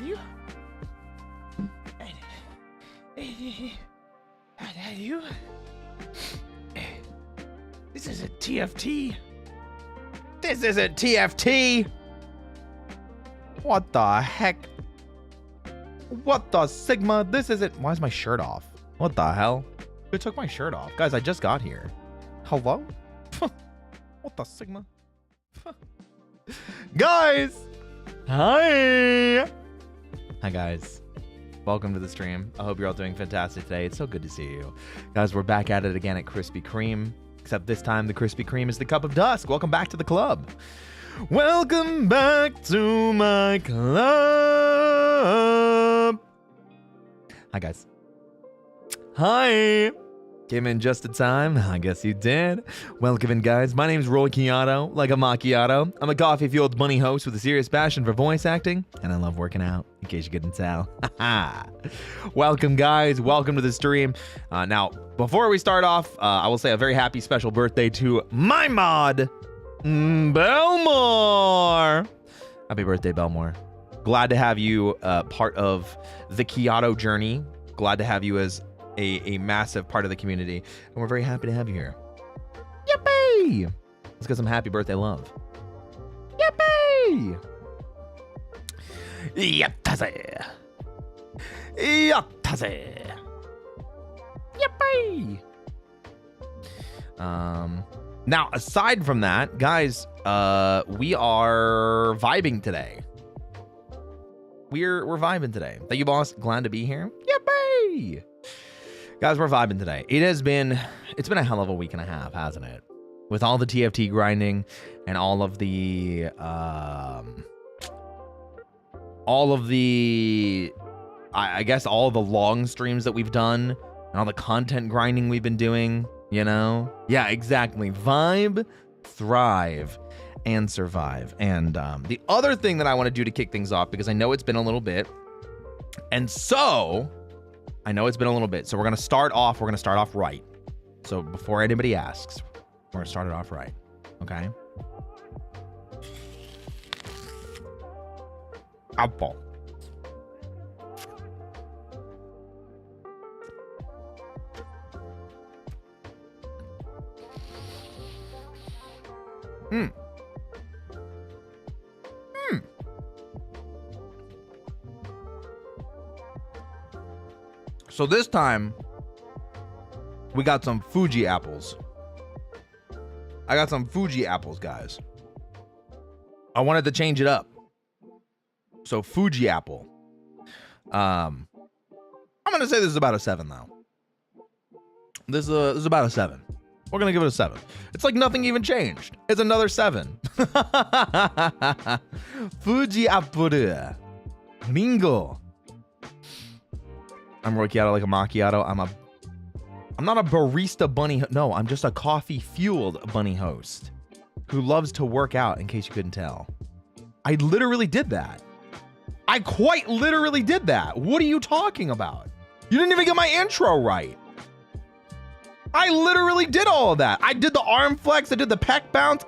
you? How you? This isn't TFT. This isn't TFT. What the heck? What the Sigma? This isn't. Why is my shirt off? What the hell? Who took my shirt off? Guys, I just got here. Hello? What the Sigma? Guys! Hi! Hi, guys. Welcome to the stream. I hope you're all doing fantastic today. It's so good to see you. Guys, we're back at it again at Krispy Kreme. Except this time, the Krispy Kreme is the cup of dusk. Welcome back to the club. Welcome back to my club. Hi, guys. Hi. Came in just in time. I guess you did. Welcome in, guys. My name's Roy Chiato, like a macchiato. I'm a coffee-fueled bunny host with a serious passion for voice acting, and I love working out, in case you couldn't tell. Welcome, guys. Welcome to the stream. Now, before we start off, I will say a very happy special birthday to my mod, Belmore. Happy birthday, Belmore. Glad to have you part of the Chiato journey. Glad to have you as a massive part of the community, and we're very happy to have you here. Yippee! Let's get some happy birthday love. Yippee! Yattaze! Yattaze! Yippee! Now, aside from that, guys, we are vibing today. We're vibing today. Thank you, boss. Glad to be here. Yippee! Guys, we're vibing today. It's been a hell of a week and a half, hasn't it? With all the TFT grinding and all of the I guess all the long streams that we've done and all the content grinding we've been doing, you know? Yeah, exactly. Vibe, thrive, and survive. And the other thing that I want to do to kick things off, because I know it's been a little bit, and so I know it's been a little bit, so we're gonna start off right. So before anybody asks, we're gonna start it off right. Okay? Apple. So this time, we got some Fuji apples. I got some Fuji apples, guys. I wanted to change it up. So Fuji apple. I'm gonna say this is about a 7, though. This is about a 7. We're gonna give it a 7. It's like nothing even changed. It's another 7. Fuji apple. Ringo. I'm Roy Chiato, like a macchiato. I'm not a barista bunny. No, I'm just a coffee-fueled bunny host who loves to work out, in case you couldn't tell. I literally did that. I quite literally did that. What are you talking about? You didn't even get my intro right. I literally did all of that. I did the arm flex. I did the pec bounce.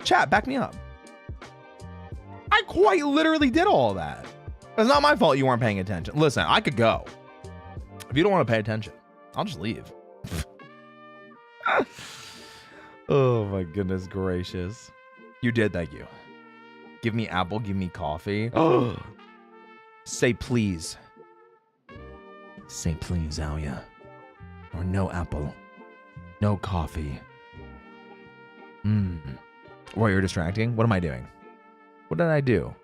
Chat, back me up. I quite literally did all of that. It's not my fault you weren't paying attention. Listen, I could go. If you don't want to pay attention, I'll just leave. Oh my goodness gracious. You did, thank you. Give me apple, give me coffee. Oh. Say please. Say please, Aoya. Or no apple. No coffee. What, you're distracting? What am I doing? What did I do?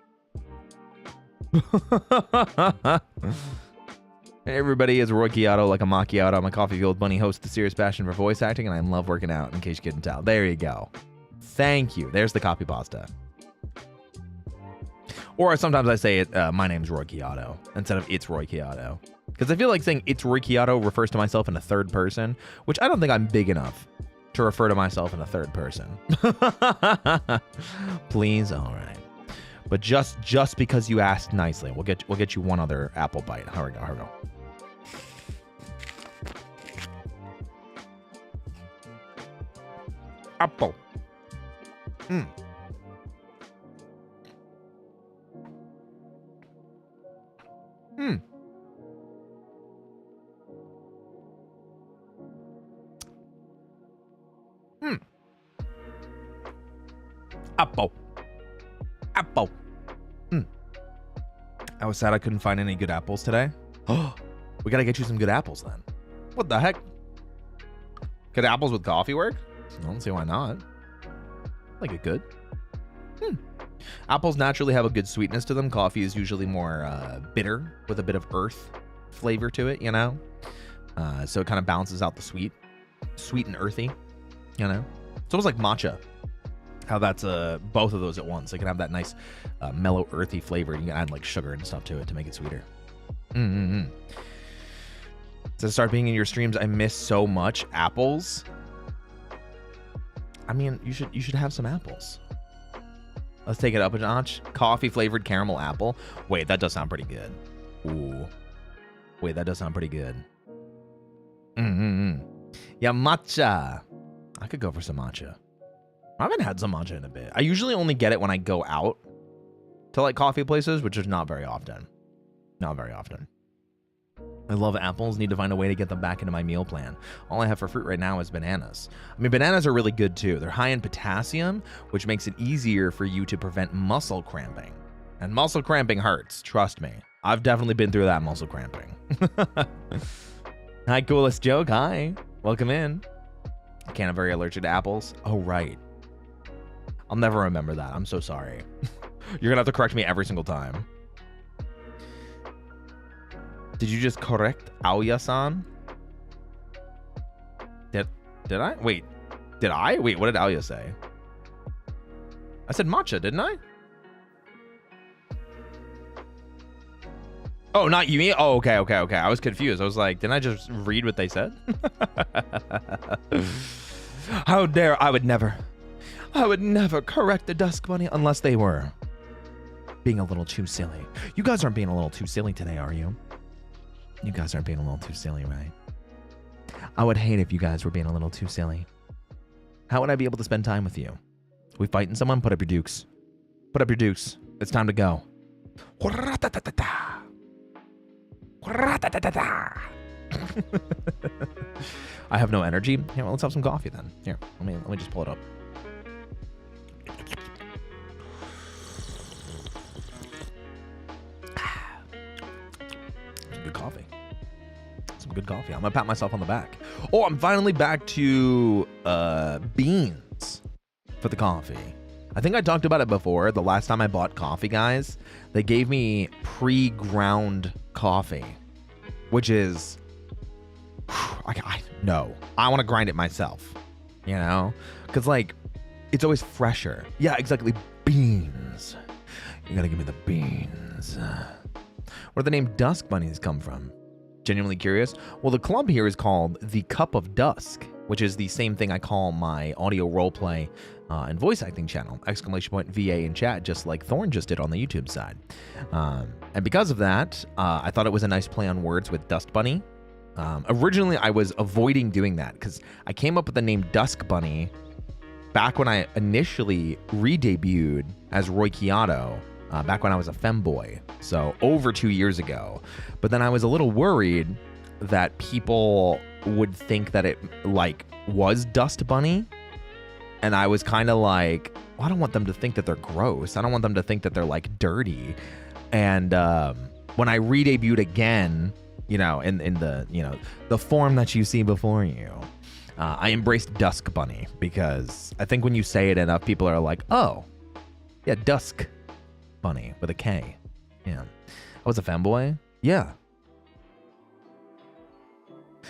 Hey everybody, it's Roy Chiato, like a macchiato. I'm a coffee-fueled bunny host with a serious passion for voice acting, and I love working out, in case you couldn't tell. There you go. Thank you. There's the copy pasta. Or sometimes I say it, my name's Roy Chiato, instead of it's Roy Chiato. Because I feel like saying it's Roy Chiato refers to myself in a third person, which I don't think I'm big enough to refer to myself in a third person. Please, all right. But just because you asked nicely, we'll get you one other apple bite. Here we go. Apple. apple. I was sad I couldn't find any good apples today. Oh, we gotta get you some good apples then. What the heck? Could apples with coffee work? I don't see why not. Like it could. Apples naturally have a good sweetness to them. Coffee is usually more bitter with a bit of earth flavor to it, you know? So it kind of balances out the sweet and earthy, you know? It's almost like matcha. How that's both of those at once. It can have that nice mellow earthy flavor. You can add like sugar and stuff to it to make it sweeter. To start being in your streams, I miss so much apples. I mean, you should have some apples. Let's take it up a notch. Coffee flavored caramel apple. Wait, that does sound pretty good. Ooh. Wait, that does sound pretty good. Yeah, matcha. I could go for some matcha. I haven't had some matcha in a bit. I usually only get it when I go out to like coffee places, which is not very often. Not very often. I love apples. Need to find a way to get them back into my meal plan. All I have for fruit right now is bananas. I mean, bananas are really good too. They're high in potassium, which makes it easier for you to prevent muscle cramping. And muscle cramping hurts. Trust me. I've definitely been through that muscle cramping. Hi, coolest joke. Hi. Welcome in. I can't. I'm very allergic to apples. Oh, right. I'll never remember that. I'm so sorry. You're gonna have to correct me every single time. Did you just correct Aoya-san? Did I? Wait. Did I? Wait, what did Aoya say? I said matcha, didn't I? Oh, not you. Oh, okay. I was confused. I was like, didn't I just read what they said? How dare I would never correct the Dusk Bunny unless they were being a little too silly. You guys aren't being a little too silly today, are you? You guys aren't being a little too silly, right? I would hate if you guys were being a little too silly. How would I be able to spend time with you? We fighting someone? Put up your dukes. Put up your dukes. It's time to go. I have no energy. Here, well, let's have some coffee then. Here, let me just pull it up. Some good coffee. I'm gonna pat myself on the back. Oh, I'm finally back to beans for the coffee. I think I talked about it before. The last time I bought coffee, guys, they gave me pre-ground coffee, which is, no, I want to grind it myself, you know, because like it's always fresher. Yeah, exactly. Beans. You gotta give me the beans. Where the name Dusk Bunnies come from? Genuinely curious. Well, the club here is called the Cup of Dusk, which is the same thing I call my audio roleplay and voice acting channel. ! VA in chat, just like Thorn just did on the YouTube side. And because of that, I thought it was a nice play on words with Dusk Bunny. Originally, I was avoiding doing that because I came up with the name Dusk Bunny back when I initially re-debuted as Roy Chiato. Back when I was a femboy, so over 2 years ago. But then I was a little worried that people would think that it like was Dust Bunny, and I was kind of like, well, I don't want them to think that they're gross. I don't want them to think that they're like dirty. And when I re-debuted again, you know, in the, you know, the form that you see before you, I embraced Dusk Bunny because I think when you say it enough, people are like, oh, yeah, Dusk Bunny with a K. Yeah. I was a fanboy. Yeah.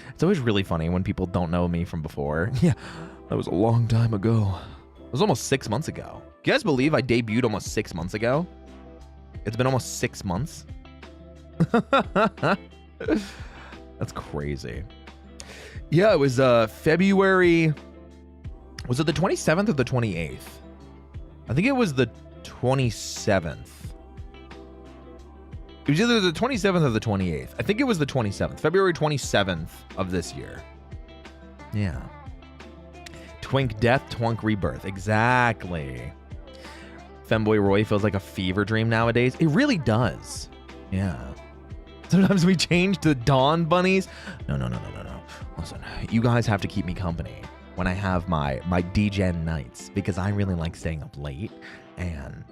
It's always really funny when people don't know me from before. Yeah. That was a long time ago. It was almost 6 months ago. Can you guys believe I debuted almost 6 months ago? It's been almost 6 months. That's crazy. Yeah, it was February. Was it the 27th or the 28th? I think it was the 27th. It was either the 27th or the 28th. I think it was the 27th. February 27th of this year. Yeah. Twink Death, Twunk Rebirth. Exactly. Femboy Roy feels like a fever dream nowadays. It really does. Yeah. Sometimes we change to Dawn Bunnies. No. Listen, you guys have to keep me company. when I have my DGen nights, because I really like staying up late and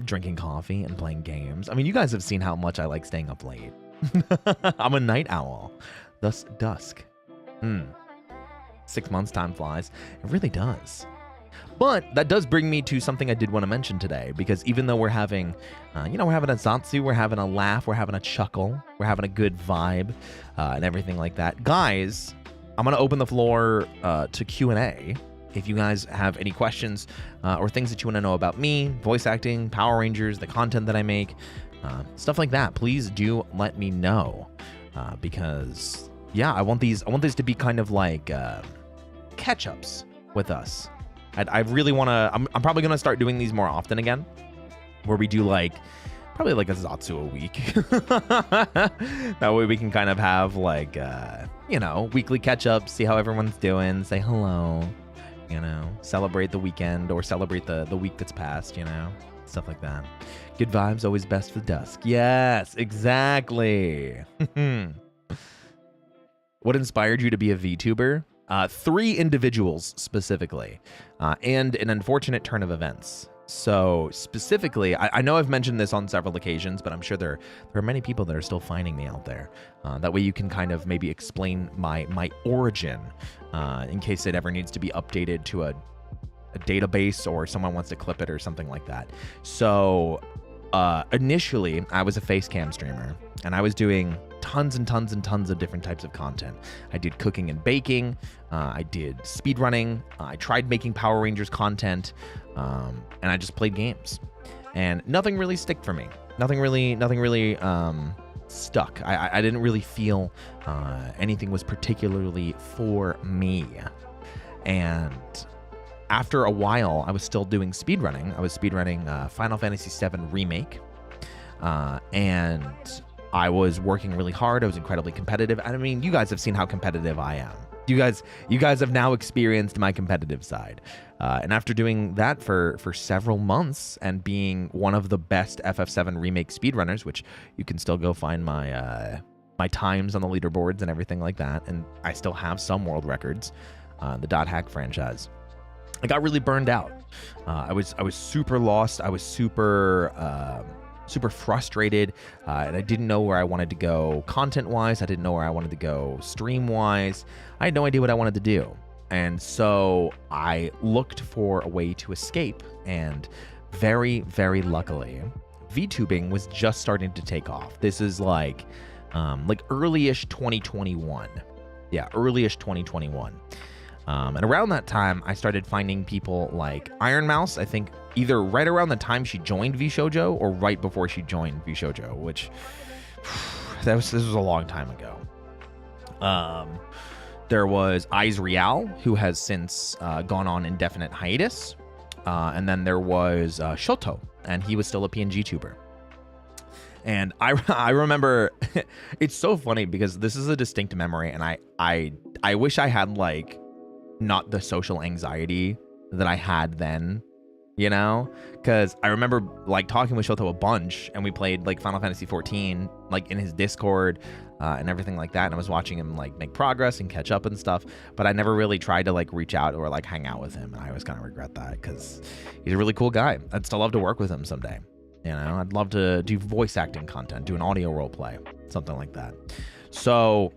drinking coffee and playing games. I mean, you guys have seen how much I like staying up late. I'm a night owl. Thus, Dusk. 6 months, time flies. It really does. But that does bring me to something I did want to mention today, because even though we're having, we're having a Zatsu, we're having a laugh, we're having a chuckle, we're having a good vibe, and everything like that. Guys, I'm going to open the floor to Q&A. If you guys have any questions or things that you want to know about me, voice acting, Power Rangers, the content that I make, stuff like that, please do let me know. Because, yeah, I want these to be kind of like catch-ups with us. I really want to, I'm probably going to start doing these more often again, where we do probably like a Zatsu a week. That way we can kind of have weekly catch-ups, see how everyone's doing, say hello, celebrate the weekend or celebrate the week that's passed, stuff like that. Good vibes, always best for Dusk. Yes, exactly. What inspired you to be a VTuber? 3 individuals specifically, and an unfortunate turn of events. So specifically, I know I've mentioned this on several occasions, but I'm sure there are many people that are still finding me out there. That way you can kind of maybe explain my origin in case it ever needs to be updated to a database or someone wants to clip it or something like that. So initially, I was a face cam streamer, and I was doing tons and tons and tons of different types of content. I did cooking and baking, I did speedrunning, I tried making Power Rangers content, and I just played games. And nothing really stuck for me. Nothing really stuck. I didn't really feel anything was particularly for me. And after a while, I was still doing speedrunning. I was speedrunning Final Fantasy VII Remake, and I was working really hard. I was incredibly competitive. I mean, you guys have seen how competitive I am. You guys have now experienced my competitive side. And after doing that for several months and being one of the best FF7 Remake speedrunners, which you can still go find my times on the leaderboards and everything like that, and I still have some world records, the Dot Hack franchise, I got really burned out. I was super lost. I was super frustrated, and I didn't know where I wanted to go content-wise. I didn't know where I wanted to go stream-wise. I had no idea what I wanted to do. And so I looked for a way to escape, and very, very luckily, VTubing was just starting to take off. This is like early-ish 2021. Yeah, early-ish 2021. And around that time, I started finding people like Iron Mouse, I think either right around the time she joined VShojo or right before she joined VShojo, which this was a long time ago. There was Eyes Real, who has since gone on indefinite hiatus. And then there was Shoto, and he was still a PNG tuber. And I remember, it's so funny because this is a distinct memory, and I wish I had not the social anxiety that I had then, because I remember talking with Chiato a bunch, and we played Final Fantasy 14 in his Discord and everything like that, and I was watching him make progress and catch up and stuff, but I never really tried to reach out or hang out with him, and I always kind of regret that because he's a really cool guy. I'd still love to work with him someday. I'd love to do voice acting content, do an audio role play, something like that. So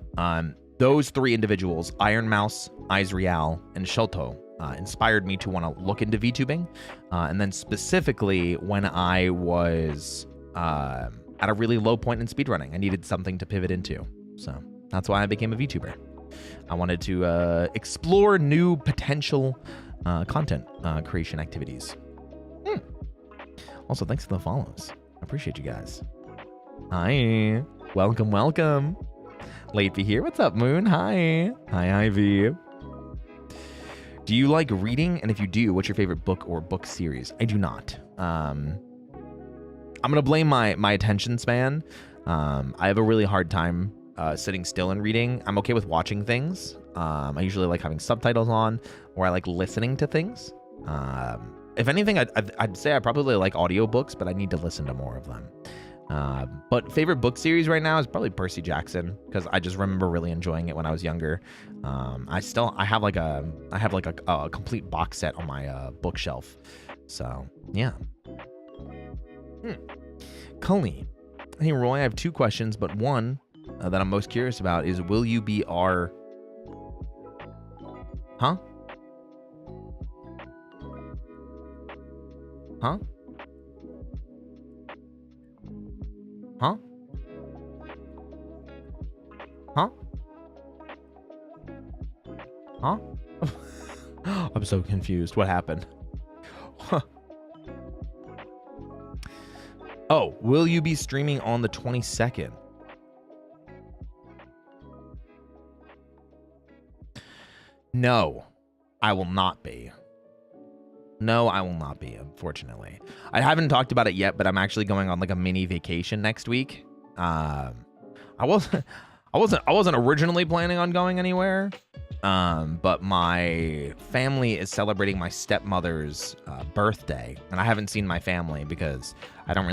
those 3 individuals, Iron Mouse, Eyes Real, and Shoto, inspired me to want to look into VTubing. And then specifically when I was at a really low point in speedrunning, I needed something to pivot into. So that's why I became a VTuber. I wanted to explore new potential content creation activities. Also, thanks for the follows. I appreciate you guys. Hi. Welcome. Late be here. What's up, Moon? Hi, Ivy. Do you like reading? And if you do, what's your favorite book or book series? I do not. I'm gonna blame my attention span. I have a really hard time sitting still and reading. I'm okay with watching things. I usually like having subtitles on, or I like listening to things. If anything, I'd say I probably like audiobooks, but I need to listen to more of them. But favorite book series right now is probably Percy Jackson, because I just remember really enjoying it when I was younger. I have like a complete box set on my bookshelf. So yeah. Cully. Hey Roy, I have 2 questions, but one that I'm most curious about is, will you be our... Huh? Huh? Huh? Huh? Huh? I'm so confused. What happened? Oh, will you be streaming on the 22nd? No, I will not be. No, I will not be, unfortunately. I haven't talked about it yet, but I'm actually going on like a mini vacation next week. I wasn't originally planning on going anywhere. But my family is celebrating my stepmother's birthday, and I haven't seen my family because I don't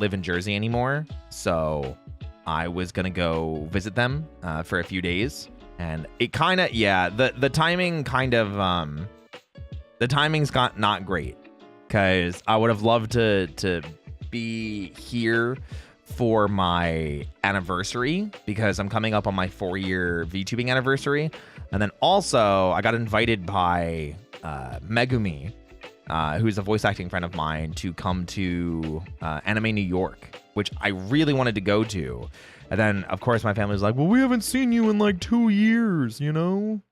live in Jersey anymore. So I was gonna go visit them for a few days, and it kind of, yeah, the timing kind of the timing's got not great, because I would have loved to be here for my anniversary, because I'm coming up on my 4-year VTubing anniversary. And then also I got invited by Megumi, who's a voice acting friend of mine, to come to Anime New York, which I really wanted to go to. And then of course my family was like, well, we haven't seen you in like 2 years, you know?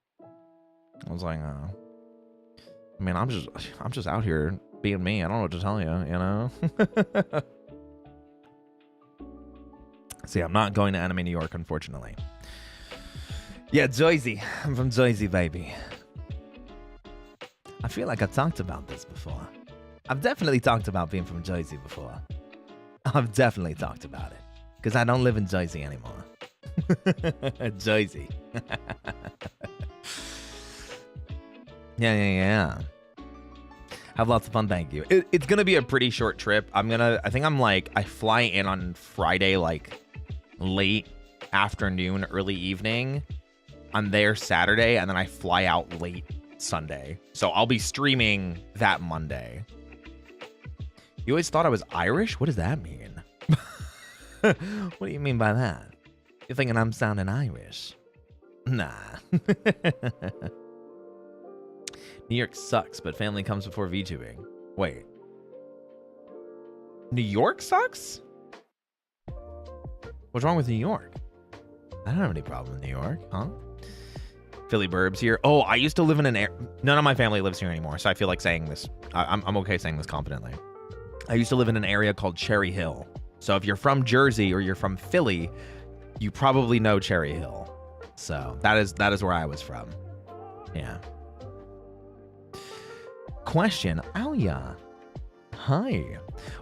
I was like, I mean, I'm just out here being me. I don't know what to tell you, you know? See, I'm not going to Anime New York, unfortunately. Yeah, Jersey. I'm from Jersey, baby. I feel like I talked about this before. I've definitely talked about being from Jersey before. I've definitely talked about it, because I don't live in Jersey anymore. Jersey. Yeah. Have lots of fun, thank you. It's gonna be a pretty short trip. I fly in on Friday, like late afternoon, early evening. I'm there Saturday, and then I fly out late Sunday. So I'll be streaming that Monday. You always thought I was Irish? What does that mean? What do you mean by that? You're thinking I'm sounding Irish? Nah. New York sucks, but family comes before VTubing. Wait. New York sucks? What's wrong with New York? I don't have any problem with New York, huh? Philly burbs here. Oh, I used to live in an area. None of my family lives here anymore, so I feel like saying this. I'm okay saying this confidently. I used to live in an area called Cherry Hill. So if you're from Jersey or you're from Philly, you probably know Cherry Hill. So that is where I was from. Yeah. Question. Alia. Hi.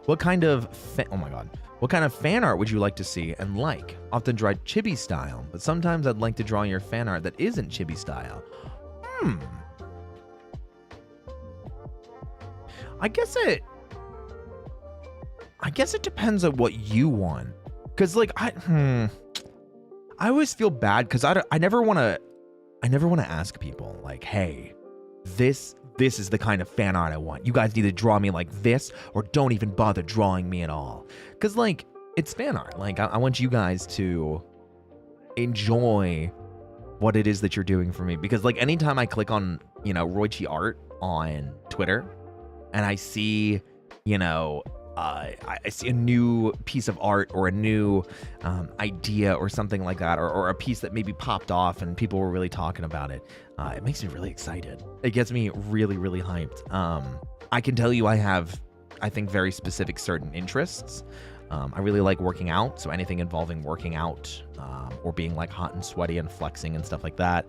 What kind of oh my god. What kind of fan art would you like to see and like? Often draw chibi style, but sometimes I'd like to draw your fan art that isn't chibi style. I guess it depends on what you want. Cause like I always feel bad because I never want to ask people like, hey, this is the kind of fan art I want. You guys need to draw me like this, or don't even bother drawing me at all. Because, like, it's fan art. Like, I want you guys to enjoy what it is that you're doing for me. Because, like, anytime I click on, you know, Roichi Art on Twitter, and I see, you know, I see a new piece of art or a new idea or something like that, or a piece that maybe popped off and people were really talking about it, it makes me really excited. It gets me really, really hyped. I can tell you I have, I think, very specific certain interests. I really like working out, so anything involving working out or being like hot and sweaty and flexing and stuff like that.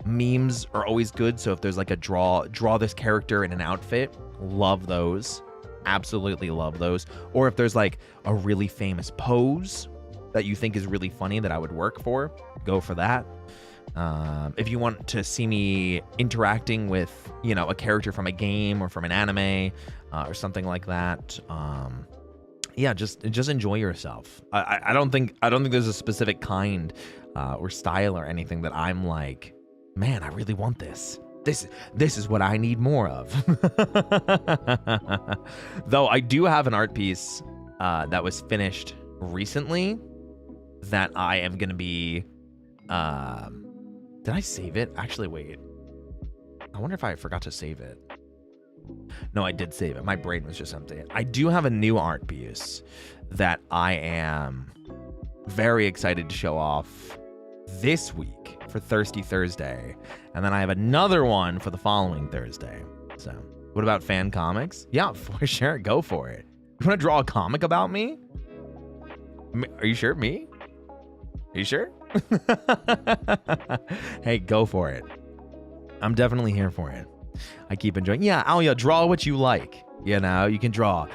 Memes are always good, so if there's like a draw this character in an outfit, love those. Absolutely love those. Or if there's like a really famous pose that you think is really funny that I would work for, go for that. If you want to see me interacting with, you know, a character from a game or from an anime or something like that, yeah, just enjoy yourself. I don't think there's a specific kind or style or anything that I'm like, man, I really want this. This is what I need more of. Though I do have an art piece that was finished recently that I am gonna be. Did I save it? Actually, wait. I wonder if I forgot to save it. No, I did save it. My brain was just empty. I do have a new art piece that I am very excited to show off this week for Thirsty Thursday. And then I have another one for the following Thursday. So, what about fan comics? Yeah, for sure. Go for it. You want to draw a comic about me? Are you sure? Me? Are you sure? Hey, go for it. I'm definitely here for it. I keep enjoying. Yeah, Alia, draw what you like. You know, you can draw,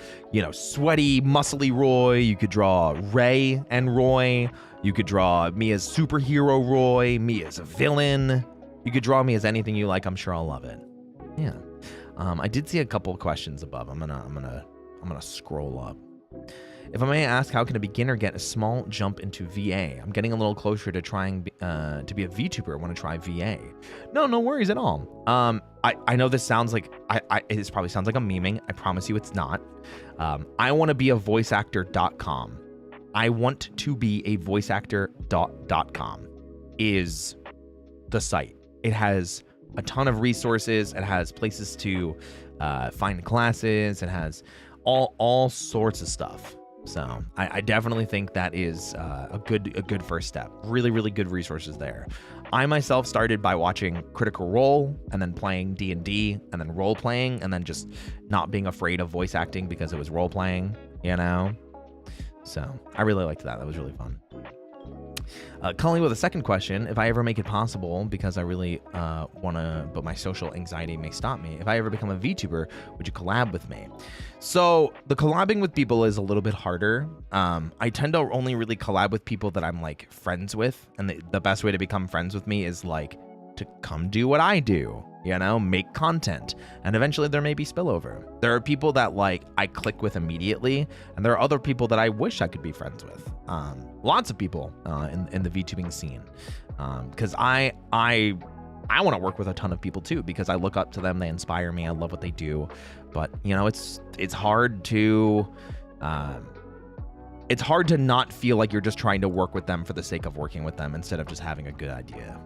sweaty, muscly Roy. You could draw Ray and Roy. You could draw me as superhero Roy, me as a villain. You could draw me as anything you like. I'm sure I'll love it. Yeah. I did see a couple of questions above. I'm gonna scroll up. If I may ask, how can a beginner get a small jump into VA? I'm getting a little closer to trying to be a VTuber. I want to try VA. No worries at all. I know this sounds like this probably sounds like I'm memeing. I promise you it's not. I want to be a voiceactor.com. I want to be a voiceactor.com is the site. It has a ton of resources. It has places to find classes. It has all sorts of stuff. So I definitely think that is a good first step. Really, really good resources there. I myself started by watching Critical Role and then playing D&D and then role playing and then just not being afraid of voice acting because it was role playing, So I really liked that. That was really fun. Calling with a second question, if I ever make it possible, because I really want to, but my social anxiety may stop me, if I ever become a VTuber, would you collab with me? So the collabing with people is a little bit harder. I tend to only really collab with people that I'm like friends with. And the best way to become friends with me is like to come do what I do, make content. And eventually there may be spillover. There are people that like I click with immediately. And there are other people that I wish I could be friends with. Lots of people in the VTubing scene. Because I want to work with a ton of people too, because I look up to them. They inspire me. I love what they do. But, it's hard to... it's hard to not feel like you're just trying to work with them for the sake of working with them instead of just having a good idea.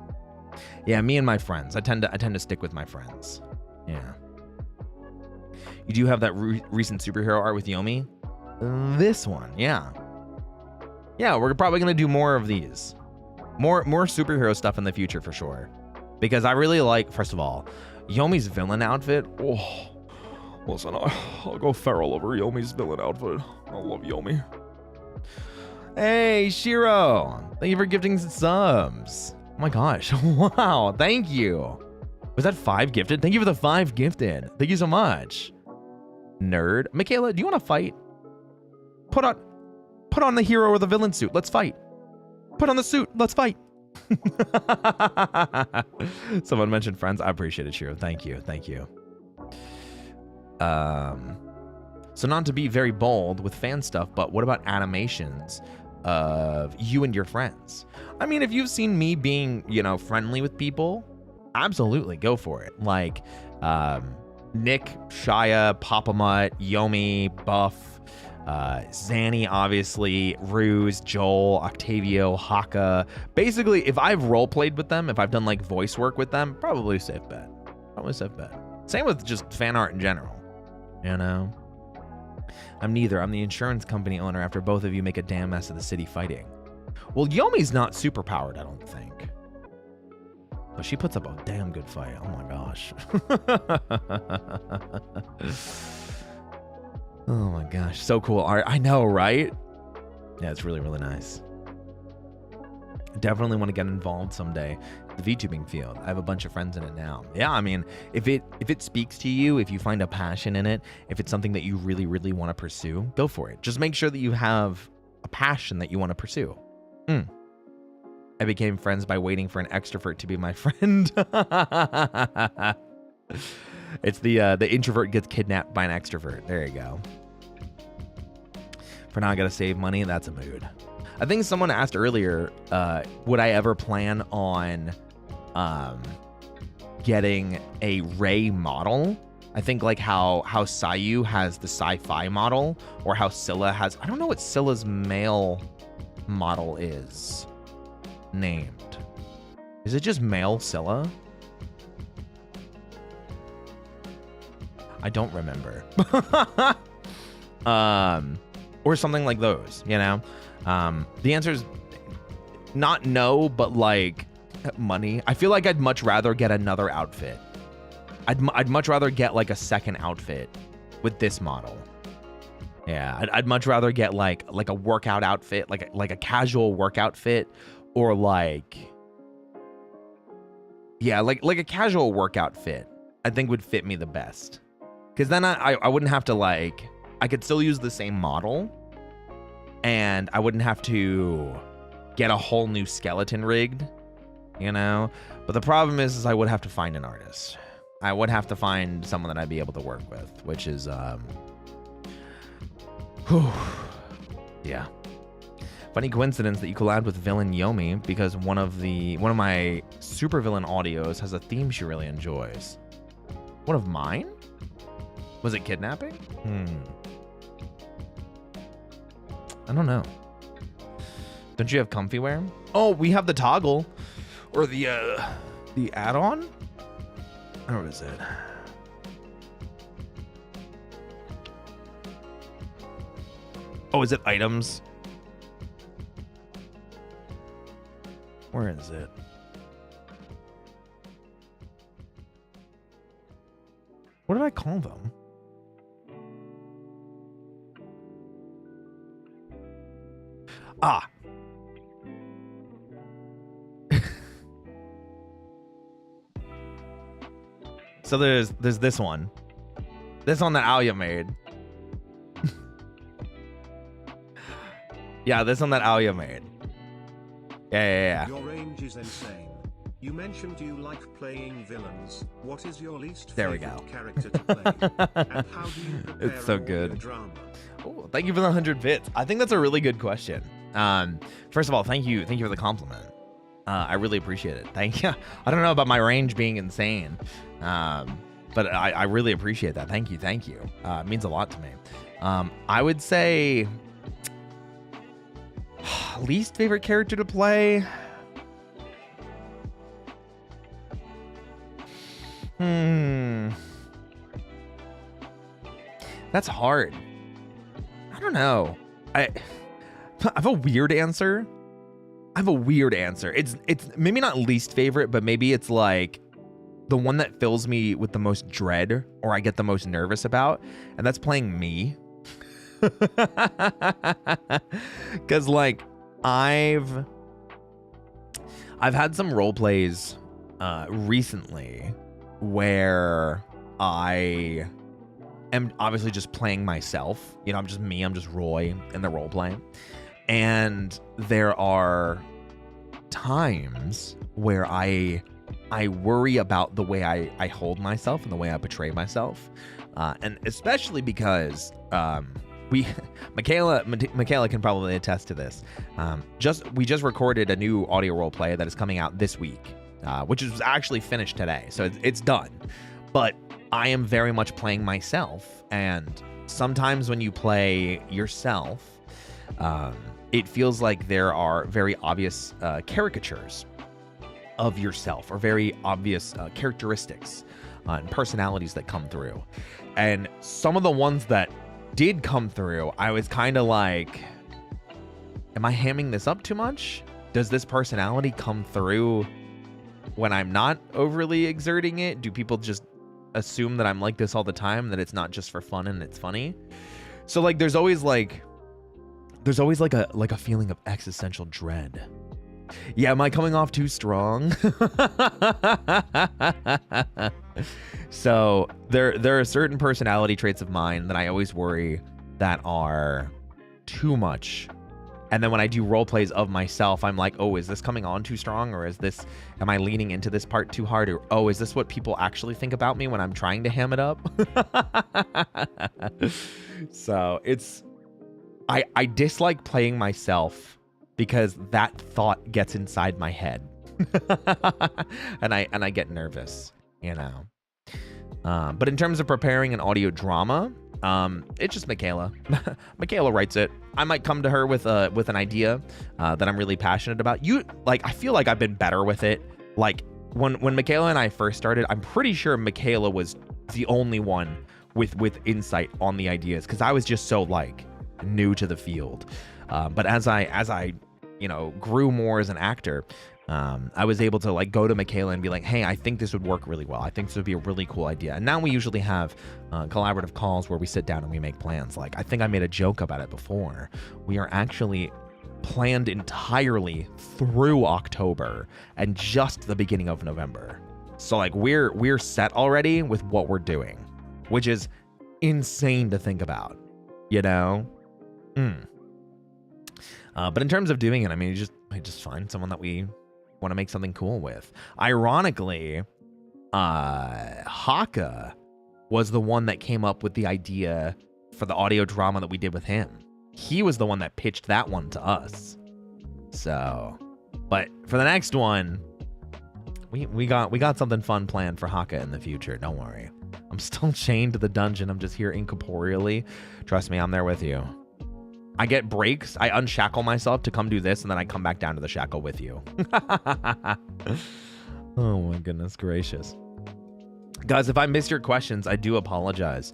Yeah, me and my friends. I tend to stick with my friends. Yeah. You do have that recent superhero art with Yomi? This one, yeah. Yeah, we're probably gonna do more of these. More superhero stuff in the future for sure. Because I really like, first of all, Yomi's villain outfit. Oh, listen, I'll go feral over Yomi's villain outfit. I love Yomi. Hey, Shiro. Thank you for gifting subs. Oh my gosh. Wow. Thank you. Was that 5 gifted? Thank you for the 5 gifted. Thank you so much. Nerd. Michaela, do you want to fight? Put on the hero or the villain suit. Let's fight. Put on the suit. Let's fight. Someone mentioned friends. I appreciate it, Shiro. Thank you. Thank you. So not to be very bold with fan stuff, but what about animations of you and your friends? I mean, if you've seen me being, friendly with people, absolutely go for it. Like Nick, Shia, Papa Mutt, Yomi, Buff, Zanny, obviously, Ruse, Joel, Octavio, Haka. Basically, if I've role played with them, if I've done like voice work with them, probably safe bet. Probably safe bet. Same with just fan art in general. I'm neither. I'm the insurance company owner after both of you make a damn mess of the city fighting. Well, Yomi's not super powered, I don't think. But she puts up a damn good fight. Oh my gosh. Oh my gosh. So cool art. I know, right? Yeah, it's really, really nice. Definitely want to get involved someday in the VTubing field. I have a bunch of friends in it now. Yeah, I mean, if it speaks to you, if you find a passion in it, if it's something that you really, really want to pursue, go for it. Just make sure that you have a passion that you want to pursue. I became friends by waiting for an extrovert to be my friend. It's the introvert gets kidnapped by an extrovert. There you go. For now, I gotta save money. That's a mood. I think someone asked earlier, would I ever plan on getting a Ray model? I think like how Sayu has the sci-fi model, or how Scylla has, I don't know what Scylla's male model is named. Is it just male Scylla? I don't remember. Or something like those, you know? The answer is not no, but like money. I feel like I'd much rather get another outfit. I'd much rather get like a second outfit with this model. Yeah, I'd much rather get like a workout outfit, like a casual workout fit, or like, yeah, like a casual workout fit. I think would fit me the best, because then I wouldn't have to like, I could still use the same model, and I wouldn't have to get a whole new skeleton rigged, you know. But the problem is I would have to find an artist. I would have to find someone that I'd be able to work with, which is, yeah. Funny coincidence that you collabed with villain Yomi, because one of my supervillain audios has a theme she really enjoys. One of mine? Was it kidnapping? I don't know. Don't you have comfy wear? Oh, we have the toggle, or the add-on. I don't know, what is it? Oh, is it items? Where is it? What did I call them? Ah. So there's this one. This one that Alia made. Yeah, this one that Alia made. Yeah. Your range is insane. You mentioned you like playing villains. What is your least favorite character to play? And how do you prepare It's so all good. your drama? Oh, thank you for the 100 bits. I think that's a really good question. First of all, thank you for the compliment. I really appreciate it. Thank you. I don't know about my range being insane, but I really appreciate that. Thank you. It means a lot to me. I would say least favorite character to play. That's hard. I don't know. I have a weird answer. It's maybe not least favorite, but maybe it's like the one that fills me with the most dread, or I get the most nervous about, and that's playing me. Cause like I've had some role plays recently where I am obviously just playing myself. You know, I'm just me, I'm just Roy in the role play. And there are times where I worry about the way I hold myself and the way I portray myself. And especially because Michaela can probably attest to this. We just recorded a new audio role play that is coming out this week, which is actually finished today. So it's done. But I am very much playing myself. And sometimes when you play yourself, it feels like there are very obvious caricatures of yourself, or very obvious characteristics and personalities that come through. And some of the ones that did come through, I was kind of like, am I hamming this up too much? Does this personality come through when I'm not overly exerting it? Do people just assume that I'm like this all the time, that it's not just for fun and it's funny? So like there's always like a feeling of existential dread. Yeah, am I coming off too strong? So there are certain personality traits of mine that I always worry that are too much. And then when I do role plays of myself, I'm like, oh, is this coming on too strong? Or am I leaning into this part too hard? Or, oh, is this what people actually think about me when I'm trying to ham it up? So I dislike playing myself because that thought gets inside my head. and I get nervous, you know. But in terms of preparing an audio drama, it's just Michaela. Michaela writes it. I might come to her with an idea that I'm really passionate about. I feel like I've been better with it. Like when Michaela and I first started, I'm pretty sure Michaela was the only one with insight on the ideas, because I was just so like new to the field. But as I grew more as an actor, I was able to like go to Michaela and be like, hey, I think this would work really well. I think this would be a really cool idea. And now we usually have collaborative calls where we sit down and we make plans. Like, I think I made a joke about it before. We are actually planned entirely through October and just the beginning of November. So like we're set already with what we're doing, which is insane to think about, you know? But in terms of doing it, I mean, I just find someone that we want to make something cool with. Ironically, Haka was the one that came up with the idea for the audio drama that we did with him. He was the one that pitched that one to us. So, but for the next one, we got something fun planned for Haka in the future. Don't worry. I'm still chained to the dungeon. I'm just here incorporeally. Trust me, I'm there with you. I get breaks. I unshackle myself to come do this, and then I come back down to the shackle with you. Oh my goodness gracious. Guys, if I missed your questions, I do apologize.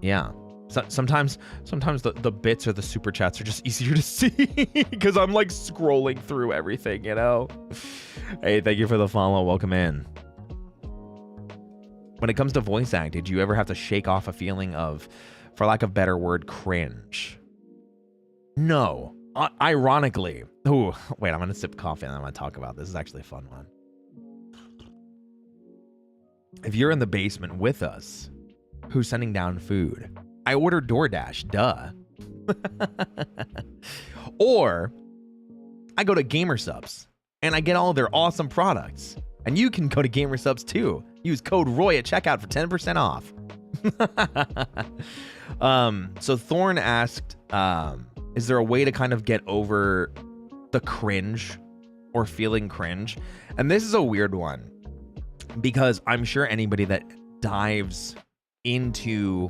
Yeah. So, sometimes the bits or the super chats are just easier to see because I'm like scrolling through everything, you know? Hey, thank you for the follow. Welcome in. When it comes to voice acting, did you ever have to shake off a feeling of, for lack of a better word, cringe? No. Ironically. Ooh, wait, I'm going to sip coffee and I'm going to talk about this. This is actually a fun one. If you're in the basement with us, who's sending down food? I ordered DoorDash, duh. Or I go to Gamersubs and I get all their awesome products. And you can go to Gamersubs too. Use code ROY at checkout for 10% off. So Thorn asked, is there a way to kind of get over the cringe or feeling cringe? And this is a weird one because I'm sure anybody that dives into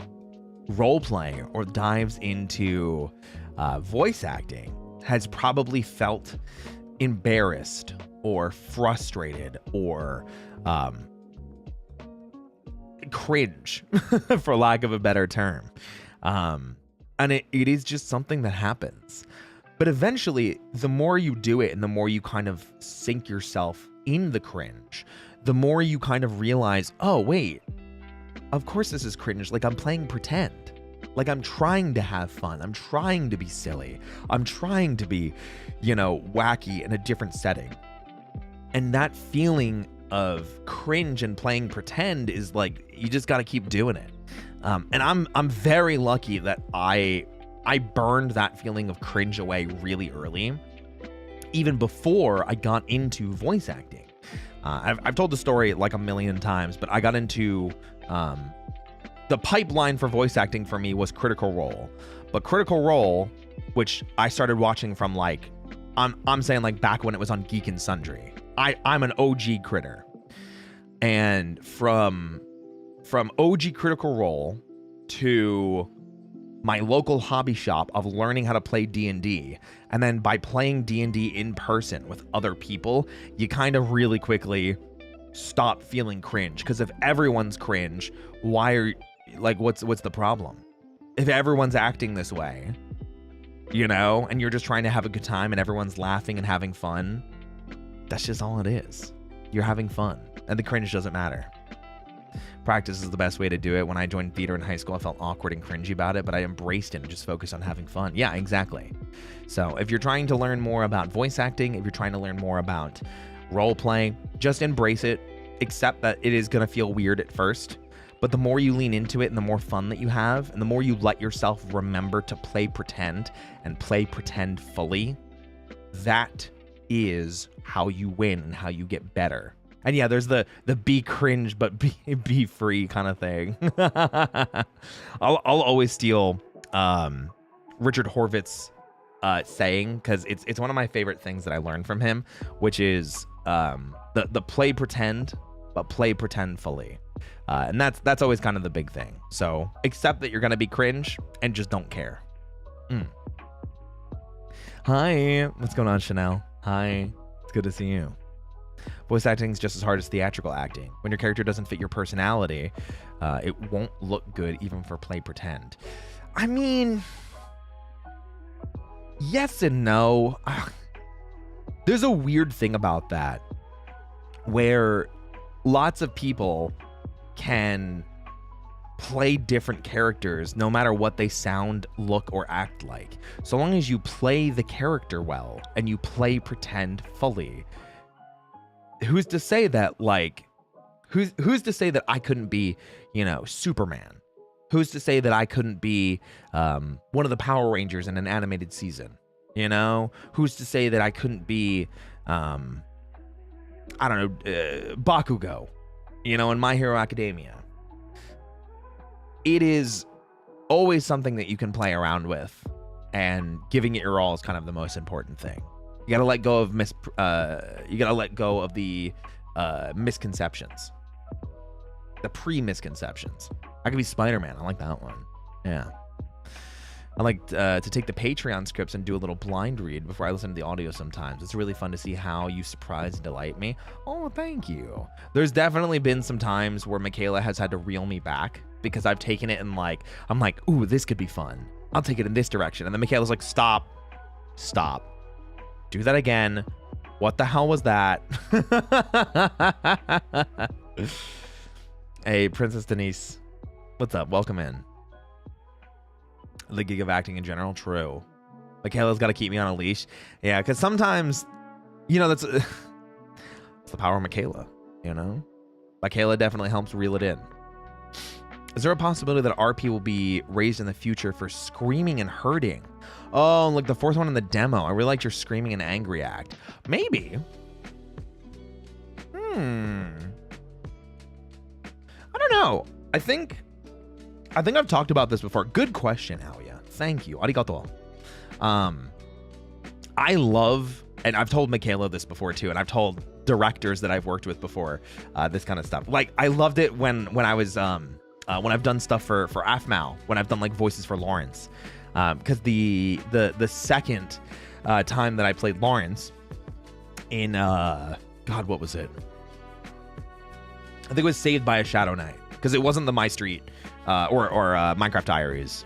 roleplay or dives into voice acting has probably felt embarrassed or frustrated or cringe, for lack of a better term. And it is just something that happens. But eventually, the more you do it and the more you kind of sink yourself in the cringe, the more you kind of realize, oh, wait, of course this is cringe. Like, I'm playing pretend. Like, I'm trying to have fun. I'm trying to be silly. I'm trying to be, wacky in a different setting. And that feeling of cringe and playing pretend is like, you just got to keep doing it. And I'm very lucky that I burned that feeling of cringe away really early, even before I got into voice acting. I've told the story like a million times, but I got into the pipeline for voice acting for me was Critical Role. But Critical Role, which I started watching from like, I'm saying like back when it was on Geek and Sundry. I'm an OG critter. And from OG Critical Role to my local hobby shop of learning how to play D&D, and then by playing D&D in person with other people, you kind of really quickly stop feeling cringe. Because if everyone's cringe, why are like what's the problem? If everyone's acting this way, and you're just trying to have a good time and everyone's laughing and having fun, that's just all it is. You're having fun, and the cringe doesn't matter. Practice is the best way to do it. When I joined theater in high school, I felt awkward and cringy about it, but I embraced it and just focused on having fun. Yeah, exactly. So if you're trying to learn more about voice acting, if you're trying to learn more about role play, just embrace it. Accept that it is going to feel weird at first, but the more you lean into it and the more fun that you have, and the more you let yourself remember to play pretend and play pretend fully, that is how you win and how you get better. And yeah, there's the be cringe but be free kind of thing. I'll always steal Richard Horvitz saying, because it's one of my favorite things that I learned from him, which is the play pretend, but play pretend fully. And that's always kind of the big thing. So accept that you're going to be cringe and just don't care. Hi, what's going on, Chanel? Hi, it's good to see you. Voice acting is just as hard as theatrical acting. When your character doesn't fit your personality, it won't look good even for play pretend. I mean, yes and no. There's a weird thing about that where lots of people can play different characters no matter what they sound, look, or act like. So long as you play the character well and you play pretend fully. Who's to say that, like, who's to say that I couldn't be, Superman? Who's to say that I couldn't be one of the Power Rangers in an animated season? Who's to say that I couldn't be, Bakugo, in My Hero Academia? It is always something that you can play around with, and giving it your all is kind of the most important thing. You gotta let go of the misconceptions, the pre-misconceptions. I could be Spider-Man. I like that one. Yeah. I like to take the Patreon scripts and do a little blind read before I listen to the audio sometimes. It's really fun to see how you surprise and delight me. Oh, thank you. There's definitely been some times where Michaela has had to reel me back because I've taken it and I'm like, ooh, this could be fun. I'll take it in this direction. And then Michaela's like, stop. Do that again. What the hell was that? Hey, Princess Denise. What's up? Welcome in. The gig of acting in general, true. Michaela's got to keep me on a leash. Yeah, because sometimes, that's it's the power of Michaela, Michaela definitely helps reel it in. Is there a possibility that RP will be raised in the future for screaming and hurting? Oh, like the fourth one in the demo. I really liked your screaming and angry act. Maybe. I don't know. I think I've talked about this before. Good question, Aoya. Thank you. Arigato. I love, and I've told Michaela this before too, and I've told directors that I've worked with before, this kind of stuff. Like, I loved it when I was when I've done stuff for AFMAL, when I've done like voices for Lawrence, because the second time that I played Lawrence in God, what was it? I think it was Saved by a Shadow Knight, because it wasn't the My Street or Minecraft Diaries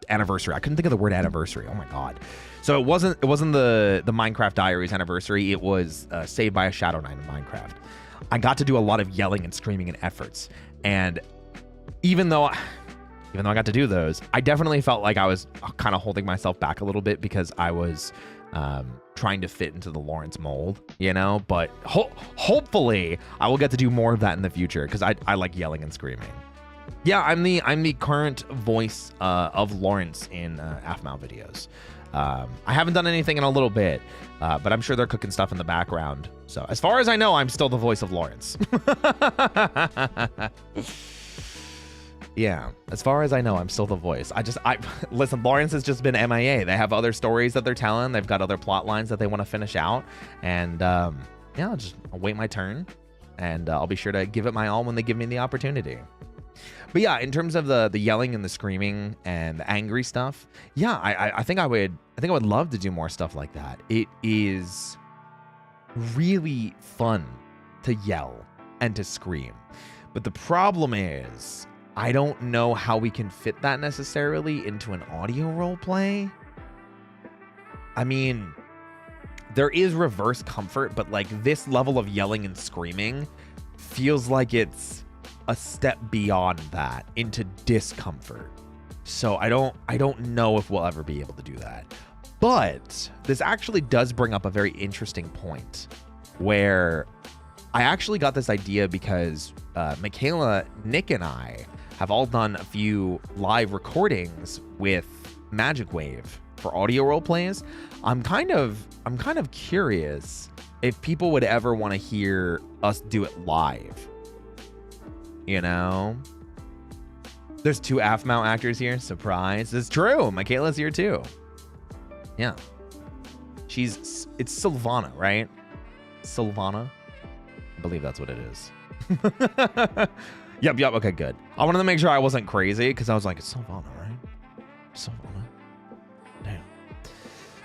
anniversary. I couldn't think of the word anniversary. Oh my god. So it wasn't the Minecraft Diaries anniversary. It was Saved by a Shadow Knight in Minecraft. I got to do a lot of yelling and screaming and efforts, and even though I got to do those, I definitely felt like I was kind of holding myself back a little bit because I was trying to fit into the Lawrence mold, but hopefully I will get to do more of that in the future, because I like yelling and screaming. Yeah, I'm the current voice of Lawrence in AFMAL videos. I haven't done anything in a little bit, but I'm sure they're cooking stuff in the background. So as far as I know, I'm still the voice of Lawrence. Yeah, as far as I know, I'm still the voice. Listen, Lawrence has just been MIA. They have other stories that they're telling. They've got other plot lines that they want to finish out. And I'll wait my turn, and I'll be sure to give it my all when they give me the opportunity. But yeah, in terms of the yelling and the screaming and the angry stuff, yeah, I think I would love to do more stuff like that. It is really fun to yell and to scream. But the problem is, I don't know how we can fit that necessarily into an audio role play. I mean, there is reverse comfort, but like this level of yelling and screaming feels like it's a step beyond that into discomfort. So I don't know if we'll ever be able to do that. But this actually does bring up a very interesting point where I actually got this idea because Michaela, Nick, and I have all done a few live recordings with Magic Wave for audio role plays. I'm kind of curious if people would ever want to hear us do it live. There's 2 AFMAO actors here. Surprise. It's true. Michaela's here too. Yeah. It's Sylvana, right? Sylvana? I believe that's what it is. Yep. Okay, good. I wanted to make sure I wasn't crazy because I was like, it's Sylvana, right? Sylvana. Damn.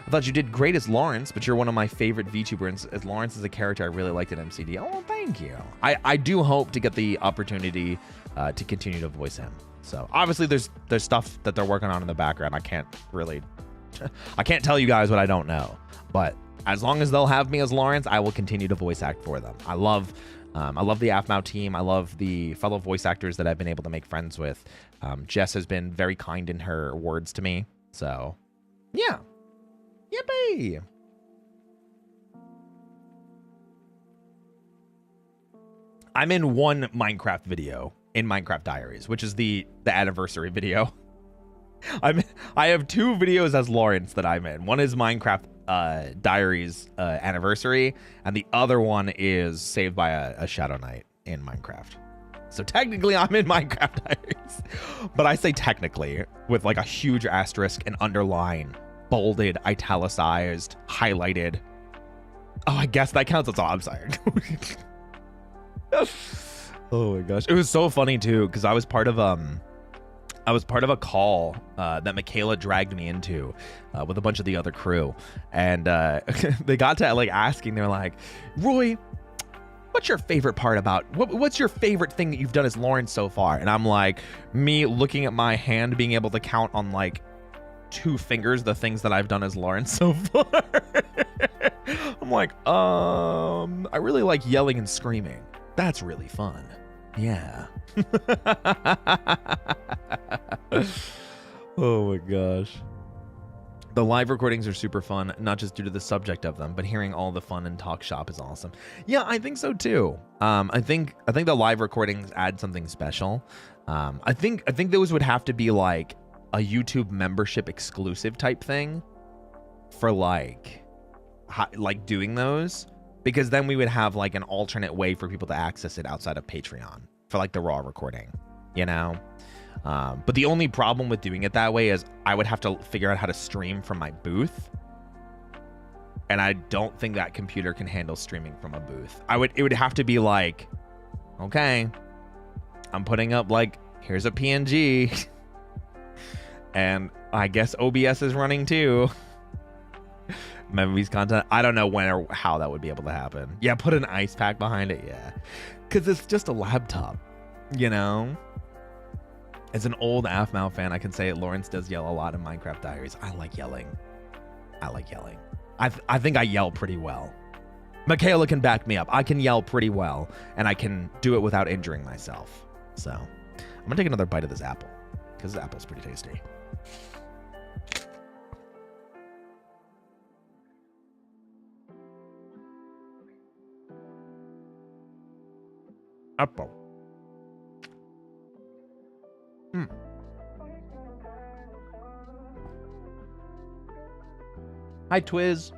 I thought you did great as Lawrence, but you're one of my favorite VTubers. As Lawrence is a character I really liked at MCD. Oh, thank you. I do hope to get the opportunity to continue to voice him. So obviously there's stuff that they're working on in the background. I can't tell you guys what I don't know, but as long as they'll have me as Lawrence, I will continue to voice act for them. I love the AFMAO team. I love the fellow voice actors that I've been able to make friends with. Jess has been very kind in her words to me. So yeah. Yippee! I'm in one Minecraft video in Minecraft Diaries, which is the anniversary video. I have 2 videos as Lawrence that I'm in. One is Minecraft Diaries anniversary, and the other one is Saved by a Shadow Knight in Minecraft. So technically I'm in Minecraft Diaries, but I say technically with like a huge asterisk and underline, bolded, italicized, highlighted. Oh, I guess that counts as all. I'm sorry. Oh my gosh, it was so funny too because I was part of a call that Michaela dragged me into with a bunch of the other crew, and they got to like asking. They're like, Roy, what's your favorite part about what's your favorite thing that you've done as Lawrence so far? And I'm like, me looking at my hand, being able to count on like 2 fingers the things that I've done as Lawrence so far. I'm like, I really like yelling and screaming. That's really fun. Yeah. Oh my gosh. The live recordings are super fun, not just due to the subject of them, but hearing all the fun and talk shop is awesome. Yeah, I think so too. I think the live recordings add something special. I think those would have to be like a YouTube membership exclusive type thing for like doing those, because then we would have like an alternate way for people to access it outside of Patreon for like the raw recording, you know? But the only problem with doing it that way is I would have to figure out how to stream from my booth. And I don't think that computer can handle streaming from a booth. It would have to be like, okay, I'm putting up like, here's a PNG. And I guess OBS is running too. Memories content. I don't know when or how that would be able to happen. Yeah, put an ice pack behind it. Yeah. Because it's just a laptop, you know? As an old AFMAO fan, I can say Lawrence does yell a lot in Minecraft Diaries. I like yelling. I think I yell pretty well. Michaela can back me up. I can yell pretty well, and I can do it without injuring myself. So I'm going to take another bite of this apple, because this apple's pretty tasty. Apple. Hi, Twiz.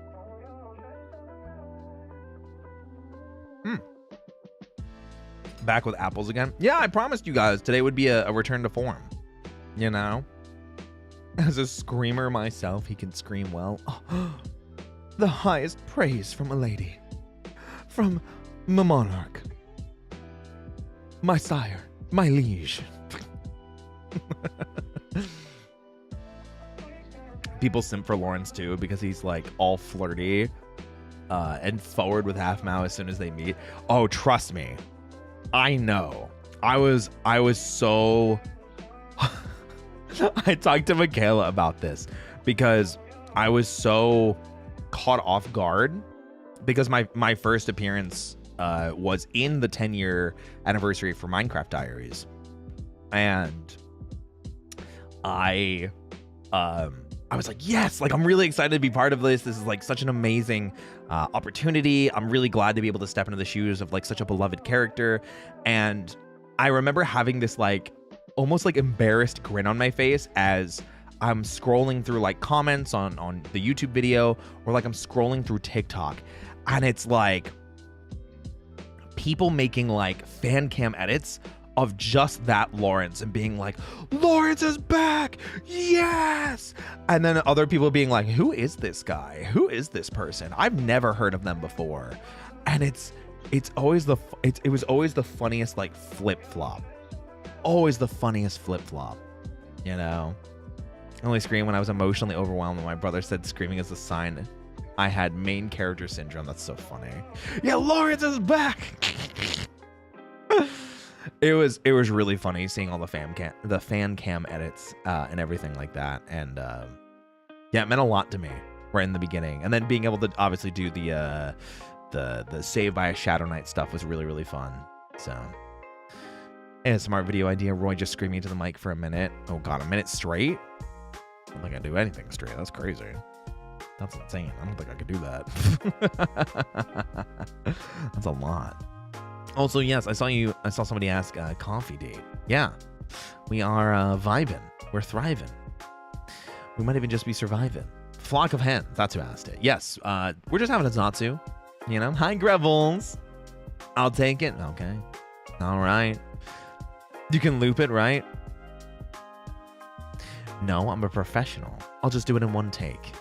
Back with apples again. Yeah, I promised you guys today would be a return to form. You know? As a screamer myself, he can scream well. Oh, the highest praise from a lady. From my monarch. My sire. My liege. People simp for Lawrence too because he's like all flirty and forward with AFMAO as soon as they meet. Oh, trust me, I know. I was so I talked to Michaela about this because I was so caught off guard because my first appearance was in the 10-year anniversary for Minecraft Diaries, and I was like, yes, like I'm really excited to be part of this. This is like such an amazing opportunity. I'm really glad to be able to step into the shoes of like such a beloved character. And I remember having this like almost like embarrassed grin on my face as I'm scrolling through like comments on the YouTube video, or like I'm scrolling through TikTok, and it's like people making like fan cam edits of just that Lawrence and being like, Lawrence is back, yes. And then other people being like, who is this guy? Who is this person? I've never heard of them before. And it was always the funniest like flip flop. Always the funniest flip flop, you know. I only screamed when I was emotionally overwhelmed, and my brother said screaming is a sign I had main character syndrome. That's so funny. Yeah, Lawrence is back. It was really funny seeing all the fan cam edits and everything like that, and yeah, it meant a lot to me right in the beginning, and then being able to obviously do the save by a Shadow Knight stuff was really, really fun. So, and a smart video idea. Roy just screaming into the mic for a minute. Oh god, a minute straight? I don't think I do anything straight. That's crazy. That's insane. I don't think I could do that. That's a lot. Also, yes, I saw somebody ask coffee date. Yeah, we are vibing. We're thriving. We might even just be surviving. Flock of hens. That's who asked it. Yes, we're just having a Zatsu. You know, hi Grevels. I'll take it. Okay. All right. You can loop it, right? No, I'm a professional. I'll just do it in one take.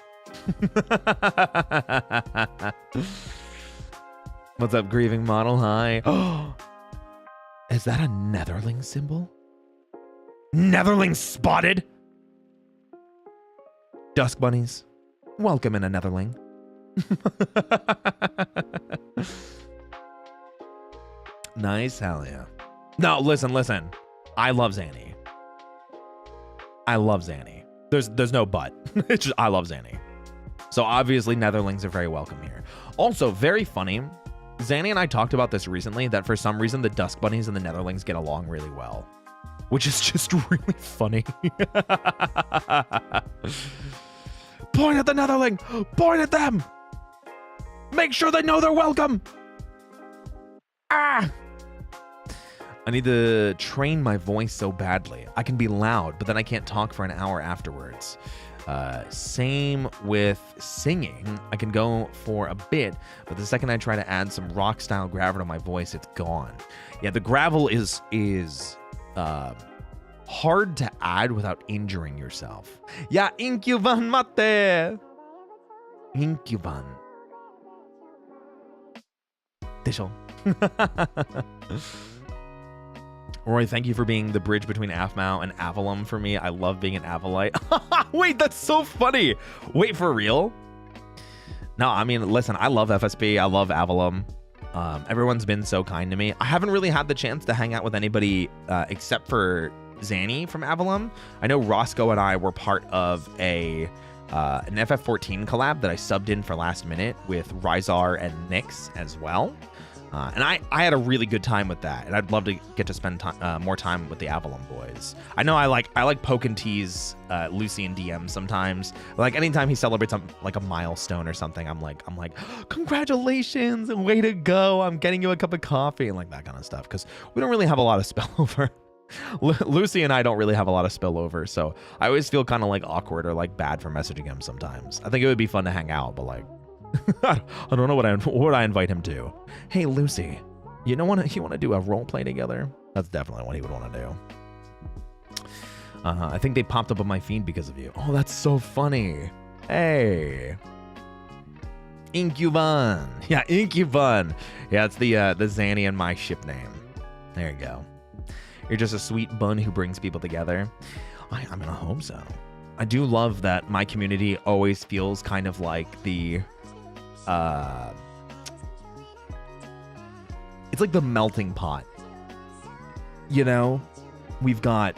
What's up, grieving model? Hi. Oh, is that a netherling symbol? Netherling spotted. Dusk bunnies, welcome in a netherling. Nice, hell yeah. No, listen. I love Zanny. There's no but. It's just I love Zanny. So obviously netherlings are very welcome here. Also, very funny. Zanny and I talked about this recently, that for some reason the Dusk bunnies and the netherlings get along really well, which is just really funny. Point at the netherling. Point at them. Make sure they know they're welcome. Ah! I need to train my voice so badly. I can be loud, but then I can't talk for an hour afterwards. Same with singing. I can go for a bit, but the second I try to add some rock style gravel to my voice, it's gone. Yeah, the gravel is hard to add without injuring yourself. Yeah, incuban mate. Incuban. Tishel. Roy, thank you for being the bridge between Aphmau and Avalum for me. I love being an Avalite. Wait, that's so funny. Wait, for real? No, I mean, listen, I love FSP. I love Avalum. Everyone's been so kind to me. I haven't really had the chance to hang out with anybody except for Zanny from Avalum. I know Roscoe and I were part of an FF14 collab that I subbed in for last minute with Rizar and Nyx as well. And I had a really good time with that, and I'd love to get to spend more time with the Avalon boys. I know I like poke and tease Lucy in DM sometimes. Like anytime he celebrates like a milestone or something, I'm like, congratulations and way to go! I'm getting you a cup of coffee and like that kind of stuff, because we don't really have a lot of spillover. Lucy and I don't really have a lot of spillover, so I always feel kind of like awkward or like bad for messaging him sometimes. I think it would be fun to hang out, but like. I don't know what I invite him to. Hey Lucy, you want to do a role play together? That's definitely what he would want to do. I think they popped up on my feed because of you. Oh, that's so funny. Hey, Incuban. Yeah, Incuban. Yeah, it's the Zanny and my ship name. There you go. You're just a sweet bun who brings people together. I mean, I hope so. I do love that my community always feels kind of like the it's like the melting pot, you know. We've got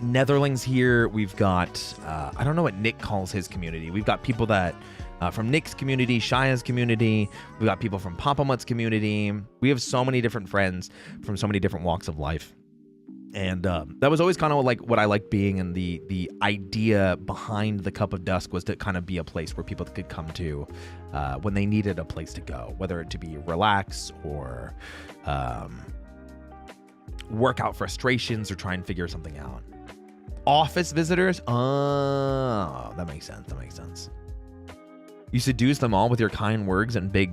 netherlings here, we've got I don't know what Nick calls his community. We've got people that from Nick's community, Shaya's community, we've got people from Papa Mutt's community. We have so many different friends from so many different walks of life. And that was always kind of like what I liked being, and the idea behind the Cup of Dusk was to kind of be a place where people could come to when they needed a place to go, whether it to be relax or work out frustrations or try and figure something out. Office visitors? Oh, that makes sense. You seduce them all with your kind words and big...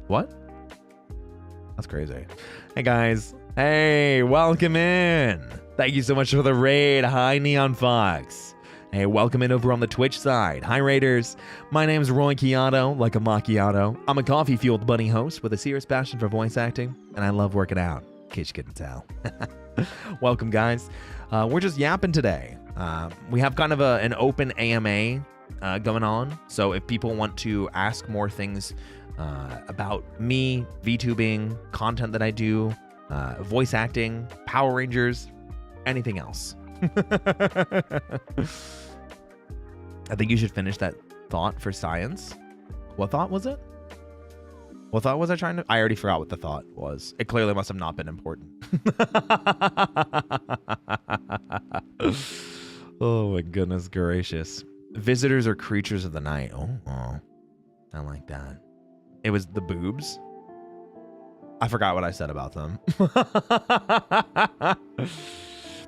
What? That's crazy. Hey guys. Hey, welcome in. Thank you so much for the raid. Hi, Neon Fox. Hey, welcome in over on the Twitch side. Hi, Raiders. My name's Roy Chiato, like a macchiato. I'm a coffee-fueled bunny host with a serious passion for voice acting, and I love working out, in case you couldn't tell. Welcome, guys. We're just yapping today. We have kind of an open AMA going on, so if people want to ask more things about me, VTubing, content that I do, voice acting, Power Rangers, anything else. I think you should finish that thought for science. What thought was it? What thought was I trying to? I already forgot what the thought was. It clearly must have not been important. Oh my goodness gracious. Visitors are creatures of the night. Oh, I like that. It was the boobs. I forgot what I said about them.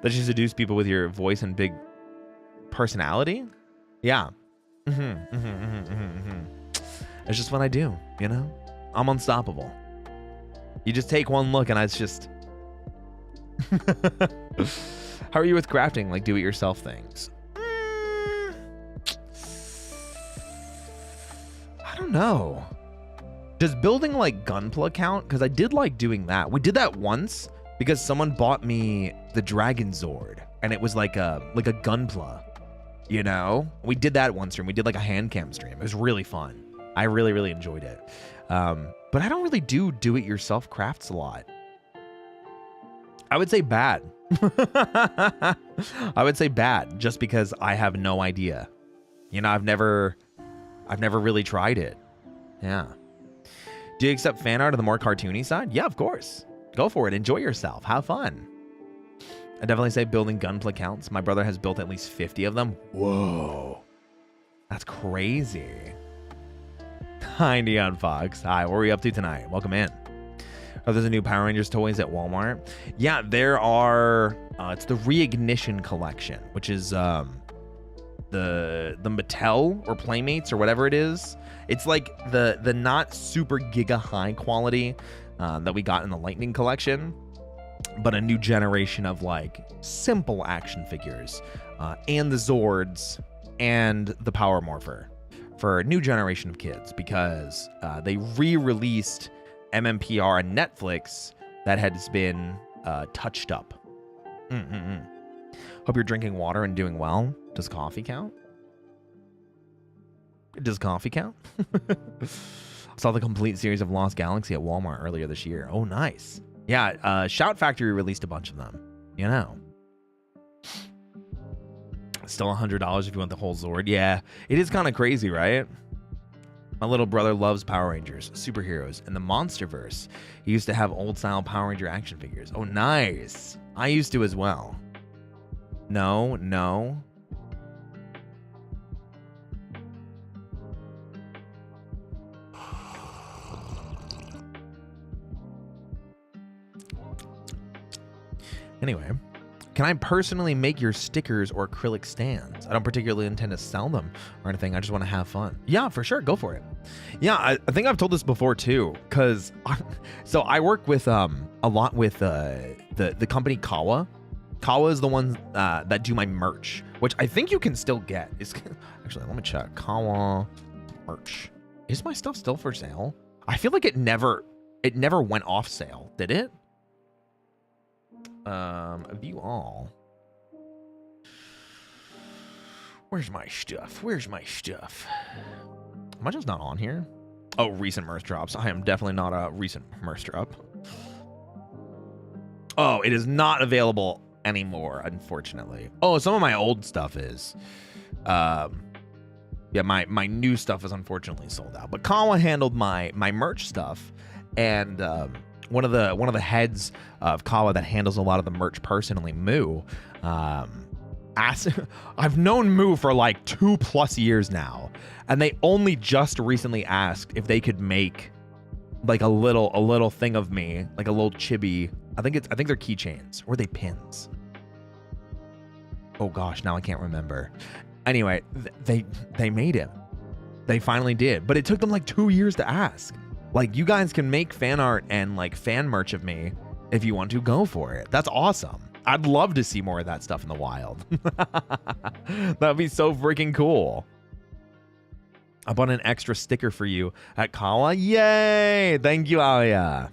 That you seduce people with your voice and big personality? Yeah. It's just what I do, you know? I'm unstoppable. You just take one look and it's just... How are you with crafting, like do-it-yourself things? I don't know. Does building like Gunpla count? Because I did like doing that. We did that once because someone bought me the Dragon Zord and it was like a Gunpla, you know? We did that one stream. We did like a hand cam stream. It was really fun. I really, really enjoyed it. But I don't really do it-yourself crafts a lot. I would say bad. I would say bad just because I have no idea. You know, I've never really tried it. Yeah. Do you accept fan art on the more cartoony side? Yeah, of course. Go for it. Enjoy yourself. Have fun. I definitely say building Gunpla counts. My brother has built at least 50 of them. Whoa. That's crazy. Hi, Neon Fox. Hi, what are we up to tonight? Welcome in. Oh, there's a new Power Rangers toys at Walmart. Yeah, there are. It's the Reignition collection, which is the Mattel or Playmates or whatever it is. It's like the not super giga high quality that we got in the Lightning collection, but a new generation of like simple action figures and the Zords and the Power Morpher for a new generation of kids because they re-released MMPR on Netflix that has been touched up. Hope you're drinking water and doing well. Does coffee count? Does coffee count? Saw the complete series of Lost Galaxy at Walmart earlier this year. Oh, nice. Yeah, Shout Factory released a bunch of them. You know. Still $100 if you want the whole Zord. Yeah, it is kind of crazy, right? My little brother loves Power Rangers, superheroes, and the Monsterverse. He used to have old-style Power Ranger action figures. Oh, nice. I used to as well. No. Anyway, can I personally make your stickers or acrylic stands? I don't particularly intend to sell them or anything. I just want to have fun. Yeah, for sure. Go for it. Yeah, I think I've told this before too, because so I work with a lot with the company Kawa. Kawa is the one that do my merch, which I think you can still get. Actually, let me check. Kawa merch. Is my stuff still for sale? I feel like it never went off sale, did it? View all. Where's my stuff? Am I just not on here? Oh, recent merch drops. I am definitely not a recent merch drop. Oh, it is not available anymore, unfortunately. Oh, some of my old stuff is. Yeah, my new stuff is unfortunately sold out. But Kawa handled my merch stuff, and one of the heads of Kawa that handles a lot of the merch personally, Moo, I've known Moo for like 2+ years now, and they only just recently asked if they could make like a little thing of me, like a little chibi. I think they're keychains, or are they pins? Oh gosh, now I can't remember. Anyway, they made it. They finally did, but it took them like 2 years to ask. Like, you guys can make fan art and like fan merch of me If you want to, go for it. That's awesome. I'd love to see more of that stuff in the wild. That'd be so freaking cool. I bought an extra sticker for you at Kawa. Yay! Thank you, Alia.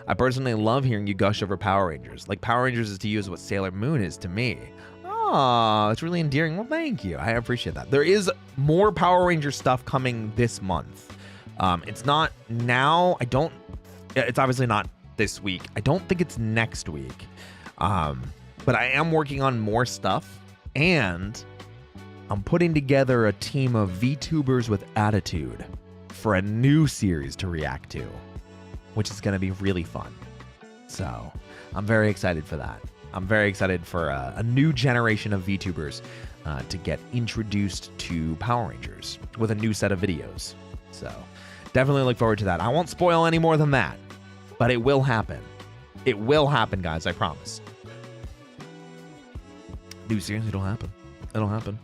I personally love hearing you gush over Power Rangers. Like Power Rangers is to you as what Sailor Moon is to me. Oh, it's really endearing. Well, thank you. I appreciate that. There is more Power Ranger stuff coming this month. It's not now. It's obviously not this week. I don't think it's next week. But I am working on more stuff, and I'm putting together a team of VTubers with attitude for a new series to react to, which is going to be really fun. So I'm very excited for that. I'm very excited for a new generation of VTubers to get introduced to Power Rangers with a new set of videos. So definitely look forward to that. I won't spoil any more than that, but it will happen. It will happen, guys. I promise. New series, it'll happen. It'll happen.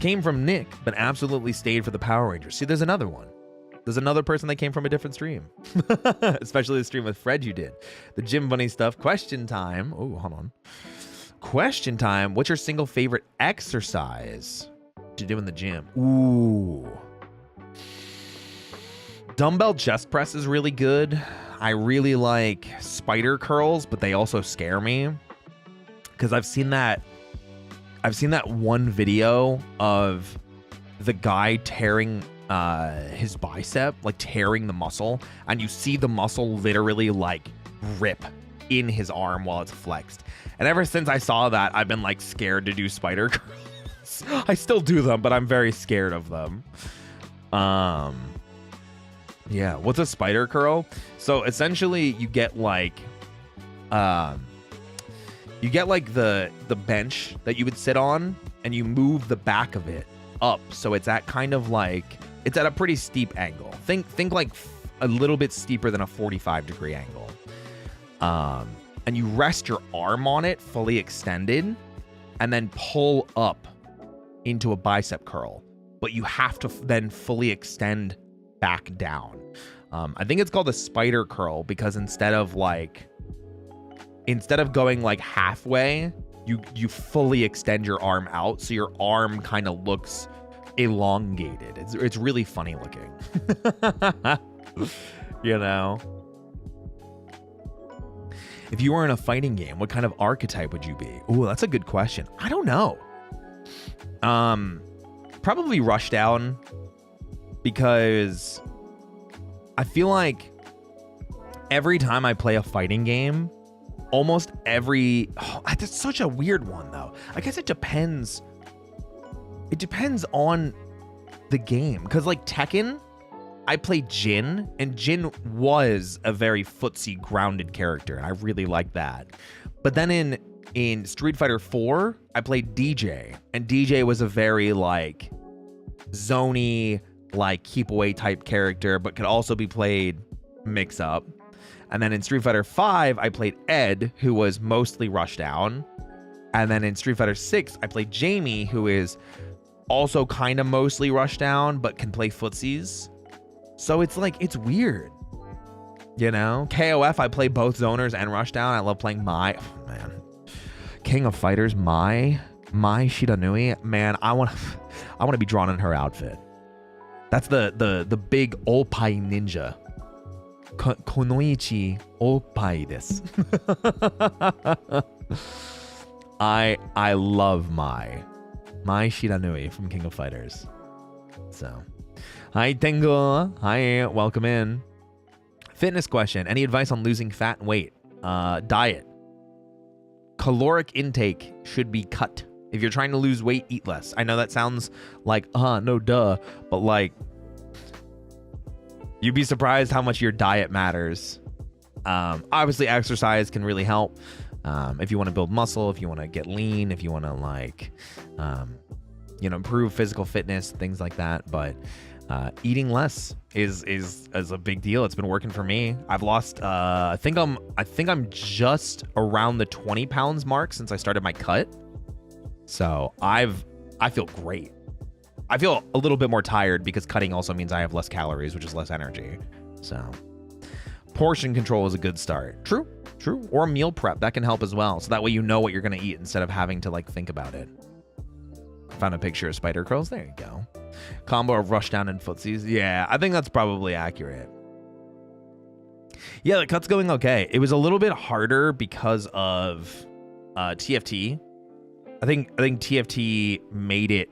Came from Nick, but absolutely stayed for the Power Rangers. See, there's another one. There's another person that came from a different stream. Especially the stream with Fred you did. The Gym Bunny stuff. Question time. Oh, hold on. Question time. What's your single favorite exercise to do in the gym? Ooh. Dumbbell chest press is really good. I really like spider curls, but they also scare me. Because I've seen that one video of the guy tearing his bicep, like tearing the muscle, and you see the muscle literally like rip in his arm while it's flexed. And ever since I saw that, I've been like scared to do spider curls. I still do them, but I'm very scared of them. Yeah, what's a spider curl? So essentially you get like the bench that you would sit on, and you move the back of it up, so it's at kind of like, it's at a pretty steep angle. Think like a little bit steeper than a 45-degree angle. And you rest your arm on it fully extended, and then pull up into a bicep curl. But you have to then fully extend back down. I think it's called a spider curl because instead of going like halfway, you fully extend your arm out, so your arm kind of looks elongated. It's really funny looking. You know? If you were in a fighting game, what kind of archetype would you be? Ooh, that's a good question. I don't know. Probably Rushdown, because I feel like every time I play a fighting game, that's such a weird one though. I guess it depends on the game, because like Tekken, I played Jin, and Jin was a very footsie grounded character, and I really liked that. But then in Street Fighter 4, I played DJ, and DJ was a very like zony, like keep away type character, but could also be played mix up. And then in Street Fighter 5, I played Ed, who was mostly Rushdown. And then in Street Fighter 6, I played Jamie, who is also kind of mostly Rushdown, but can play footsies. So it's like, it's weird. You know? KOF, I play both zoners and Rushdown. I love playing King of Fighters, Mai Shiranui. Man, I want to be drawn in her outfit. That's the big Oppai ninja. Konoichi Oppai desu. I love Mai Shiranui from King of Fighters. So, hi Tengo. Hi, welcome in. Fitness question. Any advice on losing fat and weight? Diet. Caloric intake should be cut. If you're trying to lose weight, eat less. I know that sounds like, no duh, but like, you'd be surprised how much your diet matters. Obviously, exercise can really help. If you want to build muscle, if you want to get lean, if you want to like, improve physical fitness, things like that. But eating less is a big deal. It's been working for me. I've lost. I think I'm just around the 20 pounds mark since I started my cut. So I feel great. I feel a little bit more tired because cutting also means I have less calories, which is less energy. So portion control is a good start. True. True. Or meal prep. That can help as well. So that way you know what you're going to eat instead of having to like think about it. Found a picture of spider curls. There you go. Combo of rushdown and footsies. Yeah, I think that's probably accurate. Yeah, the cut's going okay. It was a little bit harder because of TFT. I think TFT made it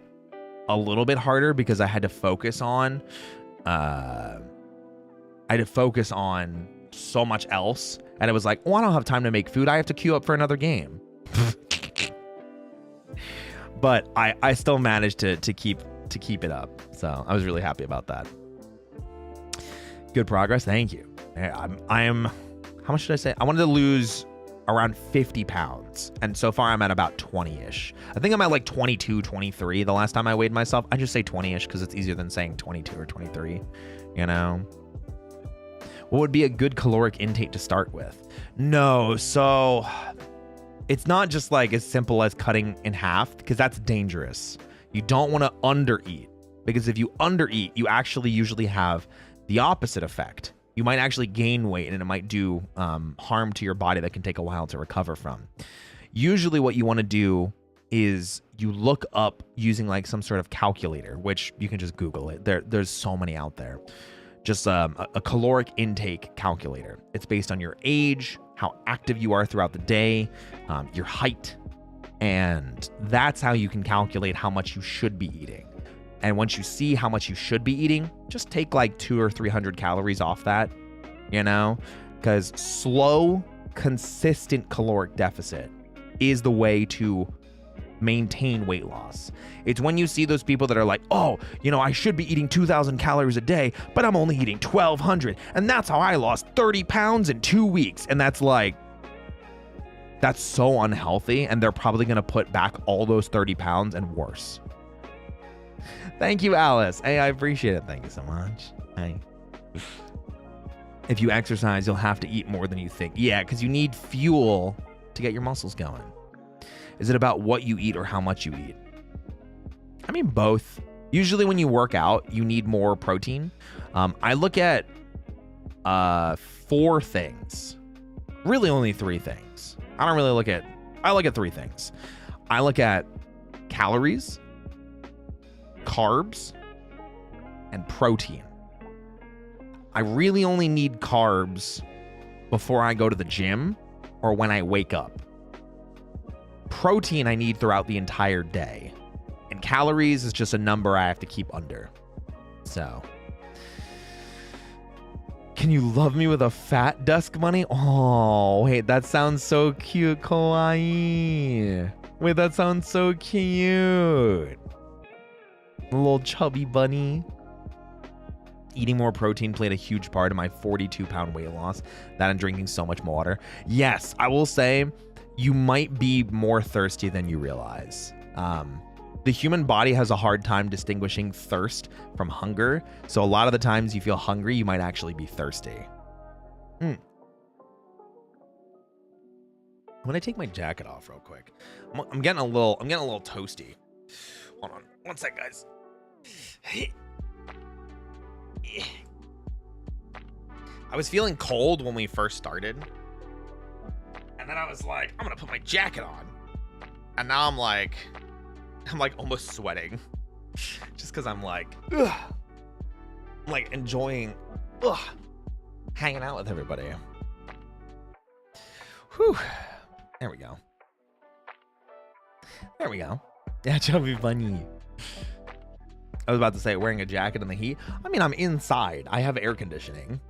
a little bit harder because I had to focus on so much else, and it was like, oh, I don't have time to make food. I have to queue up for another game. But I still managed to keep it up, so I was really happy about that. Good progress. Thank you. I'm how much did I say? I wanted to lose around 50 pounds, and so far I'm at about 20-ish. I think I'm at like 22, 23 the last time I weighed myself. I just say 20-ish because it's easier than saying 22 or 23, you know? What would be a good caloric intake to start with? No, so it's not just like as simple as cutting in half, because that's dangerous. You don't want to undereat, because if you undereat, you actually usually have the opposite effect. You might actually gain weight, and it might do harm to your body that can take a while to recover from. Usually what you want to do is you look up using like some sort of calculator, which you can just Google it. There's so many out there. Just a caloric intake calculator. It's based on your age, how active you are throughout the day, your height, and that's how you can calculate how much you should be eating. And once you see how much you should be eating, just take like 200 or 300 calories off that, you know, because slow, consistent caloric deficit is the way to maintain weight loss. It's when you see those people that are like, oh, you know, I should be eating 2,000 calories a day, but I'm only eating 1,200. And that's how I lost 30 pounds in 2 weeks. And that's like, that's so unhealthy. And they're probably going to put back all those 30 pounds and worse. Thank you, Alice. Hey, I appreciate it. Thank you so much. Hey. If you exercise, you'll have to eat more than you think. Yeah, because you need fuel to get your muscles going. Is it about what you eat or how much you eat? I mean, both. Usually when you work out, you need more protein. I look at 4 things. Really only 3 things. I look at 3 things. I look at calories, carbs, and protein. I really only need carbs before I go to the gym or when I wake up. Protein I need throughout the entire day. And calories is just a number I have to keep under. So, can you love me with a fat Dusk money? Oh, wait, that sounds so cute. Kawaii. Wait, that sounds so cute. A little chubby bunny. Eating more protein played a huge part of my 42-pound weight loss. That and drinking so much more water. Yes, I will say you might be more thirsty than you realize. The human body has a hard time distinguishing thirst from hunger. So a lot of the times you feel hungry, you might actually be thirsty. I'm gonna take my jacket off real quick. I'm getting a little toasty. Hold on, one sec, guys. I was feeling cold when we first started, and then I was like, I'm gonna put my jacket on, and now I'm like almost sweating, just because I'm like, ugh. I'm like enjoying, hanging out with everybody. Whew. There we go. There we go. Yeah, chubby bunny. I was about to say, wearing a jacket in the heat. I mean, I'm inside. I have air conditioning.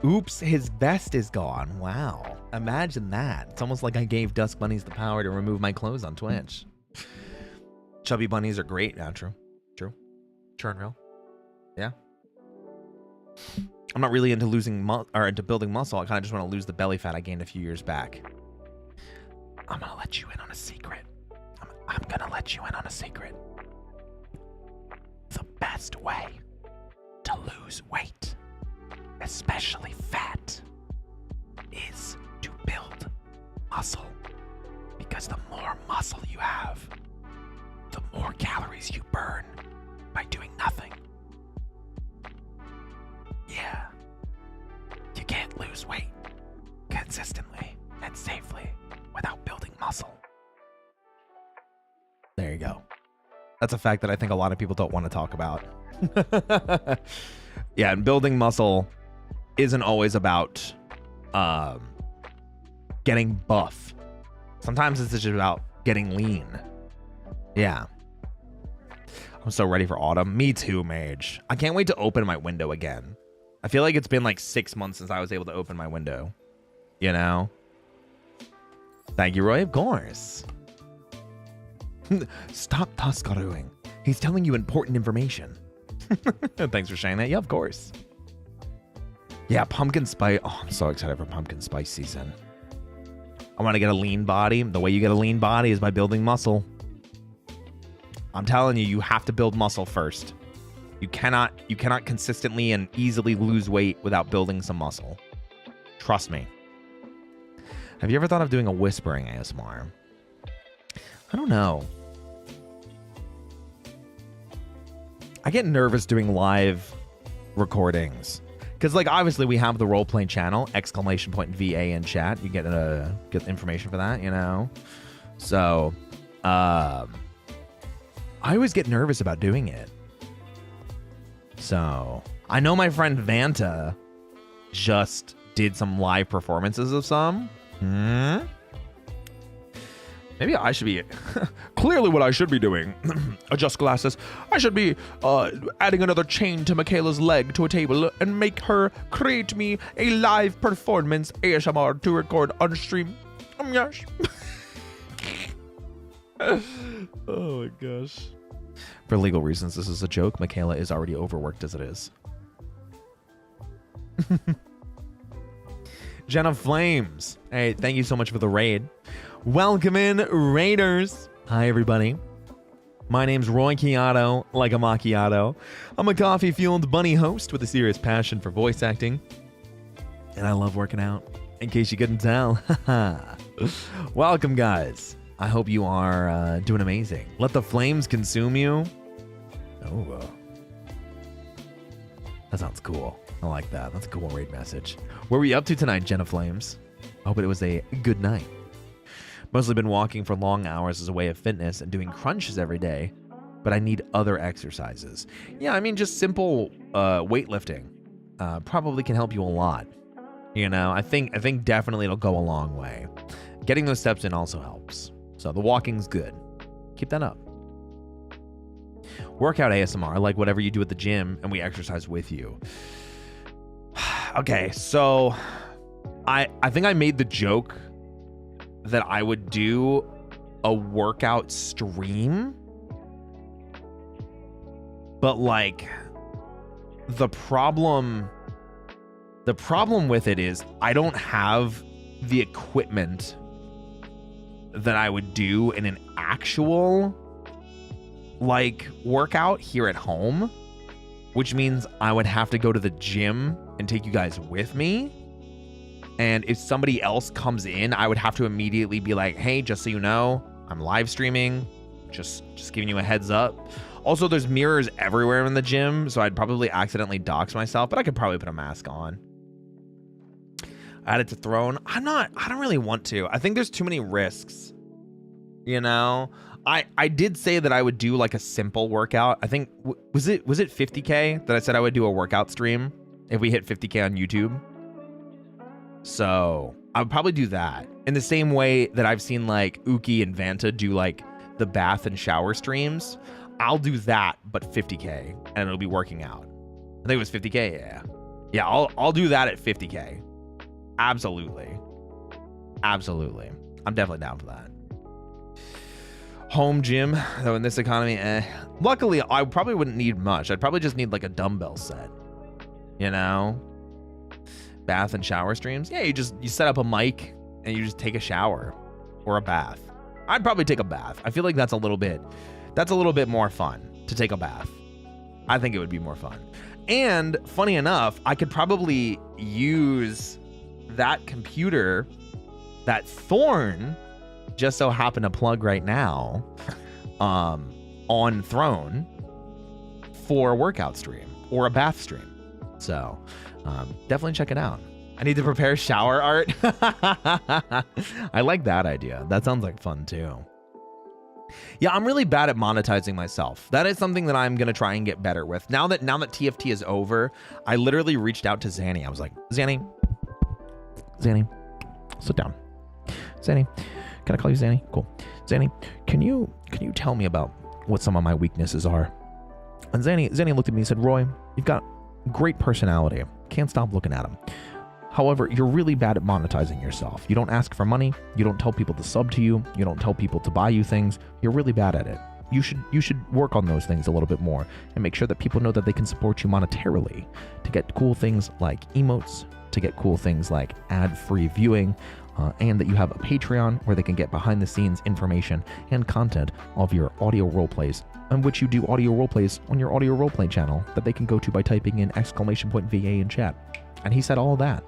Oops, his vest is gone. Wow. Imagine that. It's almost like I gave Dusk Bunnies the power to remove my clothes on Twitch. Chubby bunnies are great. Yeah, true. True. True and real. Yeah. I'm not really into into building muscle. I kind of just want to lose the belly fat I gained a few years back. I'm going to let you in on a secret. I'm going to let you in on a secret. The best way to lose weight, especially fat, is to build muscle. Because the more muscle you have, the more calories you burn by doing nothing. Yeah. You can't lose weight consistently and safely without building muscle. There you go. That's a fact that I think a lot of people don't want to talk about. Yeah, and building muscle isn't always about getting buff. Sometimes it's just about getting lean. Yeah. I'm so ready for autumn. Me too, Mage. I can't wait to open my window again. I feel like it's been like 6 months since I was able to open my window. You know? Thank you, Roy. Of course. Stop Tuskaruing. He's telling you important information. Thanks for sharing that. Yeah, of course. Yeah, pumpkin spice. Oh, I'm so excited for pumpkin spice season. I want to get a lean body. The way you get a lean body is by building muscle. I'm telling you, you have to build muscle first. You cannot consistently and easily lose weight without building some muscle. Trust me. Have you ever thought of doing a whispering ASMR? I don't know. I get nervous doing live recordings. Because, like, obviously we have the roleplay channel, !VA in chat. You get information for that, you know? So, I always get nervous about doing it. So, I know my friend Vanta just did some live performances of some. Maybe I should be... Clearly what I should be doing. Adjust glasses. I should be adding another chain to Michaela's leg to a table and make her create me a live performance ASMR to record on stream. Oh my gosh. Oh my gosh. For legal reasons, this is a joke. Michaela is already overworked as it is. Jenna Flames. Hey, thank you so much for the raid. Welcome in, Raiders. Hi, everybody. My name's Roy Chiato, like a macchiato. I'm a coffee-fueled bunny host with a serious passion for voice acting. And I love working out, in case you couldn't tell. Welcome, guys. I hope you are doing amazing. Let the flames consume you. Oh, that sounds cool. I like that. That's a cool raid message. What were you up to tonight, Jenna Flames? I hope it was a good night. Mostly been walking for long hours as a way of fitness and doing crunches every day, but I need other exercises. Yeah, I mean, just simple weightlifting probably can help you a lot. You know, I think definitely it'll go a long way. Getting those steps in also helps. So the walking's good. Keep that up. Workout ASMR, like whatever you do at the gym, and we exercise with you. Okay, so I think I made the joke that I would do a workout stream, but like the problem with it is I don't have the equipment that I would do in an actual like workout here at home, which means I would have to go to the gym and take you guys with me. And if somebody else comes in, I would have to immediately be like, hey, just so you know, I'm live streaming, just giving you a heads up. Also, there's mirrors everywhere in the gym, so I'd probably accidentally dox myself, but I could probably put a mask on. Add it to Throne. I don't really want to. I think there's too many risks. You know? I did say that I would do like a simple workout. I think, was it 50K that I said I would do a workout stream if we hit 50K on YouTube? So I would probably do that in the same way that I've seen like Uki and Vanta do like the bath and shower streams. I'll do that, but 50K, and it'll be working out. I think it was 50K. Yeah. I'll do that at 50K. Absolutely. I'm definitely down for that. Home gym, though, in this economy, Luckily, I probably wouldn't need much. I'd probably just need like a dumbbell set. You know? Bath and shower streams. Yeah, you set up a mic and you just take a shower or a bath. I'd probably take a bath. I feel like that's a little bit more fun to take a bath. I think it would be more fun. And funny enough, I could probably use that computer that Thorn just so happened to plug right now on Throne for a workout stream or a bath stream. So definitely check it out. I need to prepare shower art. I like that idea. That sounds like fun too. Yeah, I'm really bad at monetizing myself. That is something that I'm gonna try and get better with. Now that TFT is over, I literally reached out to Zanny. I was like, Zanny, sit down. Zanny, can I call you Zanny? Cool. Zanny, can you tell me about what some of my weaknesses are? And Zanny looked at me and said, Roy, you've got great personality. Can't stop looking at him. However, you're really bad at monetizing yourself. You don't ask for money. You don't tell people to sub to you. You don't tell people to buy you things. You're really bad at it. You should work on those things a little bit more and make sure that people know that they can support you monetarily to get cool things like emotes, to get cool things like ad-free viewing, and that you have a Patreon where they can get behind-the-scenes information and content of your audio roleplays, on which you do audio roleplays on your audio roleplay channel that they can go to by typing in !VA in chat. And he said all of that.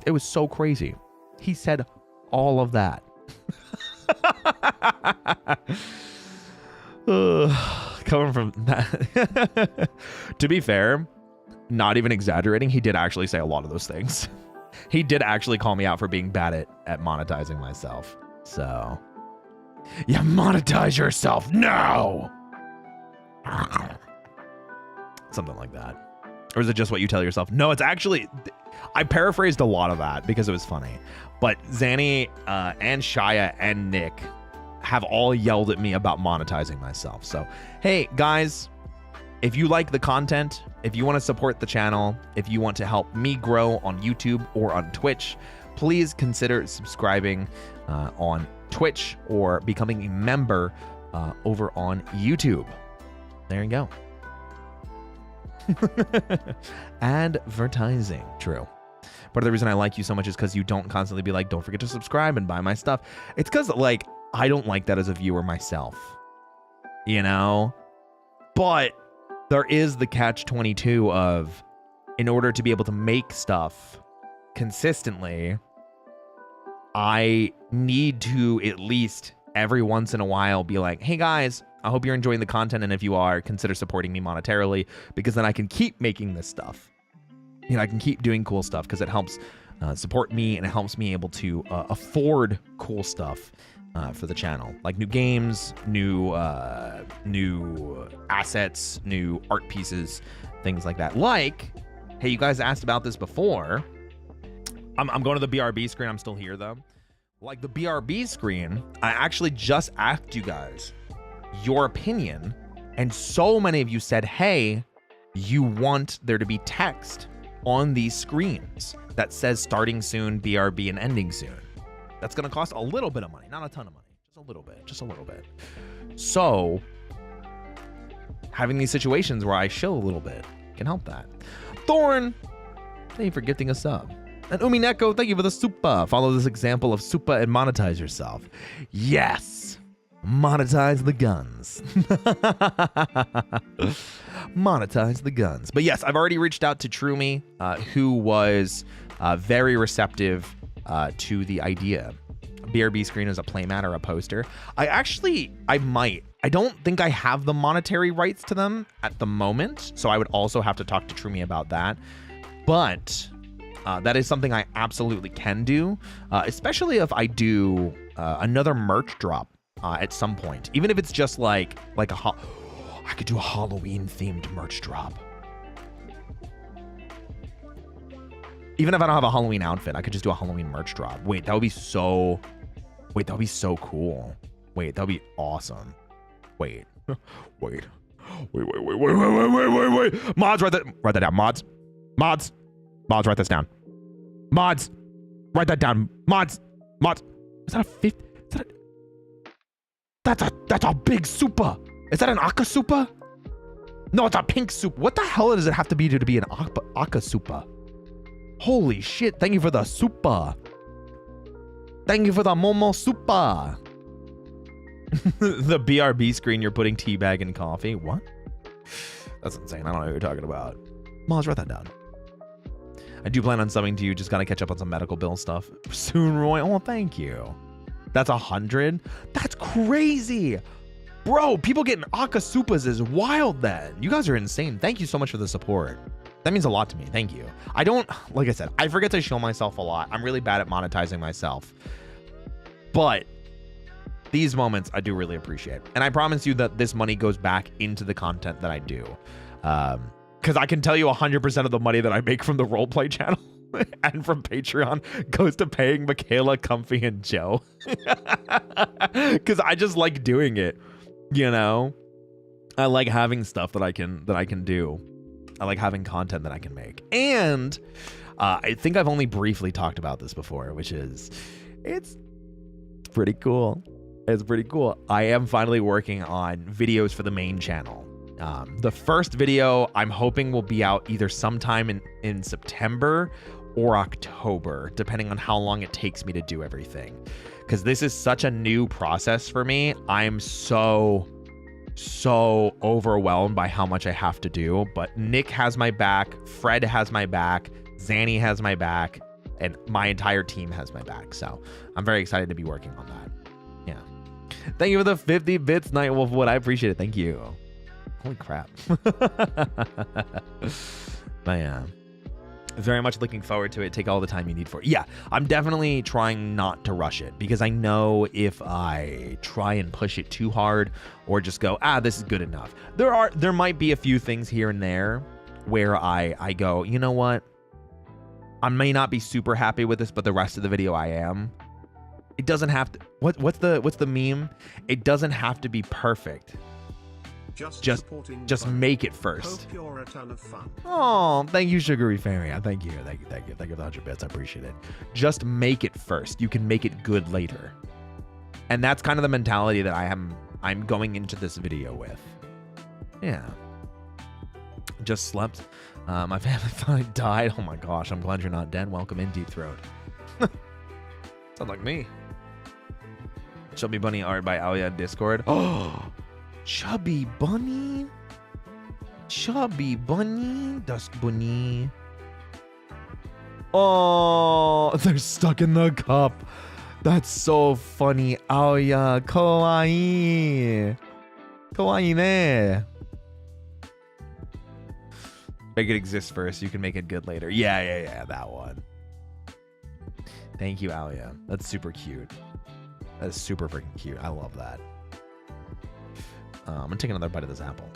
It was so crazy. He said all of that. Coming from that. To be fair, not even exaggerating, he did actually say a lot of those things. He did actually call me out for being bad at monetizing myself. So, yeah, monetize yourself now. Something like that. Or is it just what you tell yourself? No, it's actually, I paraphrased a lot of that because it was funny. But Zanny and Shia and Nick have all yelled at me about monetizing myself. So, hey, guys, if you like the content, if you want to support the channel, if you want to help me grow on YouTube or on Twitch, please consider subscribing on Twitch or becoming a member over on YouTube. There you go. Advertising. True. Part of the reason I like you so much is because you don't constantly be like, don't forget to subscribe and buy my stuff. It's because, like, I don't like that as a viewer myself, you know? But there is the catch-22 of, in order to be able to make stuff consistently, I need to at least every once in a while be like, hey guys, I hope you're enjoying the content, and if you are, consider supporting me monetarily, because then I can keep making this stuff. You know, I can keep doing cool stuff because it helps support me, and it helps me able to afford cool stuff for the channel, like new games, new assets, new art pieces, things like that. Like, hey, you guys asked about this before. I'm going to the BRB screen. I'm still here though. Like the BRB screen, I actually just asked you guys your opinion, and so many of you said, hey, you want there to be text on these screens that says starting soon, BRB, and ending soon. That's going to cost a little bit of money, not a ton of money, just a little bit. So having these situations where I show a little bit can help that. Thorn, thank you for gifting a sub. And Umineko, thank you for the super. Follow this example of super and monetize yourself. Yes. Monetize the guns. Monetize the guns. But yes, I've already reached out to Trumi, who was very receptive to the idea. BRB screen as a playmat or a poster. I might. I don't think I have the monetary rights to them at the moment, so I would also have to talk to Trumi about that. But that is something I absolutely can do, especially if I do another merch drop at some point. Even if it's just like I could do a Halloween themed merch drop. Even if I don't have a Halloween outfit, I could just do a Halloween merch drop. Wait, that would be so cool. Wait, that would be awesome. Wait. Mods, write that down. Mods, write this down. Mods, write that down. Mods. Is that a fifth? That's a big super. Is that an Aka super? No, it's a pink super. What the hell does it have to be to be an Aka super? Holy shit, thank you for the super. Thank you for the Momo super. The BRB screen, you're putting teabag in coffee. What? That's insane. I don't know what you're talking about. Moz, write that down. I do plan on subbing to you. Just gotta catch up on some medical bill stuff soon, Roy. Oh, thank you. That's 100. That's crazy. Bro, people getting Aka Supas is wild then. You guys are insane. Thank you so much for the support. That means a lot to me. Thank you. I don't, like I said, I forget to show myself a lot. I'm really bad at monetizing myself. But these moments I do really appreciate. And I promise you that this money goes back into the content that I do. Because I can tell you 100% of the money that I make from the roleplay channel and from Patreon goes to paying Michaela, Comfy, and Joe. Because I just like doing it, you know? I like having stuff that I can do. I like having content that I can make. And I think I've only briefly talked about this before, which is it's pretty cool. It's pretty cool. I am finally working on videos for the main channel. The first video I'm hoping will be out either sometime in September or October, depending on how long it takes me to do everything. Because this is such a new process for me. I'm so overwhelmed by how much I have to do, but Nick has my back, Fred has my back, Zanny has my back, and my entire team has my back. So I'm very excited to be working on that. Yeah. Thank you for the 50 bits, Nightwolf Wood. I appreciate it. Thank you. Holy crap. But yeah. Very much looking forward to it. Take all the time you need for it. Yeah, I'm definitely trying not to rush it, because I know if I try and push it too hard or just go, this is good enough. There might be a few things here and there where I go, you know what? I may not be super happy with this, but the rest of the video I am. It doesn't have to. What's the meme? It doesn't have to be perfect. Just make it first. Hope you're a ton of fun. Oh, thank you, Sugary Fairy. Thank you for the 100 bits. I appreciate it. Just make it first. You can make it good later. And that's kind of the mentality that I'm going into this video with. Yeah. Just slept. My family thought I died. Oh my gosh, I'm glad you're not dead. Welcome in, Deep Throat. Sound like me. Chubby Bunny art by Alia Discord. Oh, Chubby Bunny. Chubby Bunny. Dusk Bunny. Oh, they're stuck in the cup. That's so funny. Aoya, kawaii. Kawaii ne. Make it exist first. You can make it good later. Yeah. That one. Thank you, Alia. That's super cute. That's super freaking cute. I love that. I'm gonna take another bite of this apple.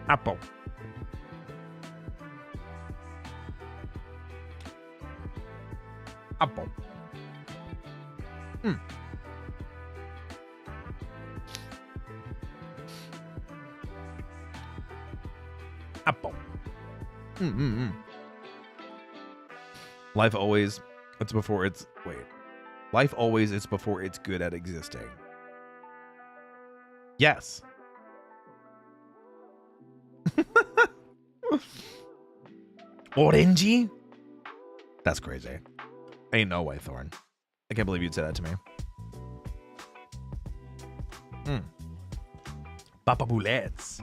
Apple. Apple. Apple. Life always, it's before it's, wait. Life always is before it's good at existing. Yes. Orangey? That's crazy. Ain't no way, Thorn. I can't believe you'd say that to me. Papa Boulettes.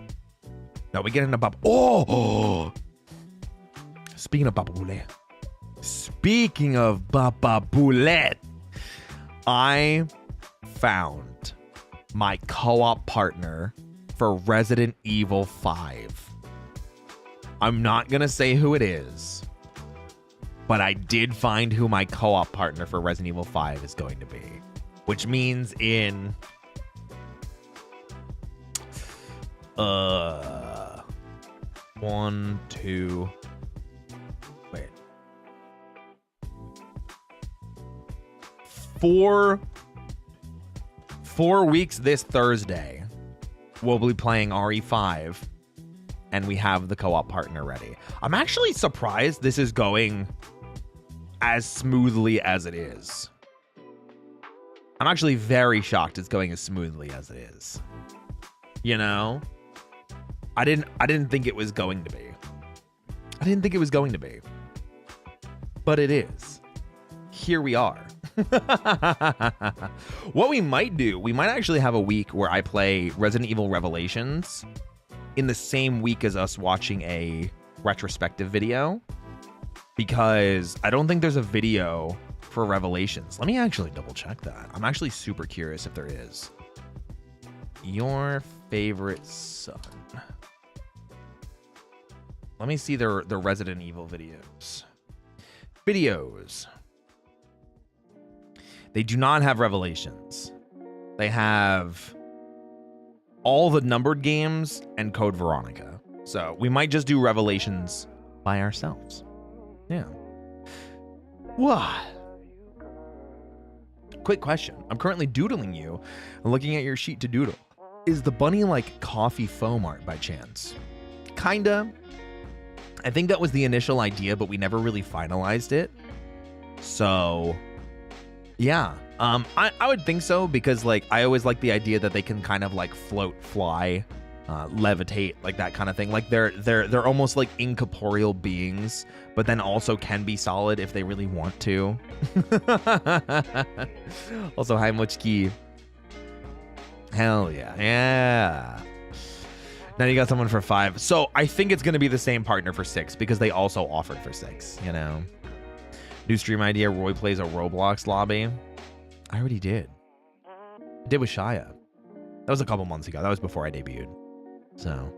Now we get into Papa. Oh! Speaking of Papa Boulet. Speaking of Papa Boulet. I found my co-op partner for Resident Evil 5. I'm not going to say who it is, but I did find who my co-op partner for Resident Evil 5 is going to be, which means in 1, 2, wait, 4 weeks this Thursday, we'll be playing RE5, and we have the co-op partner ready. I'm actually surprised this is going as smoothly as it is. I'm actually very shocked it's going as smoothly as it is. You know? I didn't think it was going to be. I didn't think it was going to be. But it is. Here we are. What we might do, we might actually have a week where I play Resident Evil Revelations in the same week as us watching a retrospective video, because I don't think there's a video for revelations. Let me actually double check that. I'm actually super curious if there is. Your favorite son. Let me see their Resident Evil videos. They do not have revelations. They have all the numbered games and Code Veronica. So we might just do revelations by ourselves. Yeah. Whoa. Quick question. I'm currently doodling you and looking at your sheet to doodle. Is the bunny like coffee foam art by chance? Kinda. I think that was the initial idea, but we never really finalized it. So yeah, I would think so, because like I always like the idea that they can kind of like float, fly, levitate, like that kind of thing. Like they're almost like incorporeal beings, but then also can be solid if they really want to. Also, hi Mochiki. Hell yeah, yeah. Now you got someone for 5. So I think it's gonna be the same partner for 6, because they also offered for 6. You know. New stream idea, Roy plays a Roblox lobby. I already did. I did with Shia. That was a couple months ago. That was before I debuted. So.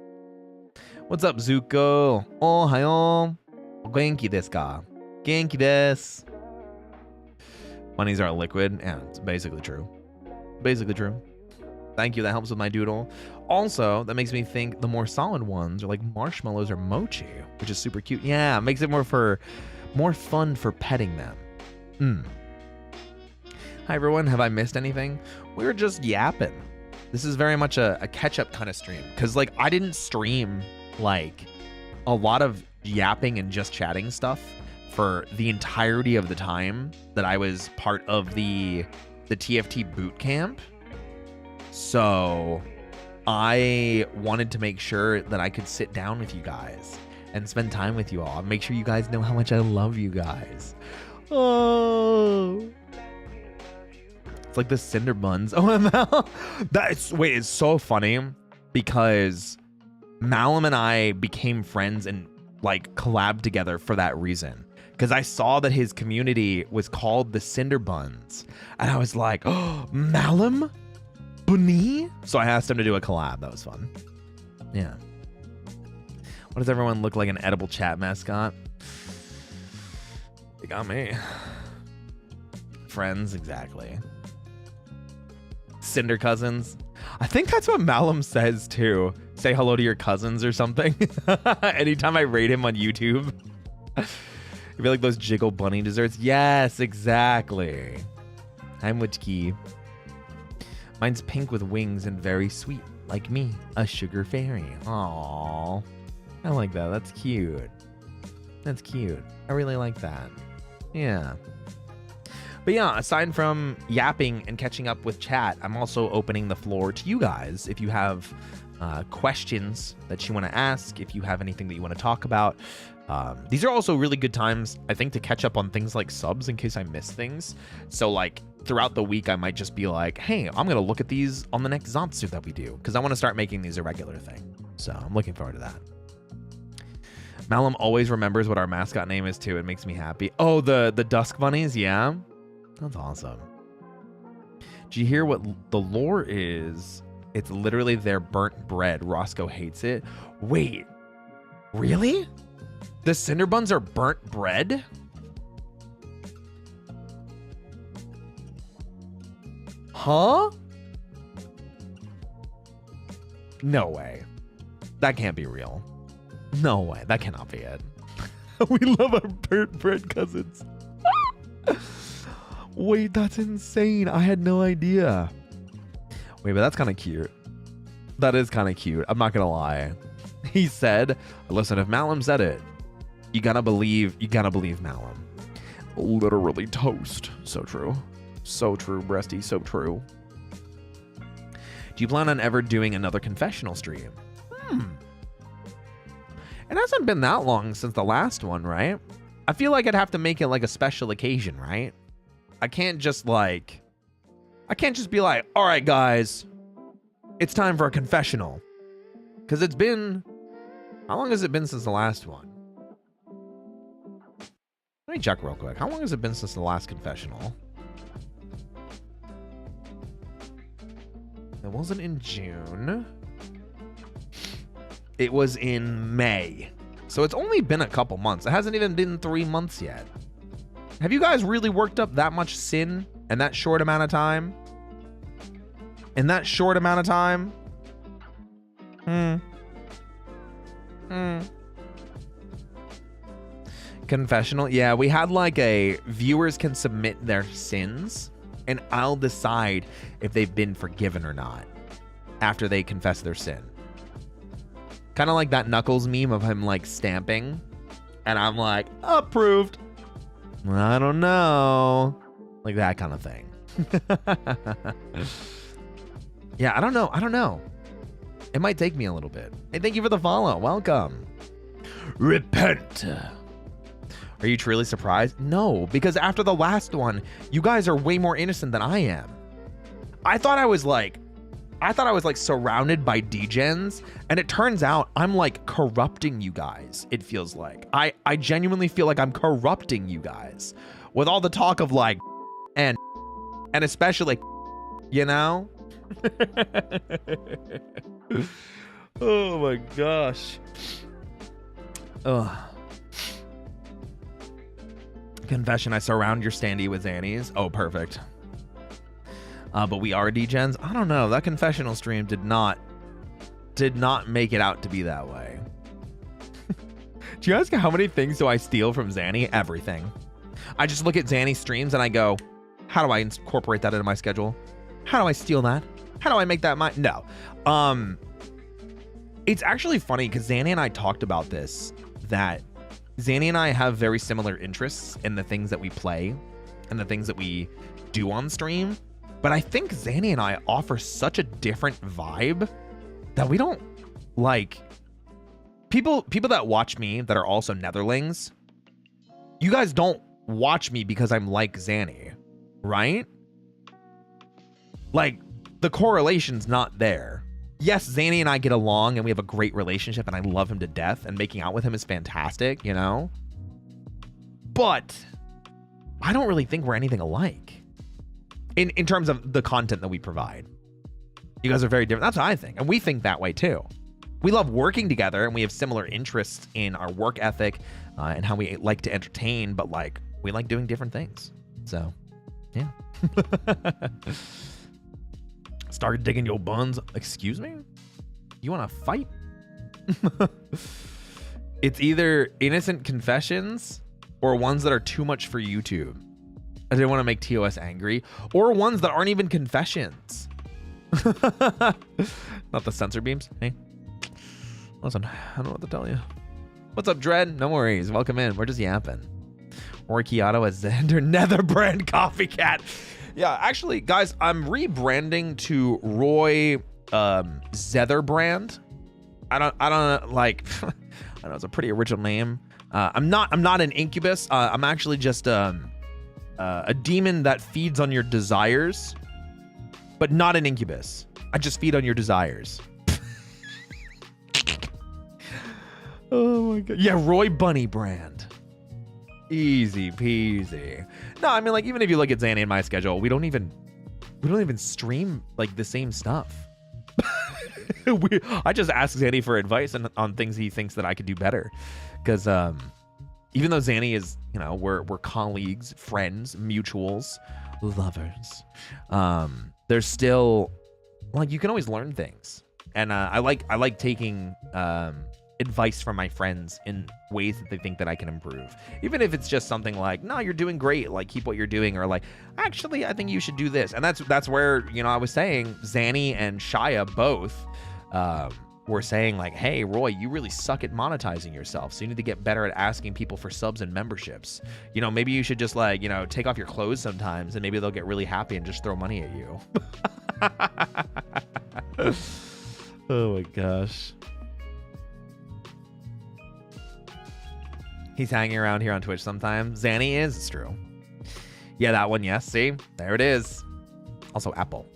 What's up, Zuko? Oh, hayo. Genki desu ka? Genki desu. Bunnies are liquid. Yeah, it's basically true. Basically true. Thank you. That helps with my doodle. Also, that makes me think the more solid ones are like marshmallows or mochi, which is super cute. Yeah, it makes it more fun for petting them. Hi everyone, have I missed anything? We were just yapping. This is very much a catch-up kind of stream, because like I didn't stream like a lot of yapping and just chatting stuff for the entirety of the time that I was part of the TFT boot camp. So I wanted to make sure that I could sit down with you guys and spend time with you all and make sure you guys know how much I love you guys. Oh, it's like the Cinder Buns. OML. Wait, it's so funny because Malum and I became friends and like collabed together for that reason. Because I saw that his community was called the Cinder Buns. And I was like, oh, Malum? Bunny? So I asked him to do a collab. That was fun. Yeah. What does everyone look like, an edible chat mascot? They got me. Friends, exactly. Cinder cousins. I think that's what Malum says too. Say hello to your cousins or something. Anytime I rate him on YouTube. I feel like those jiggle bunny desserts. Yes, exactly. I'm Witchkey. Mine's pink with wings and very sweet, like me, a sugar fairy. Aww. I like that. That's cute. That's cute. I really like that. Yeah. But yeah, aside from yapping and catching up with chat, I'm also opening the floor to you guys. If you have questions that you want to ask, if you have anything that you want to talk about. These are also really good times, I think, to catch up on things like subs in case I miss things. So like throughout the week, I might just be like, hey, I'm going to look at these on the next Zatsu that we do, because I want to start making these a regular thing. So I'm looking forward to that. Malum always remembers what our mascot name is too. It makes me happy. Oh, the Dusk Bunnies. Yeah. That's awesome. Do you hear what the lore is? It's literally their burnt bread. Roscoe hates it. Wait, really? The Cinder Buns are burnt bread? Huh? No way. That can't be real. No way. That cannot be it. We love our burnt bread cousins. Wait, that's insane. I had no idea. Wait, but that's kind of cute. That is kind of cute. I'm not going to lie. He said, listen, if Malum said it, you gotta believe Malum. Literally toast. So true. So true, Breasty. So true. Do you plan on ever doing another confessional stream? It hasn't been that long since the last one, right? I feel like I'd have to make it like a special occasion, right? I can't just be like, all right, guys, it's time for a confessional. Because it's been, how long has it been since the last one? Let me check real quick. How long has it been since the last confessional? It wasn't in June. It was in May. So it's only been a couple months. It hasn't even been 3 months yet. Have you guys really worked up that much sin in that short amount of time? In that short amount of time? Confessional? Yeah, we had like a viewers can submit their sins and I'll decide if they've been forgiven or not after they confess their sin. Kind of like that Knuckles meme of him like stamping and I'm like, approved. I don't know. Like that kind of thing. Yeah, I don't know. It might take me a little bit. Hey, thank you for the follow. Welcome. Repent. Are you truly surprised? No, because after the last one, you guys are way more innocent than I am. I thought I was like surrounded by degens, and it turns out I'm like corrupting you guys. It feels like I genuinely feel like I'm corrupting you guys with all the talk of like and especially, you know. Oh my gosh. Ugh. Confession, I surround your standee with Xannies. Oh, perfect. But we are degens. I don't know. That confessional stream did not make it out to be that way. Do you ask how many things do I steal from Zanny? Everything. I just look at Zanny streams and I go, how do I incorporate that into my schedule? How do I steal that? How do I make that mine? No. It's actually funny because Zanny and I talked about this, that Zanny and I have very similar interests in the things that we play and the things that we do on stream. But I think Zanny and I offer such a different vibe that we don't like people that watch me that are also netherlings. You guys don't watch me because I'm like Zanny, right? Like the correlation's not there. Yes, Zanny and I get along and we have a great relationship and I love him to death and making out with him is fantastic, you know? But I don't really think we're anything alike in terms of the content that we provide. You guys are very different. That's what I think. And we think that way too. We love working together and we have similar interests in our work ethic and how we like to entertain, but like we like doing different things. So, yeah. Start digging your buns. Excuse me? You want to fight? It's either innocent confessions or ones that are too much for YouTube. I didn't want to make TOS angry. Or ones that aren't even confessions. Not the sensor beams. Hey. Listen, I don't know what to tell you. What's up, Dread? No worries. Welcome in. We're just yapping. Or Chiato as Xander Nether brand coffee cat. Yeah, actually, guys, I'm rebranding to Roy Zether brand. I don't like. I know it's a pretty original name. I'm not an incubus. I'm actually just a demon that feeds on your desires, but not an incubus. I just feed on your desires. Oh my god. Yeah, Roy Bunny brand. Easy peasy. No, I mean, like, even if you look at Zanny and my schedule, we don't even stream like the same stuff. I just ask Zanny for advice on things he thinks that I could do better. Because even though Zanny is, you know, we're colleagues, friends, mutuals, lovers, there's still, like, you can always learn things. And I like taking advice from my friends in ways that they think that I can improve, even if it's just something like, no, you're doing great, like keep what you're doing, or like, actually I think you should do this. And that's where, you know, I was saying Zanny and Shia both were saying like, hey Roy, you really suck at monetizing yourself, so you need to get better at asking people for subs and memberships. You know, maybe you should just, like, you know, take off your clothes sometimes and maybe they'll get really happy and just throw money at you. Oh my gosh. He's hanging around here on Twitch sometimes. Zanny is. It's true. Yeah, that one. Yes. See? There it is. Also, Apple.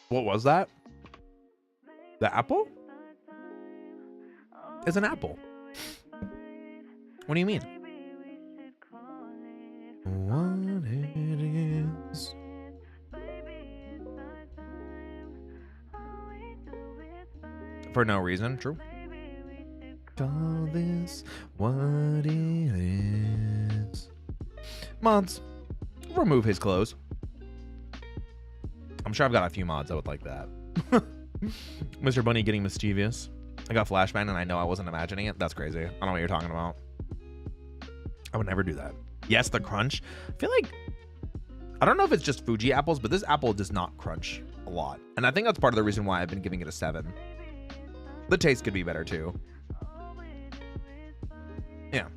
What was that? The apple? It's an apple. What do you mean? What it is. For no reason, true. Call this what it is. Mods, remove his clothes. I'm sure I've got a few mods that would like that. Mr. Bunny getting mischievous. I got flashbang and I know I wasn't imagining it. That's crazy. I don't know what you're talking about. I would never do that. Yes, the crunch. I feel like, I don't know if it's just Fuji apples, but this apple does not crunch a lot. And I think that's part of the reason why I've been giving it a 7. The taste could be better too. Yeah.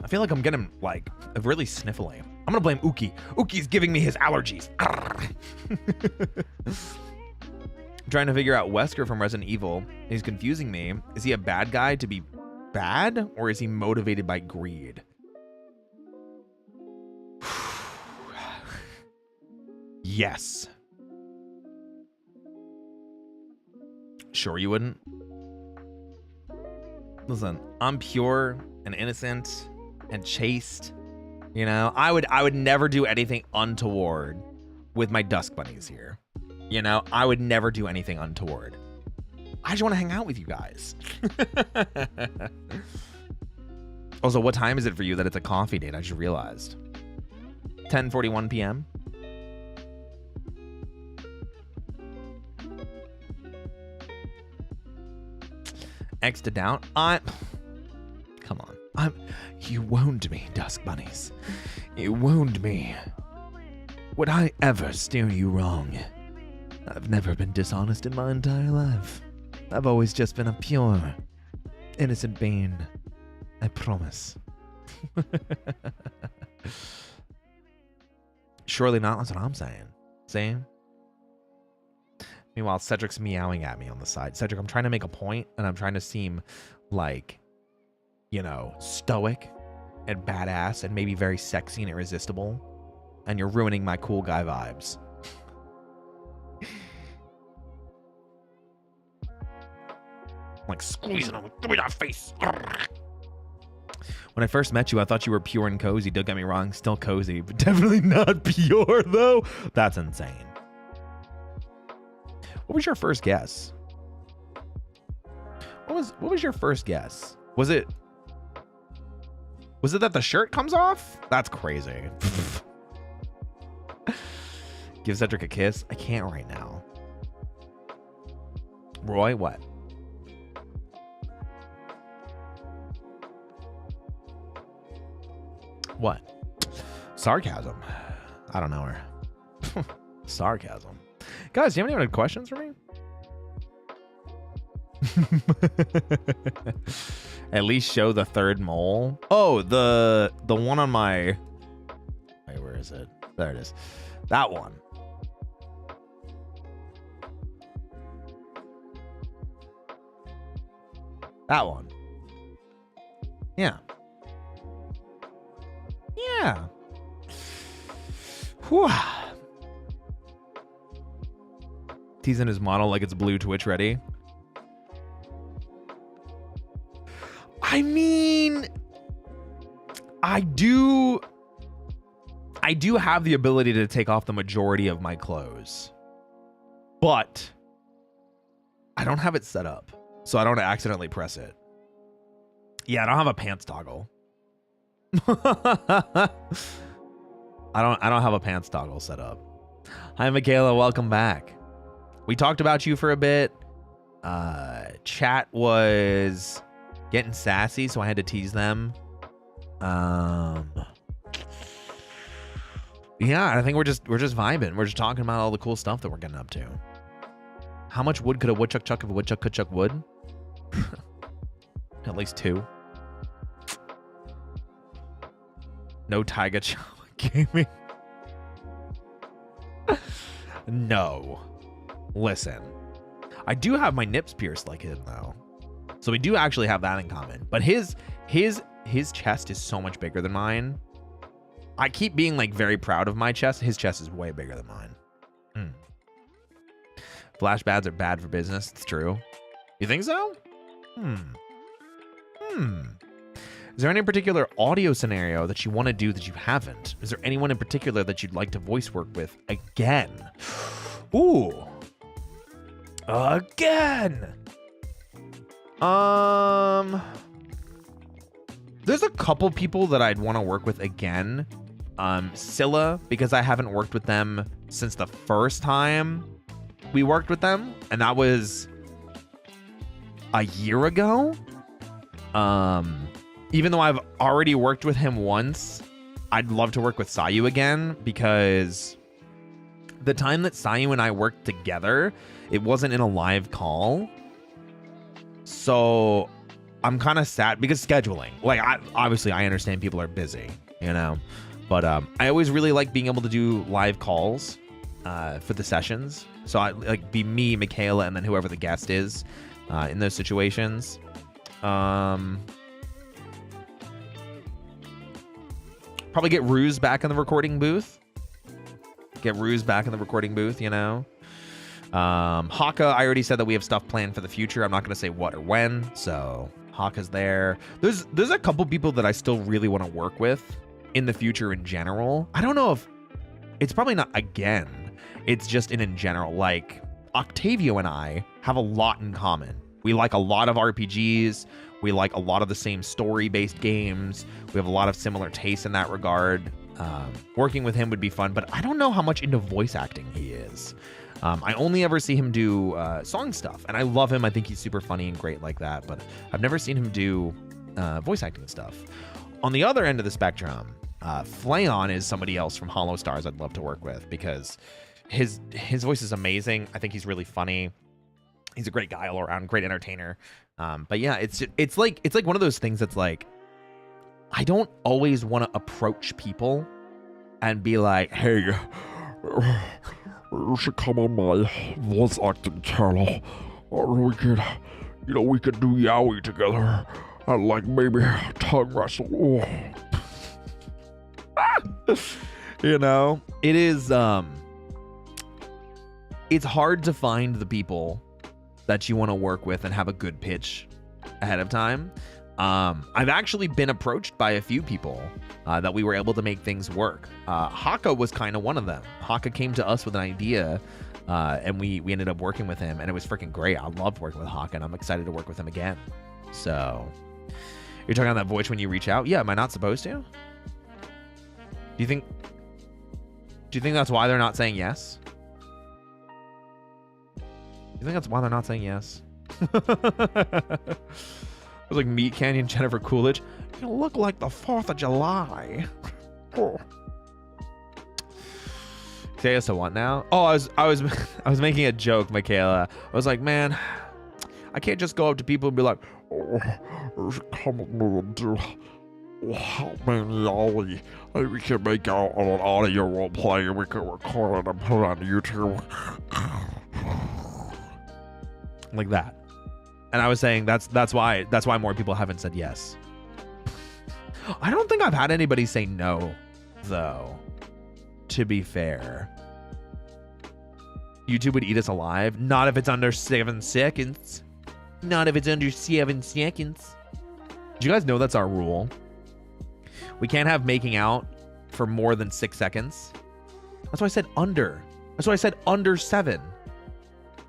I feel like I'm getting like really sniffly. I'm gonna blame Uki. Uki's giving me his allergies. Trying to figure out Wesker from Resident Evil. He's confusing me. Is he a bad guy to be bad, or is he motivated by greed? Yes. Sure you wouldn't? Listen, I'm pure and innocent and chaste. You know, I would never do anything untoward with my Dusk bunnies here. You know, I would never do anything untoward. I just want to hang out with you guys. Also, what time is it for you that it's a coffee date? I just realized. 10:41 p.m. X to down. Come on. You wound me, Dusk bunnies. You wound me. Would I ever steer you wrong? I've never been dishonest in my entire life. I've always just been a pure, innocent being. I promise. Surely not. That's what I'm saying. See? Meanwhile, Cedric's meowing at me on the side. Cedric, I'm trying to make a point, and I'm trying to seem like, you know, stoic and badass and maybe very sexy and irresistible. And you're ruining my cool guy vibes. Like squeezing him. Give me that face. When I first met you, I thought you were pure and cozy. Don't get me wrong, still cozy, but definitely not pure though. That's insane. What was your first guess? What was your first guess? Was it that the shirt comes off? That's crazy. Give Cedric a kiss. I can't right now. Roy, what? What? Sarcasm. I don't know her. Sarcasm. Guys, do you have any other questions for me? At least show the third mole. Oh, the one on my... Wait, where is it? There it is. That one. That one. Yeah. Yeah. Whew. Teasing his model like it's blue Twitch ready. I mean, I do have the ability to take off the majority of my clothes, but I don't have it set up, so I don't accidentally press it. Yeah, I don't have a pants toggle. I don't have a pants toggle set up. Hi, Michaela. Welcome back. We talked about you for a bit. Chat was getting sassy, so I had to tease them. Yeah, I think we're just vibing. We're just talking about all the cool stuff that we're getting up to. How much wood could a woodchuck chuck if a woodchuck could chuck wood? At least 2. No Taiga gaming. No. Listen. I do have my nips pierced like him though. So we do actually have that in common. But his chest is so much bigger than mine. I keep being like very proud of my chest. His chest is way bigger than mine. Flash bads are bad for business. It's true. You think so? Is there any particular audio scenario that you want to do that you haven't? Is there anyone in particular that you'd like to voice work with again? Ooh. Again. There's a couple people that I'd want to work with again. Scylla, because I haven't worked with them since the first time we worked with them, and that was a year ago. Even though I've already worked with him once, I'd love to work with Sayu again, because the time that Sayu and I worked together, it wasn't in a live call. So I'm kind of sad because scheduling. Like, obviously I understand people are busy, you know, but I always really like being able to do live calls for the sessions. So I like be me, Michaela, and then whoever the guest is in those situations. Probably get Ruse back in the recording booth. You know. Haka, I already said that we have stuff planned for the future. I'm not going to say what or when, so Haka's there. There's a couple people that I still really want to work with in the future in general. I don't know if it's probably not again. It's just in general. Like, Octavio and I have a lot in common. We like a lot of RPGs. We like a lot of the same story-based games. We have a lot of similar tastes in that regard. Working with him would be fun, but I don't know how much into voice acting he is. I only ever see him do song stuff, and I love him. I think he's super funny and great like that, but I've never seen him do voice acting stuff. On the other end of the spectrum, Flayon is somebody else from Hollow Stars I'd love to work with, because his voice is amazing. I think he's really funny. He's a great guy all around, great entertainer. But yeah, it's like one of those things that's like, I don't always want to approach people and be like, hey, you should come on my voice acting channel, or we could do yaoi together and like maybe tongue wrestle. You know, it is it's hard to find the people that you want to work with and have a good pitch ahead of time. I've actually been approached by a few people that we were able to make things work. Haka was kind of one of them. Haka came to us with an idea, and we ended up working with him, and it was freaking great. I loved working with Haka, and I'm excited to work with him again. So, you're talking on that voice when you reach out? Yeah, am I not supposed to? Do you think that's why they're not saying yes? You think that's why they're not saying yes? It was like Meat Canyon, Jennifer Coolidge. You look like the 4th of July. Oh. Say us to what now? Oh, I was making a joke, Michaela. I was like, man, I can't just go up to people and be like, oh, come and do yaoi. We can make out on an audio role play and we can record it and put it on YouTube. Like that. And I was saying that's why more people haven't said yes. I don't think I've had anybody say no, though, to be fair. YouTube would eat us alive. Not if it's under 7 seconds. Not if it's under 7 seconds. Did you guys know that's our rule? We can't have making out for more than 6 seconds. That's why I said under. That's why I said under 7.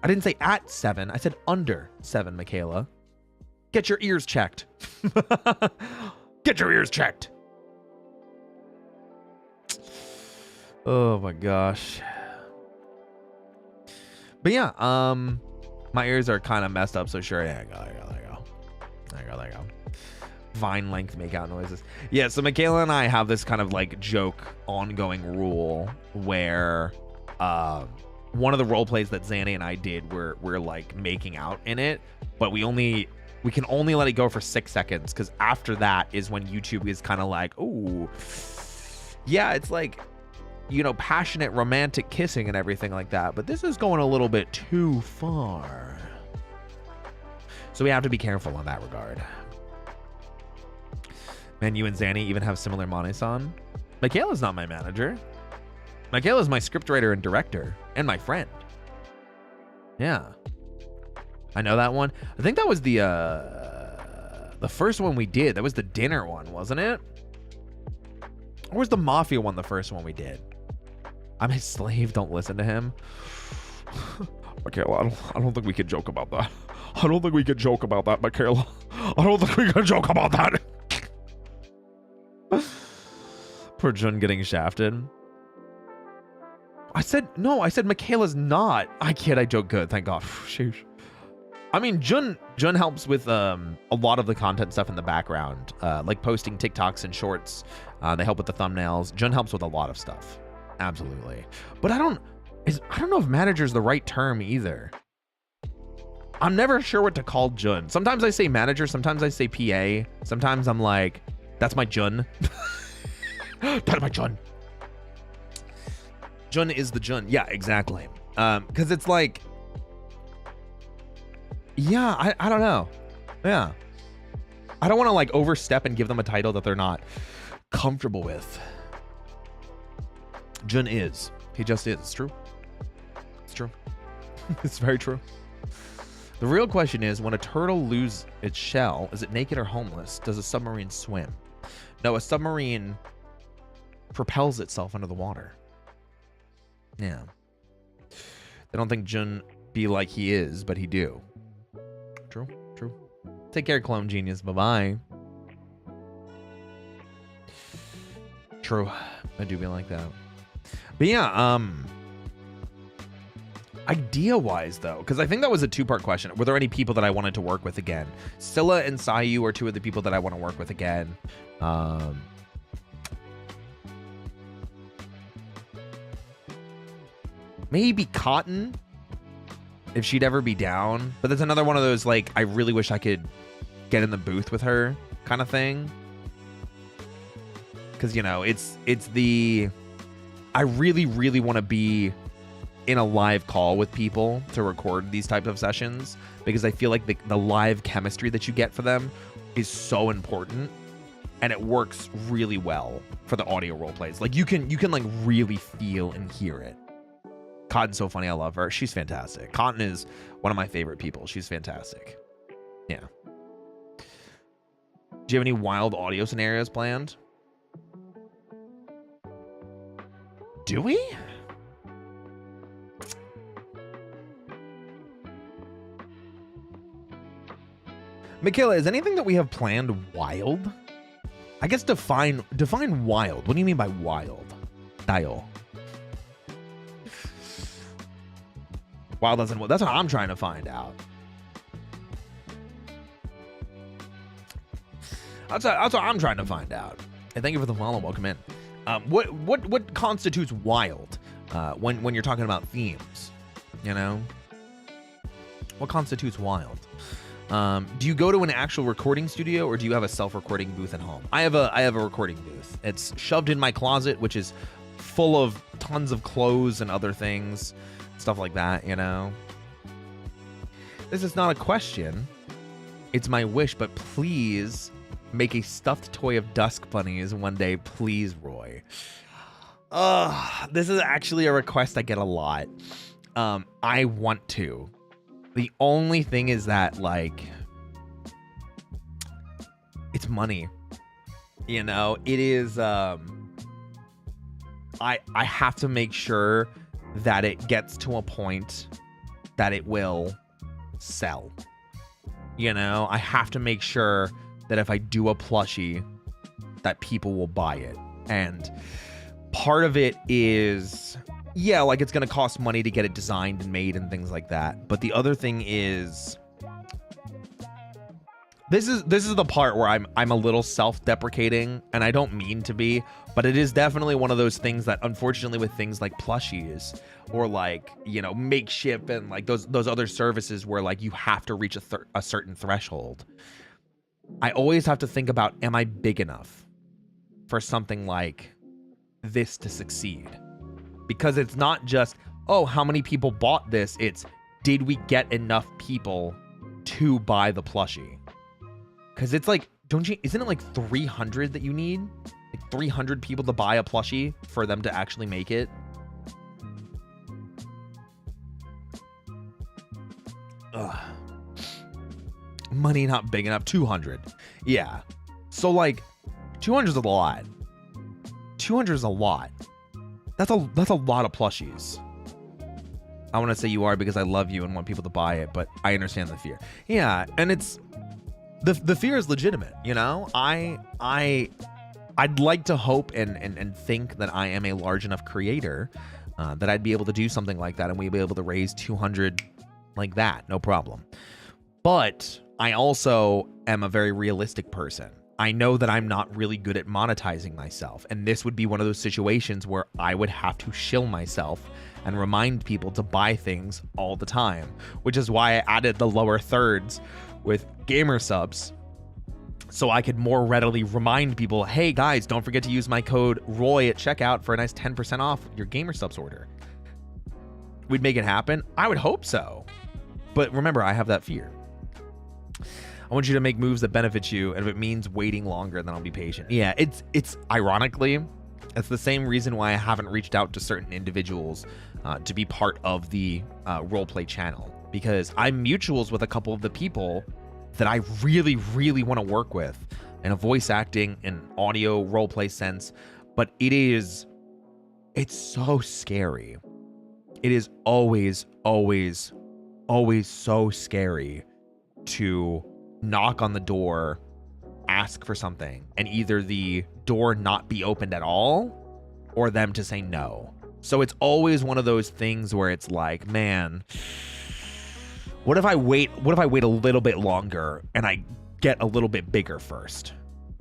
I didn't say at 7. I said under 7, Michaela. Get your ears checked. Get your ears checked. Oh my gosh. But yeah, my ears are kind of messed up, so sure. Yeah, there you go. Vine length makeout noises. Yeah, so Michaela and I have this kind of like joke ongoing rule where one of the role plays that Zanny and I did, we're like making out in it, but we can only let it go for 6 seconds, because after that is when YouTube is kind of like, oh, yeah, it's like, you know, passionate romantic kissing and everything like that, but this is going a little bit too far. So we have to be careful in that regard. Man, you and Zanny even have similar Mane-san. Michaela's not my manager. Michaela's my scriptwriter and director, and my friend. Yeah. I know that one. I think that was the first one we did. That was the dinner one, wasn't it? Or was the mafia one the first one we did? I'm his slave, don't listen to him. Michaela, I don't think we could joke about that. I don't think we could joke about that, Michaela. I don't think we could joke about that. Poor Jun getting shafted. I said Michaela's not. I kid, I joke good, thank God. Sheesh. I mean, Jun helps with a lot of the content stuff in the background, like posting TikToks and shorts. They help with the thumbnails. Jun helps with a lot of stuff. Absolutely. But I don't know if manager's the right term either. I'm never sure what to call Jun. Sometimes I say manager, sometimes I say PA. Sometimes I'm like, that's my Jun. That's my Jun. Jun is the Jun. Yeah, exactly. Because it's like, yeah, I don't know. Yeah. I don't want to like overstep and give them a title that they're not comfortable with. Jun is. He just is. It's true. It's true. It's very true. The real question is, when a turtle loses its shell, is it naked or homeless? Does a submarine swim? No, a submarine propels itself under the water. Yeah. They don't think Jun be like he is, but he do. True, true. Take care, Clone Genius. Bye-bye. True. I do be like that. But yeah, idea-wise, though, because I think that was a two-part question. Were there any people that I wanted to work with again? Scylla and Sayu are two of the people that I want to work with again. Maybe Cotton, if she'd ever be down. But that's another one of those, like, I really wish I could get in the booth with her kind of thing. Because, you know, it's the... I really, really want to be in a live call with people to record these types of sessions, because I feel like the live chemistry that you get for them is so important, and it works really well for the audio role plays. Like you can like really feel and hear it. Cotton's so funny. I love her. She's fantastic. Cotton is one of my favorite people. She's fantastic. Yeah. Do you have any wild audio scenarios planned? Do we? Michaela, is anything that we have planned wild? I guess define wild. What do you mean by wild? Dial. Wild doesn't. That's what I'm trying to find out. That's what I'm trying to find out. And thank you for the follow. Welcome in. What constitutes wild when you're talking about themes? You know, what constitutes wild? Do you go to an actual recording studio, or do you have a self-recording booth at home? I have a recording booth. It's shoved in my closet, which is full of tons of clothes and other things, stuff like that, you know. This is not a question. It's my wish, but please make a stuffed toy of Dusk bunnies one day, please, Roy. This is actually a request I get a lot. I want to. The only thing is that, like, it's money. You know, it is, I have to make sure that it gets to a point that it will sell. You know, I have to make sure that if I do a plushie, that people will buy it. And part of it is, yeah, like it's going to cost money to get it designed and made and things like that. But the other thing is, this is the part where I'm a little self-deprecating, and I don't mean to be, but it is definitely one of those things that, unfortunately, with things like plushies or like, you know, Makeship and like those other services where like you have to reach a certain threshold, I always have to think about, am I big enough for something like this to succeed? Because it's not just, oh, how many people bought this? It's, did we get enough people to buy the plushie? Because it's like, isn't it like 300 that you need? Like 300 people to buy a plushie for them to actually make it? Money not big enough. 200. Yeah. So like 200 is a lot. 200 is a lot. That's a lot of plushies. I want to say you are because I love you and want people to buy it, but I understand the fear. Yeah, and it's the fear is legitimate, you know? I'd like to hope and think that I am a large enough creator that I'd be able to do something like that and we'd be able to raise 200 like that, no problem. But I also am a very realistic person. I know that I'm not really good at monetizing myself, and this would be one of those situations where I would have to shill myself and remind people to buy things all the time, which is why I added the lower thirds with gamer subs, so I could more readily remind people, hey guys, don't forget to use my code ROY at checkout for a nice 10% off your gamer subs order. We'd make it happen? I would hope so. But remember, I have that fear. I want you to make moves that benefit you, and if it means waiting longer, then I'll be patient. Yeah, it's ironically, it's the same reason why I haven't reached out to certain individuals to be part of the roleplay channel, because I'm mutuals with a couple of the people that I really, really want to work with in a voice acting and audio roleplay sense, but it's so scary. It is always, always, always so scary to knock on the door, ask for something, and either the door not be opened at all or them to say no. So it's always one of those things where it's like, man, what if I wait a little bit longer and I get a little bit bigger first?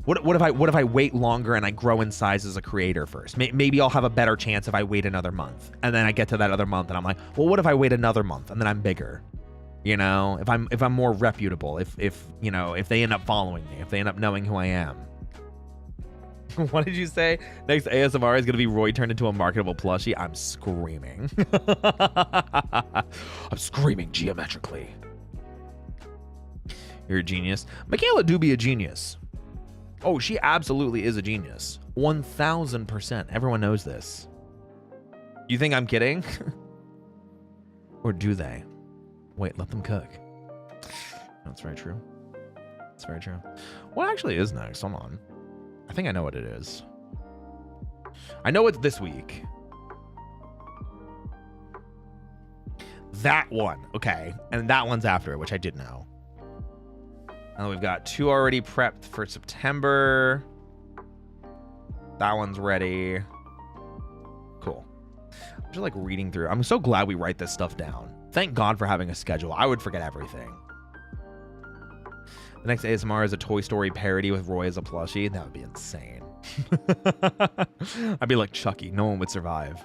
What if I wait longer and I grow in size as a creator first? Maybe I'll have a better chance if I wait another month. And then I get to that other month and I'm like, well, what if I wait another month and then I'm bigger? You know, if I'm more reputable, if you know, if they end up following me, if they end up knowing who I am. What did you say? Next ASMR is gonna be Roy turned into a marketable plushie. I'm screaming. I'm screaming geometrically. You're a genius. Michaela do be a genius. Oh, she absolutely is a genius. 1000%. Everyone knows this. You think I'm kidding? Or do they? Wait, let them cook. That's very true. That's very true. What actually is next? Hold on. I think I know what it is. I know it's this week. That one. Okay. And that one's after it, which I did know. Now we've got 2 already prepped for September. That one's ready. Cool. I'm just like reading through. I'm so glad we write this stuff down. Thank God for having a schedule. I would forget everything. The next ASMR is a Toy Story parody with Roy as a plushie. That would be insane. I'd be like Chucky. No one would survive.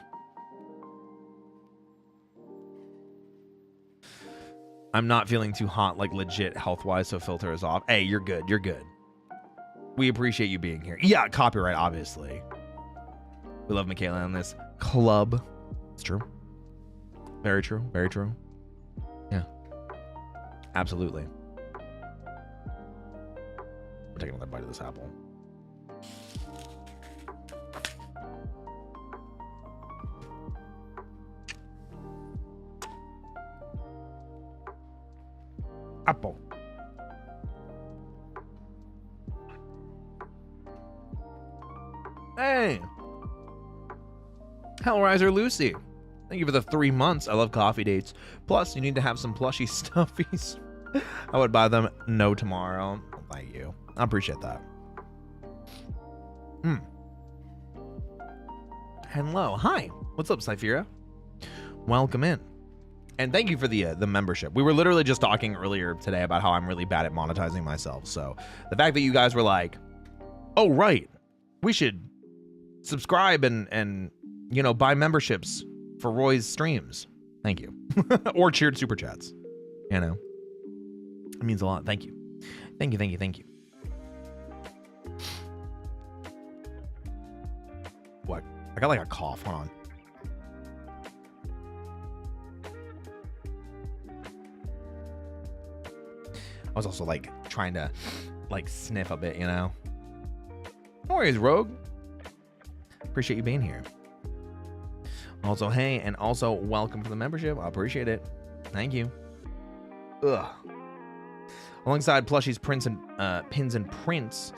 I'm not feeling too hot, like legit health-wise, so filter is off. Hey, you're good. You're good. We appreciate you being here. Yeah, copyright, obviously. We love Michaela on this club. It's true. Very true. Very true. Yeah. Absolutely. We're taking another bite of this apple. Apple. Hey. Hellraiser Lucy. Thank you for the 3 months. I love coffee dates. Plus, you need to have some plushy stuffies. I would buy them no tomorrow. Thank you. I appreciate that. Hello. Hi. What's up, Cyphira? Welcome in. And thank you for the membership. We were literally just talking earlier today about how I'm really bad at monetizing myself. So the fact that you guys were like, oh, right, we should subscribe and you know, buy memberships for Roy's streams. Thank you. Or cheered super chats. You know, it means a lot. Thank you. Thank you. Thank you. Thank you. What? I got like a cough. Hold on. I was also like trying to like sniff a bit, you know. No worries, Rogue. Appreciate you being here. Also, hey, and also welcome to the membership. I appreciate it. Thank you. Ugh. Alongside plushies, prints, and pins and prints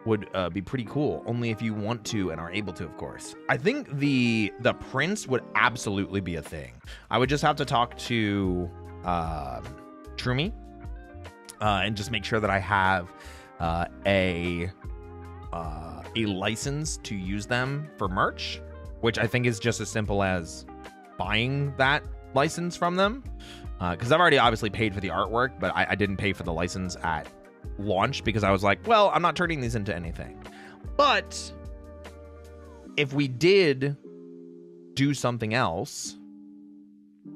would be pretty cool. Only if you want to and are able to, of course. I think the prints would absolutely be a thing. I would just have to talk to Trumi and just make sure that I have a license to use them for merch, which I think is just as simple as buying that license from them. Because I've already obviously paid for the artwork, but I didn't pay for the license at launch because I was like, well, I'm not turning these into anything. But if we did do something else,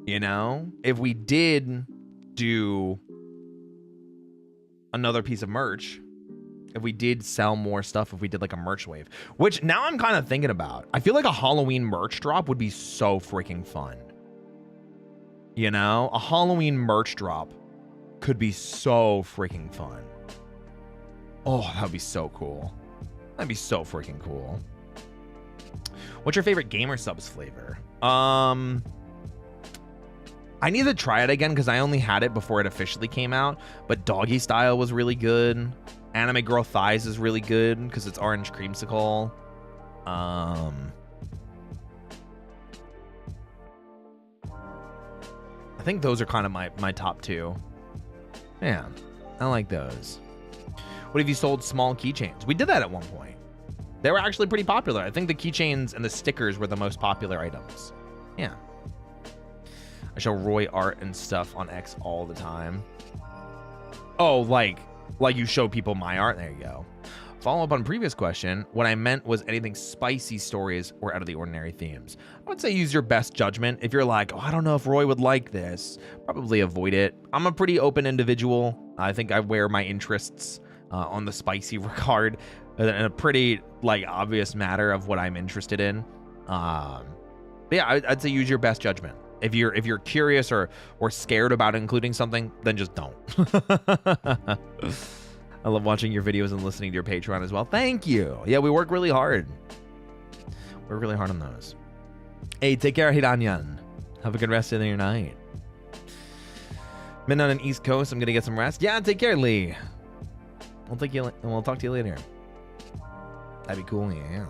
you know, if we did do another piece of merch, if we did sell more stuff, if we did like a merch wave, which now I'm kind of thinking about, I feel like a Halloween merch drop would be so freaking fun. You know, a Halloween merch drop could be so freaking fun. Oh, that would be so cool. That'd be so freaking cool. What's your favorite gamer subs flavor? I need to try it again because I only had it before it officially came out. But Doggy Style was really good. Anime Girl Thighs is really good because it's orange creamsicle. I think those are kind of my top two. Yeah, I like those. What have you sold small keychains? We did that at one point. They were actually pretty popular. I think the keychains and the stickers were the most popular items. Yeah. I show Roy art and stuff on X all the time. Oh, like you show people my art? There you go. Follow up on previous question. What I meant was anything spicy stories or out of the ordinary themes. I would say use your best judgment. If you're like, oh, I don't know if Roy would like this, probably avoid it. I'm a pretty open individual. I think I wear my interests on the spicy regard in a pretty like obvious matter of what I'm interested in. But yeah, I'd say use your best judgment. If you're curious or scared about including something, then just don't. I love watching your videos and listening to your Patreon as well. Thank you. Yeah, we work really hard. We're really hard on those. Hey, take care, Hiranyan. Have a good rest of your night. Midnight on East Coast. I'm gonna get some rest. Yeah, take care, Lee. We'll talk to you later. That'd be cool. Yeah.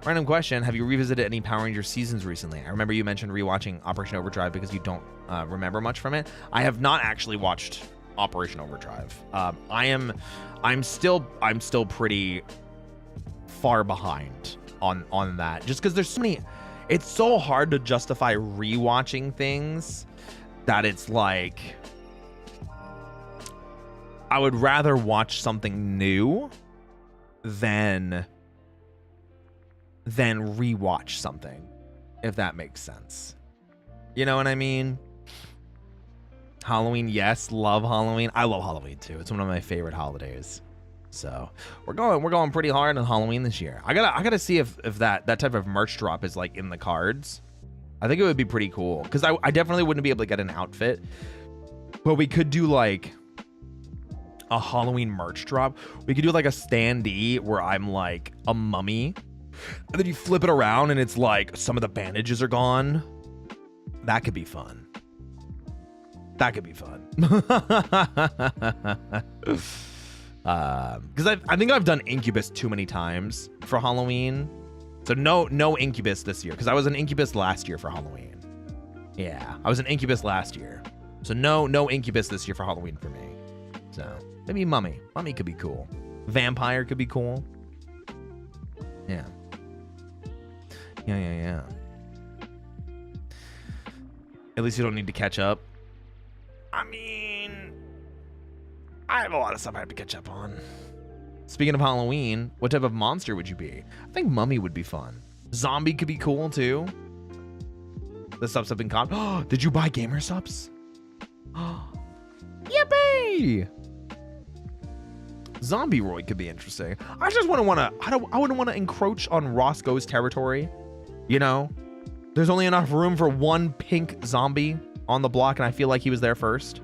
Random question. Have you revisited any Power Rangers seasons recently? I remember you mentioned rewatching Operation Overdrive because you don't remember much from it. I have not actually watched Operation Overdrive. I'm still pretty far behind on that, just because there's so many. It's so hard to justify rewatching things that it's like I would rather watch something new than rewatch something, if that makes sense. You know what I mean? Halloween, yes, love Halloween. I love Halloween too. It's one of my favorite holidays. So we're going pretty hard on Halloween this year. I gotta see if that type of merch drop is like in the cards. I think it would be pretty cool because I definitely wouldn't be able to get an outfit, but we could do like a Halloween merch drop. We could do like a standee where I'm like a mummy, and then you flip it around and it's like some of the bandages are gone. That could be fun. That could be fun. Because I think I've done Incubus too many times for Halloween. So no Incubus this year, because I was an Incubus last year for Halloween. Yeah, I was an Incubus last year. So no Incubus this year for Halloween for me. So maybe Mummy. Mummy could be cool. Vampire could be cool. Yeah. Yeah. At least you don't need to catch up. I mean, I have a lot of stuff I have to catch up on. Speaking of Halloween, what type of monster would you be? I think Mummy would be fun. Zombie could be cool too. The subs have been caught. Oh, did you buy gamer subs? Oh, yippee! Zombie Roy could be interesting. I just wouldn't want to encroach on Roscoe's territory. You know, there's only enough room for one pink zombie on the block, and I feel like he was there first.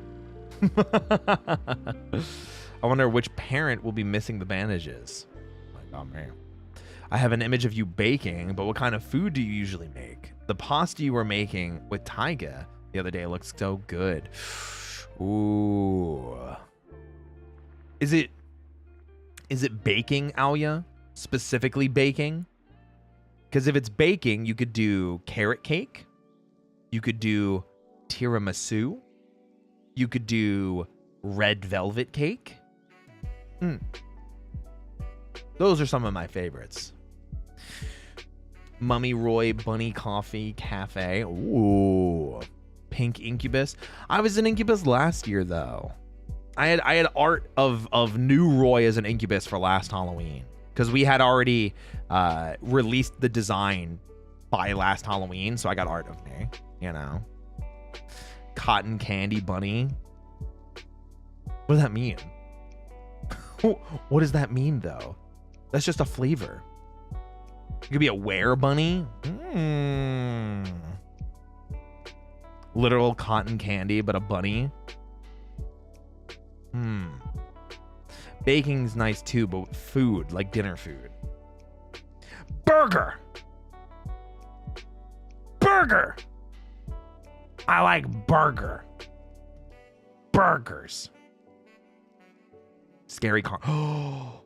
I wonder which parent will be missing the bandages. My God, man. I have an image of you baking, but what kind of food do you usually make? The pasta you were making with Taiga the other day looks so good. Ooh. Is it baking, Alia? Specifically baking? Because if it's baking, you could do carrot cake. You could do tiramisu. You could do red velvet cake. Those are some of my favorites. Mummy Roy Bunny Coffee Cafe. Ooh. Pink Incubus. I was an Incubus last year, though. I had art of new Roy as an Incubus for last Halloween. Because we had already released the design by last Halloween. So I got art of me, you know. Cotton Candy Bunny. What does that mean? What does that mean, though? That's just a flavor. It could be a were bunny. Literal cotton candy, but a bunny. Baking's nice too, but with food, like dinner food. Burger. Burger. I like burger. Burgers. Scary car. Oh,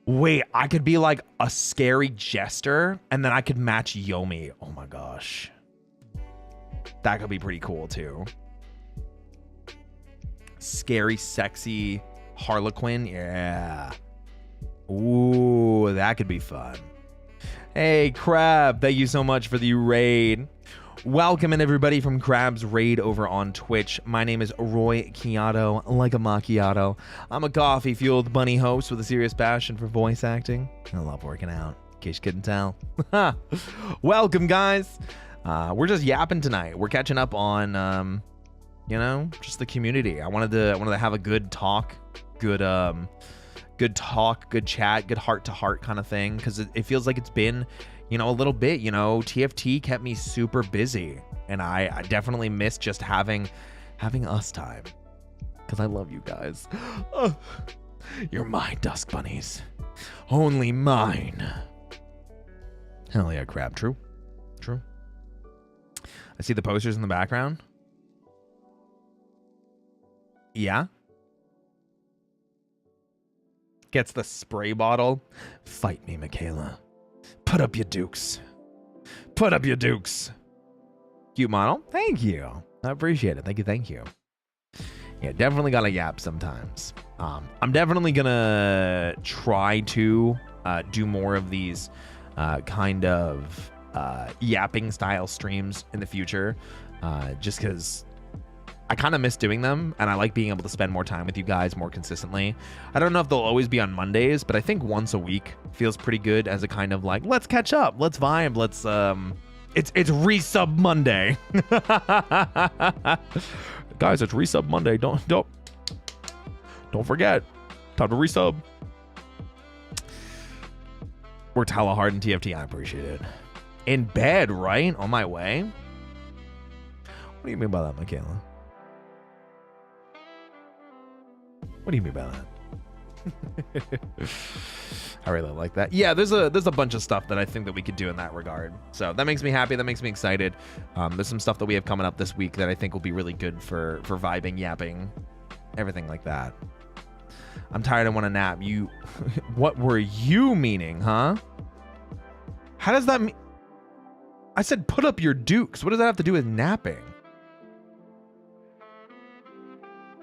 wait, I could be like a scary jester and then I could match Yomi. Oh my gosh. That could be pretty cool too. Scary, sexy Harlequin. Yeah. Ooh, that could be fun. Hey, Crab. Thank you so much for the raid. Welcome in everybody from Crab's Raid over on Twitch. My name is Roy Chiato, like a macchiato. I'm a coffee-fueled bunny host with a serious passion for voice acting. I love working out, in case you couldn't tell. Welcome, guys. We're just yapping tonight. We're catching up on, you know, just the community. I wanted to have a good talk, good talk, good chat, good heart-to-heart kind of thing, because it feels like it's been, you know, a little bit. You know, TFT kept me super busy, and I definitely miss just having us time, because I love you guys. You're mine, Dusk Bunnies. Only mine. Hell yeah, Crab. True. I see the posters in the background. Yeah. Gets the spray bottle. Fight me, Michaela. Put up your dukes. Put up your dukes. Cute model. Thank you. I appreciate it. Thank you. Yeah, definitely gotta yap sometimes. I'm definitely gonna try to do more of these kind of yapping style streams in the future, just because I kind of miss doing them, and I like being able to spend more time with you guys more consistently. I don't know if they'll always be on Mondays, but I think once a week feels pretty good as a kind of like, let's catch up, let's vibe, let's it's resub Monday. Guys, it's resub Monday. Don't forget. Time to resub. Worked hella hard in TFT. I appreciate it. In bed, right? On my way? What do you mean by that, Michaela? What do you mean by that? I really like that. Yeah, there's a bunch of stuff that I think that we could do in that regard. So that makes me happy. That makes me excited. There's some stuff that we have coming up this week that I think will be really good for vibing, yapping, everything like that. I'm tired. I want to nap. You, what were you meaning, huh? How does that mean? I said put up your dukes. What does that have to do with napping?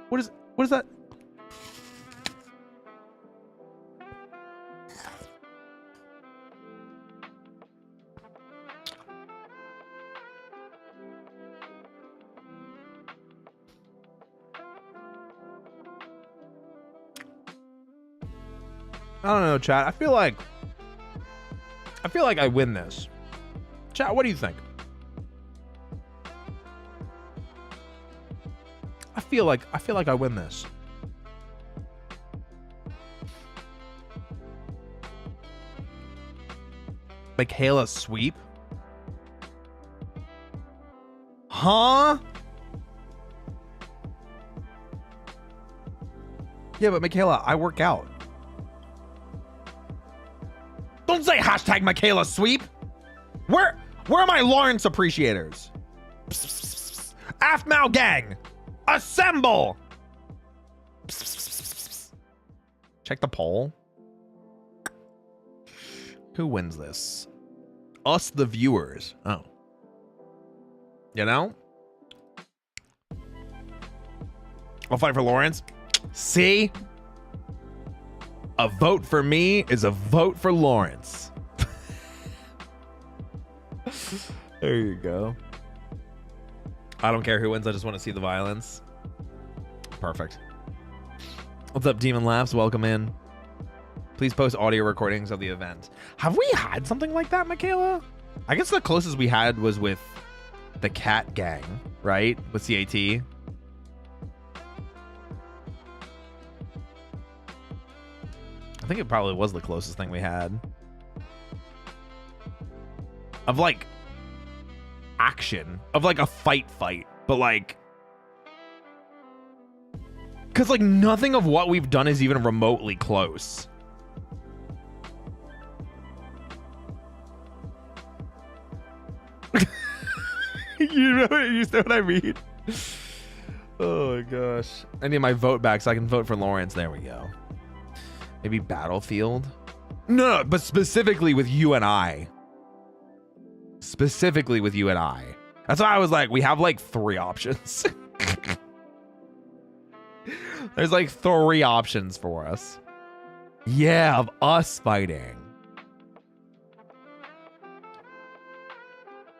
What is that? I don't know, chat. I feel like I win this. Chat, what do you think? I feel like I win this. Michaela sweep? Huh? Yeah, but Michaela, I work out. Don't say hashtag Michaela sweep. Where are my Lawrence appreciators? Afmao gang, assemble. Check the poll. Who wins this? Us, the viewers. Oh. You know? I'll fight for Lawrence. See? A vote for me is a vote for Lawrence. There you go. I don't care who wins. I just want to see the violence. Perfect. What's up, Demon Laughs? Welcome in. Please post audio recordings of the event. Have we had something like that, Michaela? I guess the closest we had was with the Cat Gang, right? With CAT. I think it probably was the closest thing we had. Of like action. Of like a fight, but like, because like nothing of what we've done is even remotely close. You know what I mean? Oh my gosh. I need my vote back so I can vote for Lawrence. There we go. Maybe Battlefield? No, but specifically with you and I. Specifically with you and I. That's why I was like, we have like 3 options. There's like 3 options for us. Yeah, of us fighting.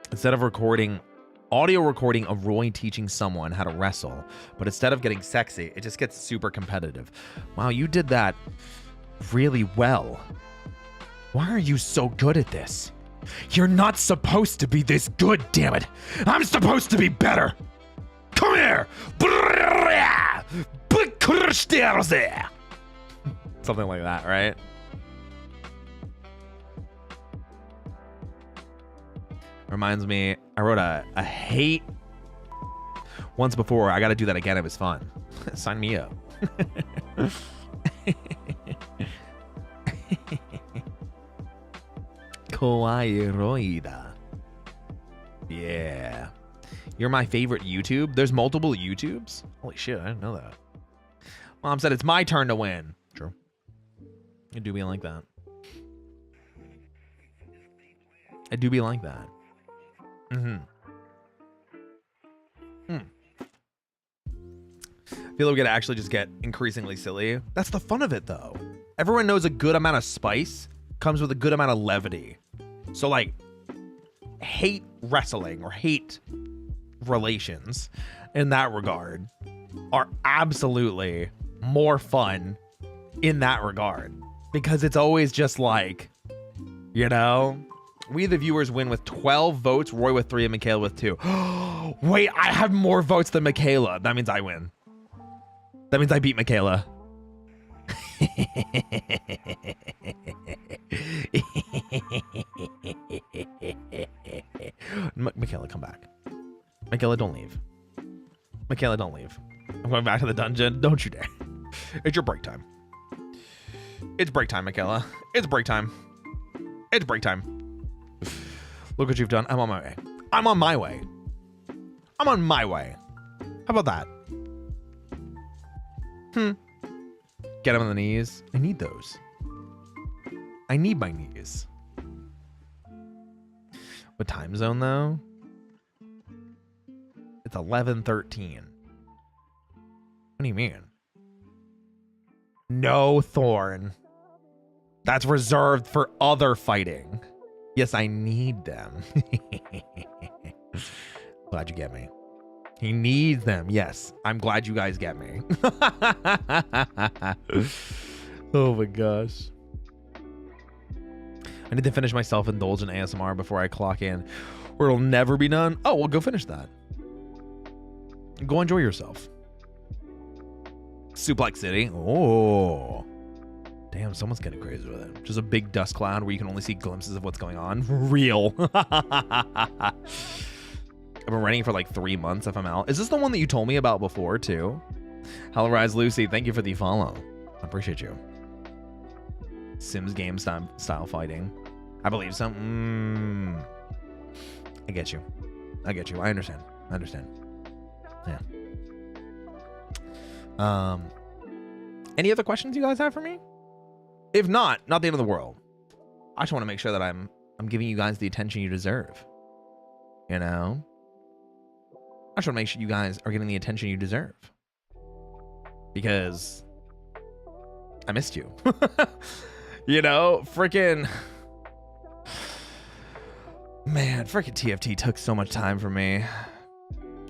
Instead of audio recording of Roy teaching someone how to wrestle, but instead of getting sexy, it just gets super competitive. Wow, you did that really well. Why are you so good at this? You're not supposed to be this good, damn it. I'm supposed to be better. Come here. Something like that, right? Reminds me, I wrote a hate once before. I got to do that again. It was fun. Sign me up. Kawaii Roida. Yeah. You're my favorite YouTube? There's multiple YouTubes? Holy shit, I didn't know that. Mom said it's my turn to win. True. It do be like that. It do be like that. I feel like we're gonna actually just get increasingly silly. That's the fun of it, though. Everyone knows a good amount of spice comes with a good amount of levity. So, like, hate wrestling or hate relations in that regard are absolutely more fun in that regard. Because it's always just like, you know, we the viewers win with 12 votes, Roy with 3, and Michaela with 2. Wait, I have more votes than Michaela. That means I win. That means I beat Michaela. Michaela, come back. Michaela, don't leave. Michaela, don't leave. I'm going back to the dungeon. Don't you dare. It's your break time. It's break time, Michaela. It's break time. It's break time. Look what you've done. I'm on my way. I'm on my way. I'm on my way. How about that? Get him on the knees. I need those. I need my knees. What time zone, though? It's 11:13. What do you mean? No Thorn. That's reserved for other fighting. Yes, I need them. Glad you get me. He needs them. Yes, I'm glad you guys get me. Oh my gosh. I need to finish my self-indulgent ASMR before I clock in, or it'll never be done. Oh, well, go finish that. Go enjoy yourself. Suplex City. Oh. Damn, someone's getting crazy with it. Just a big dust cloud where you can only see glimpses of what's going on. Real. I've been running for like 3 months if I'm out. Is this the one that you told me about before, too? Hello, Rise Lucy. Thank you for the follow. I appreciate you. Sims game style fighting. I believe so. I get you. I get you. I understand. I understand. Yeah. Any other questions you guys have for me? If not the end of the world. I just want to make sure that I'm giving you guys the attention you deserve. You know? I just want to make sure you guys are getting the attention you deserve. Because I missed you. You know, freaking... Man, freaking TFT took so much time for me.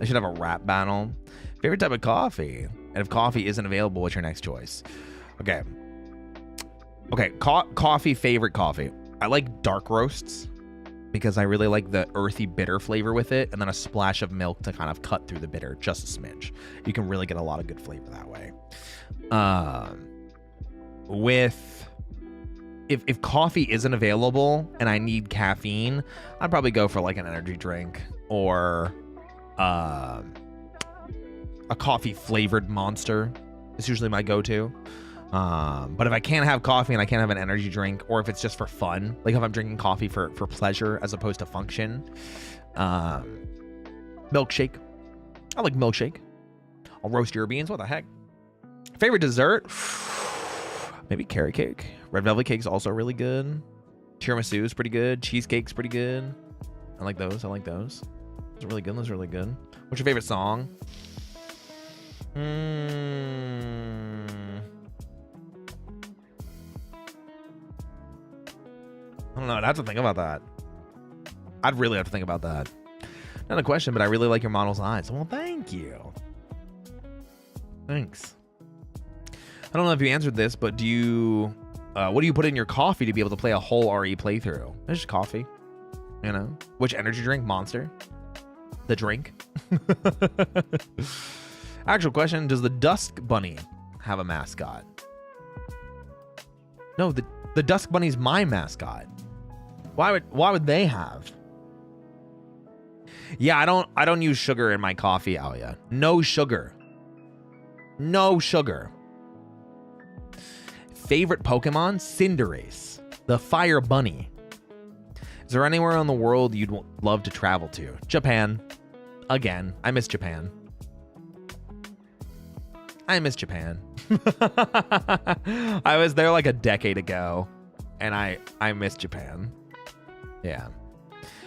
I should have a rap battle. Favorite type of coffee? And if coffee isn't available, what's your next choice? Okay. Okay, coffee, favorite coffee. I like dark roasts because I really like the earthy bitter flavor with it, and then a splash of milk to kind of cut through the bitter just a smidge. You can really get a lot of good flavor that way. If coffee isn't available and I need caffeine, I'd probably go for like an energy drink or a coffee flavored Monster. It's usually my go-to. But if I can't have coffee and I can't have an energy drink, or if it's just for fun, like if I'm drinking coffee for pleasure as opposed to function, milkshake. I like milkshake. I'll roast your beans. What the heck? Favorite dessert? Maybe carrot cake. Red velvet cake's also really good. Tiramisu is pretty good. Cheesecake's pretty good. I like those. Those are really good. What's your favorite song? I don't know. I'd have to think about that. I'd really have to think about that. Not a question, but I really like your model's eyes. Well, thank you. Thanks. I don't know if you answered this, but what do you put in your coffee to be able to play a whole RE playthrough? It's just coffee. You know? Which energy drink? Monster? The drink? Actual question, does the Dusk Bunny have a mascot? No, the Dusk Bunny's my mascot. Why would they have? Yeah, I don't use sugar in my coffee, Alia. No sugar. No sugar. Favorite Pokemon? Cinderace, the Fire Bunny. Is there anywhere in the world you'd love to travel to? Japan. Again, I miss Japan. I was there like a decade ago, and I miss Japan. Yeah.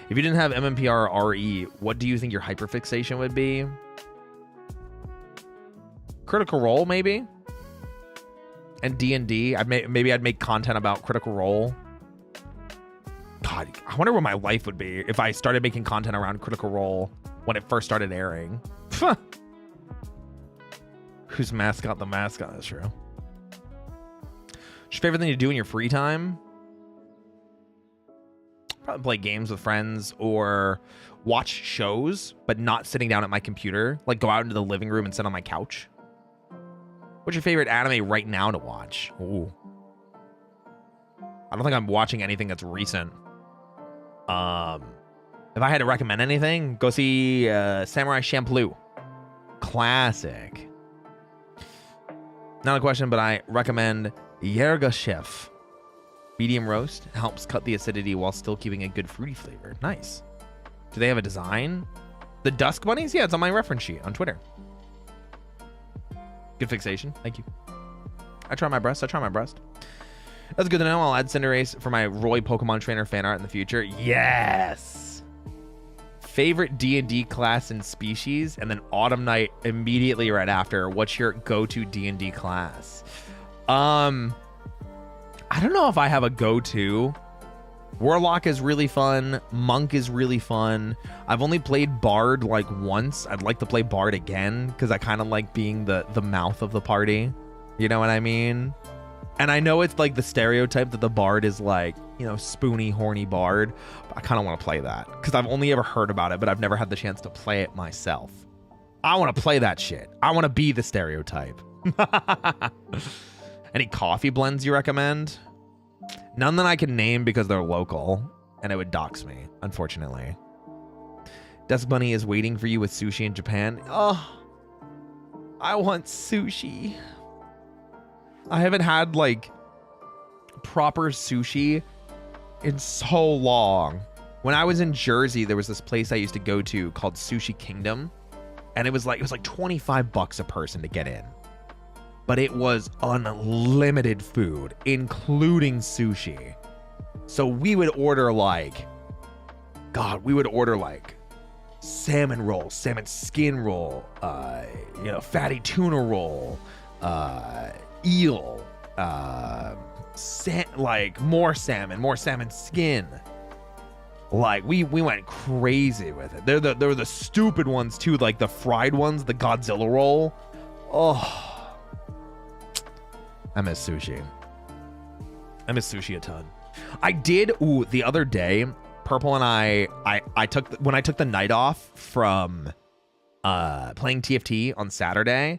If you didn't have MMPR RE, what do you think your hyperfixation would be? Critical Role, maybe? And D&D. Maybe I'd make content about Critical Role. God, I wonder what my life would be if I started making content around Critical Role when it first started airing. Who's mascot? The mascot is true. What's your favorite thing to do in your free time? Probably play games with friends or watch shows, but not sitting down at my computer. Like go out into the living room and sit on my couch. What's your favorite anime right now to watch? Ooh. I don't think I'm watching anything that's recent. If I had to recommend anything, go see Samurai Champloo. Classic. Not a question, but I recommend Yerga Chef. Medium roast helps cut the acidity while still keeping a good fruity flavor. Nice. Do they have a design? The Dusk Bunnies? Yeah, it's on my reference sheet on Twitter. Good fixation. Thank you. I try my best. That's good to know. I'll add Cinderace for my Roy Pokemon Trainer fan art in the future. Yes. Favorite D&D class and species, and then Autumn Night immediately right after. What's your go-to D&D class? I don't know if I have a go-to. Warlock is really fun. Monk is really fun. I've only played Bard like once. I'd like to play Bard again because I kind of like being the mouth of the party. You know what I mean? And I know it's like the stereotype that the Bard is like, you know, spoony, horny Bard. But I kind of want to play that because I've only ever heard about it, but I've never had the chance to play it myself. I want to play that shit. I want to be the stereotype. Any coffee blends you recommend? None that I can name because they're local, and it would dox me, unfortunately. Dusk Bunny is waiting for you with sushi in Japan. Oh, I want sushi. I haven't had, like, proper sushi in so long. When I was in Jersey, there was this place I used to go to called Sushi Kingdom, and it was like $25 a person to get in. but it was unlimited food, including sushi. So we would order like, God, we would order like salmon roll, salmon skin roll, fatty tuna roll, eel, more salmon skin. Like we went crazy with it. There were the stupid ones too, like the fried ones, the Godzilla roll. Oh, I miss sushi. I miss sushi a ton. I did. Ooh, the other day, Purple and I took when I took the night off from playing TFT on Saturday.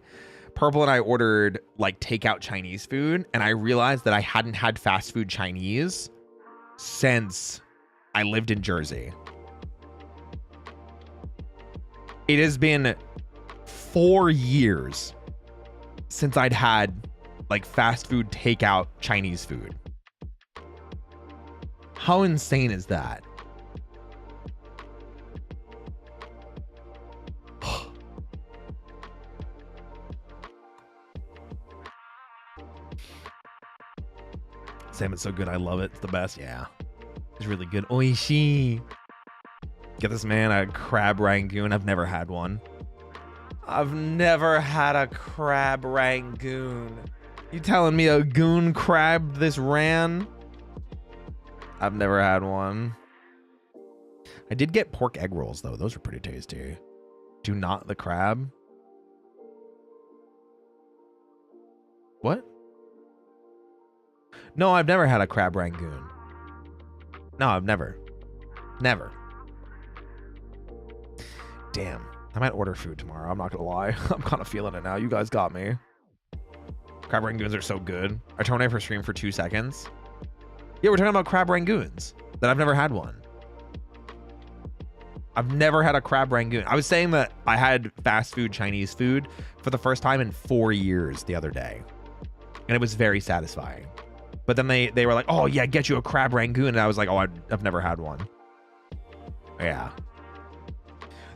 Purple and I ordered like takeout Chinese food, and I realized that I hadn't had fast food Chinese since I lived in Jersey. It has been 4 years since I'd had like fast food takeout Chinese food. How insane is that? Salmon's so good. I love it. It's the best. Yeah. It's really good. Oishi. Get this man a crab rangoon. I've never had one. I've never had a crab rangoon. You telling me a goon crabbed this ran? I've never had one. I did get pork egg rolls though. Those were pretty tasty. Do not the crab. What? No, I've never had a crab rangoon. No, I've never. Never. Damn. I might order food tomorrow. I'm not gonna lie. I'm kind of feeling it now. You guys got me. Crab rangoons are so good. I turned for stream for 2 seconds. Yeah, we're talking about crab rangoons. That I've never had one. I've never had a crab rangoon. I was saying that I had fast food Chinese food for the first time in 4 years the other day. And it was very satisfying. But then they were like, oh yeah, get you a crab rangoon. And I was like, oh, I've never had one. Yeah.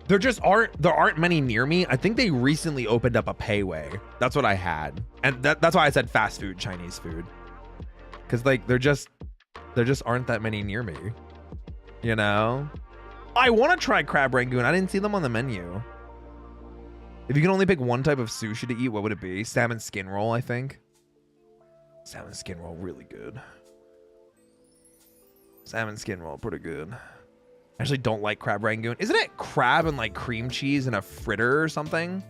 There aren't many near me. I think they recently opened up a Payway. That's what I had. And that's why I said fast food Chinese food. Cause like there just aren't that many near me. You know? I want to try crab rangoon. I didn't see them on the menu. If you can only pick one type of sushi to eat, what would it be? Salmon skin roll, I think. Salmon skin roll, really good. Salmon skin roll, pretty good. I actually don't like crab rangoon. Isn't it crab and like cream cheese and a fritter or something?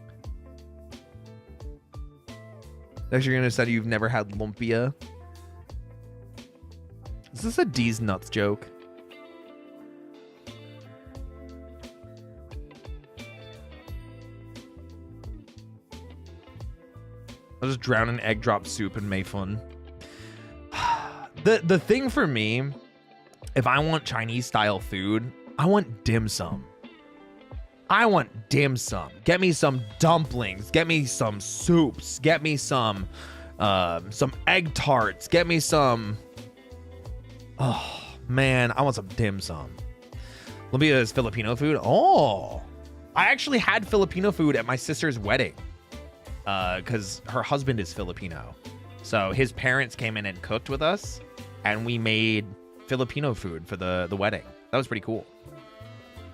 Next, you're gonna say you've never had lumpia. Is this a D's nuts joke? I'll just drown in egg drop soup and Mayfun. The thing for me, if I want Chinese style food, I want dim sum. I want dim sum. Get me some dumplings. Get me some soups. Get me some egg tarts. Get me some. Oh man, I want some dim sum. Lumpia is Filipino food. Oh, I actually had Filipino food at my sister's wedding. Because her husband is Filipino. So his parents came in and cooked with us, and we made Filipino food for the wedding. That was pretty cool.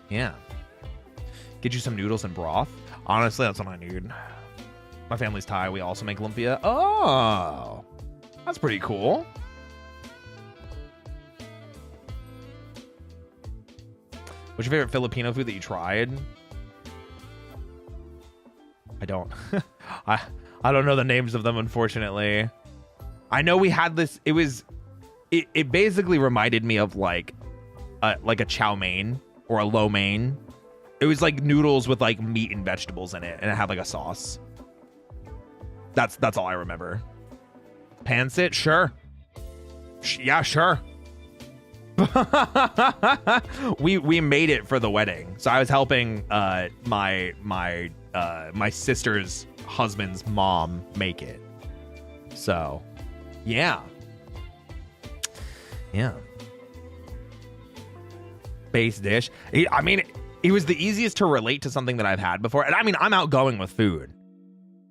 Yeah. Get you some noodles and broth. Honestly, that's what I need. My family's Thai. We also make lumpia. Oh, that's pretty cool. What's your favorite Filipino food that you tried? I don't. I don't know the names of them, unfortunately. I know we had this. It basically reminded me of like a chow mein or a lo mein. It was like noodles with like meat and vegetables in it, and it had like a sauce. That's all I remember. Pancit, sure. Yeah, sure. we made it for the wedding, so I was helping my sister's husband's mom make it. So yeah base dish. I mean, it was the easiest to relate to something that I've had before, and I mean, I'm outgoing with food.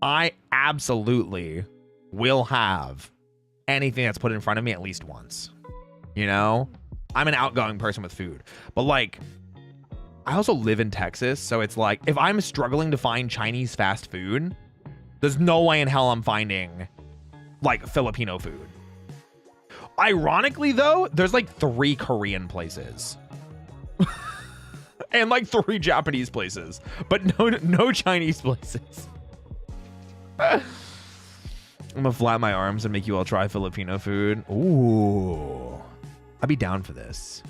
I absolutely will have anything that's put in front of me at least once. You know, I'm an outgoing person with food, but like, I also live in Texas. So it's like, if I'm struggling to find Chinese fast food, there's no way in hell I'm finding like Filipino food. Ironically though, there's like 3 Korean places and like 3 Japanese places, but no Chinese places. I'm gonna flap my arms and make you all try Filipino food. Ooh, I'd be down for this.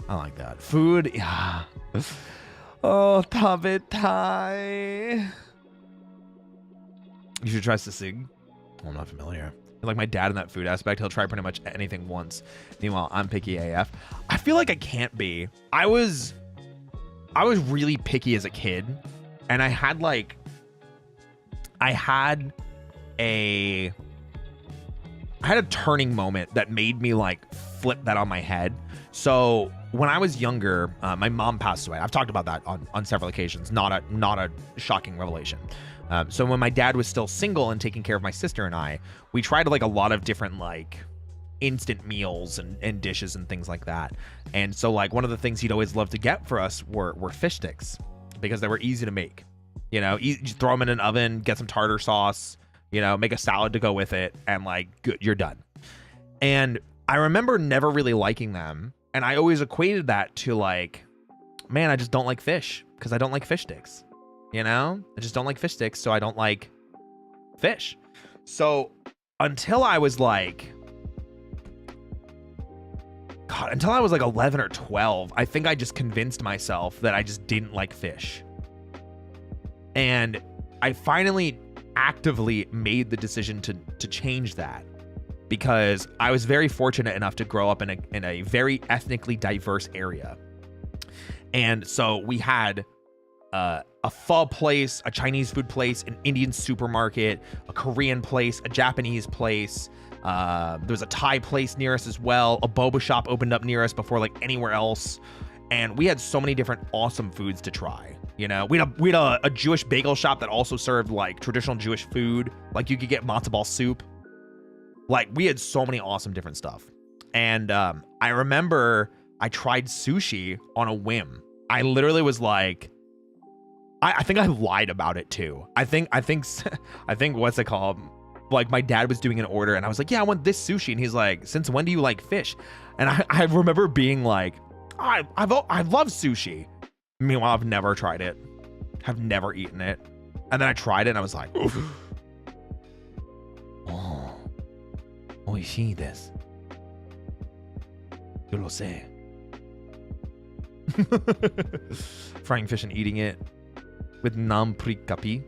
I like that. Food, yeah. Oh, tabe tai. You should try sisig. I'm not familiar. Like my dad in that food aspect, he'll try pretty much anything once. Meanwhile, I'm picky AF. I feel like I can't be. I was really picky as a kid, and I had a turning moment that made me like flip that on my head. So when I was younger, my mom passed away. I've talked about that on several occasions. Not a shocking revelation. So when my dad was still single and taking care of my sister and I, we tried like a lot of different like instant meals and dishes and things like that. And so like one of the things he'd always love to get for us were fish sticks, because they were easy to make. You know, just throw them in an oven, get some tartar sauce, you know, make a salad to go with it, and like, good, you're done. And I remember never really liking them. And I always equated that to like, man, I just don't like fish because I don't like fish sticks. You know, I just don't like fish sticks, so I don't like fish. So until I was like, until I was like 11 or 12, I think I just convinced myself that I just didn't like fish. And I finally actively made the decision to change that, because I was very fortunate enough to grow up in a very ethnically diverse area. And so we had a pho place, a Chinese food place, an Indian supermarket, a Korean place, a Japanese place. There was a Thai place near us as well. A boba shop opened up near us before like anywhere else. And we had so many different awesome foods to try. You know, we had a Jewish bagel shop that also served like traditional Jewish food. Like you could get matzo ball soup. Like we had so many awesome different stuff. And I remember I tried sushi on a whim. I literally was like, I think I lied about it too. I think what's it called? Like my dad was doing an order and I was like, yeah, I want this sushi. And he's like, since when do you like fish? And I remember being like, I love sushi. Meanwhile, I've never tried it. Have never eaten it. And then I tried it and I was like, oh, oishii desu. Yo lo sé. Frying fish and eating it with namprikapi.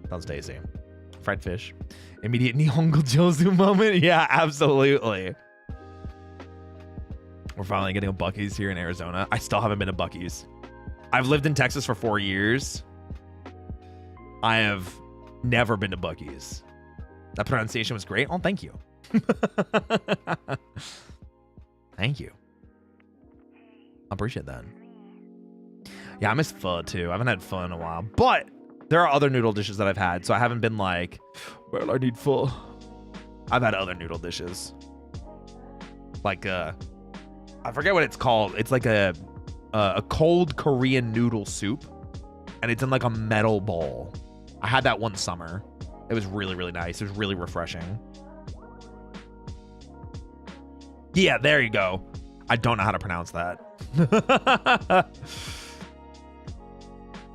Sounds tasty. Fried fish. Immediate Nihongo Jozu moment. Yeah, absolutely. We're finally getting a Buc-ee's here in Arizona. I still haven't been to Buc-ee's. I've lived in Texas for 4 years. I have never been to Buc-ee's. That pronunciation was great. Oh, thank you. Thank you. I appreciate that. Yeah, I miss pho too. I haven't had pho in a while, but there are other noodle dishes that I've had, so I haven't been like, well, I need pho. I've had other noodle dishes. Like, I forget what it's called. It's like a cold Korean noodle soup, and it's in like a metal bowl. I had that one summer. It was really, really nice. It was really refreshing. Yeah, there you go. I don't know how to pronounce that.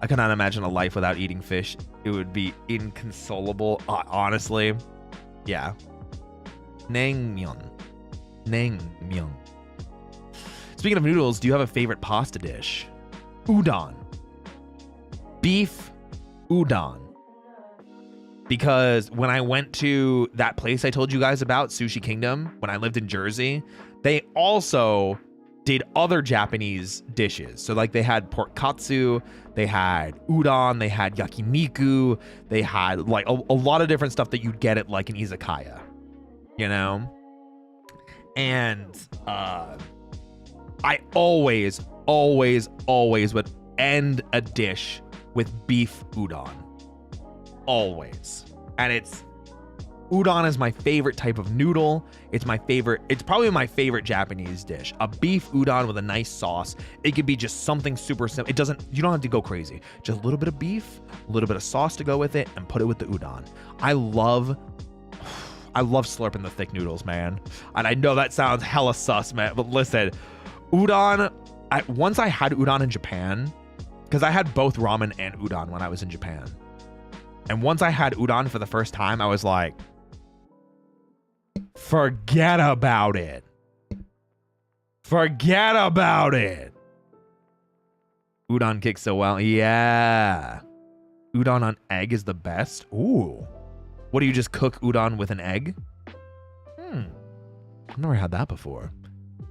I cannot imagine a life without eating fish. It would be inconsolable, honestly. Yeah. Naengmyeon. Naengmyeon. Speaking of noodles, do you have a favorite pasta dish? Udon. Beef udon. Because when I went to that place I told you guys about, Sushi Kingdom, when I lived in Jersey, they also did other Japanese dishes. So like they had pork katsu, they had udon, they had yakiniku, they had like a lot of different stuff that you'd get at like an izakaya, you know? And I always would end a dish with beef udon. always. And udon is my favorite type of noodle. It's probably my favorite Japanese dish. A beef udon with a nice sauce. It could be just something super simple. You don't have to go crazy. Just a little bit of beef, a little bit of sauce to go with it, and put it with the udon. I love slurping the thick noodles, man. And I know that sounds hella sus, man, but listen, udon, once I had udon in Japan, because I had both ramen and udon when I was in Japan. And once I had udon for the first time, I was like, forget about it. Forget about it. Udon kicks so well. Yeah. Udon on egg is the best. Ooh. What do you just cook udon with an egg? I've never had that before.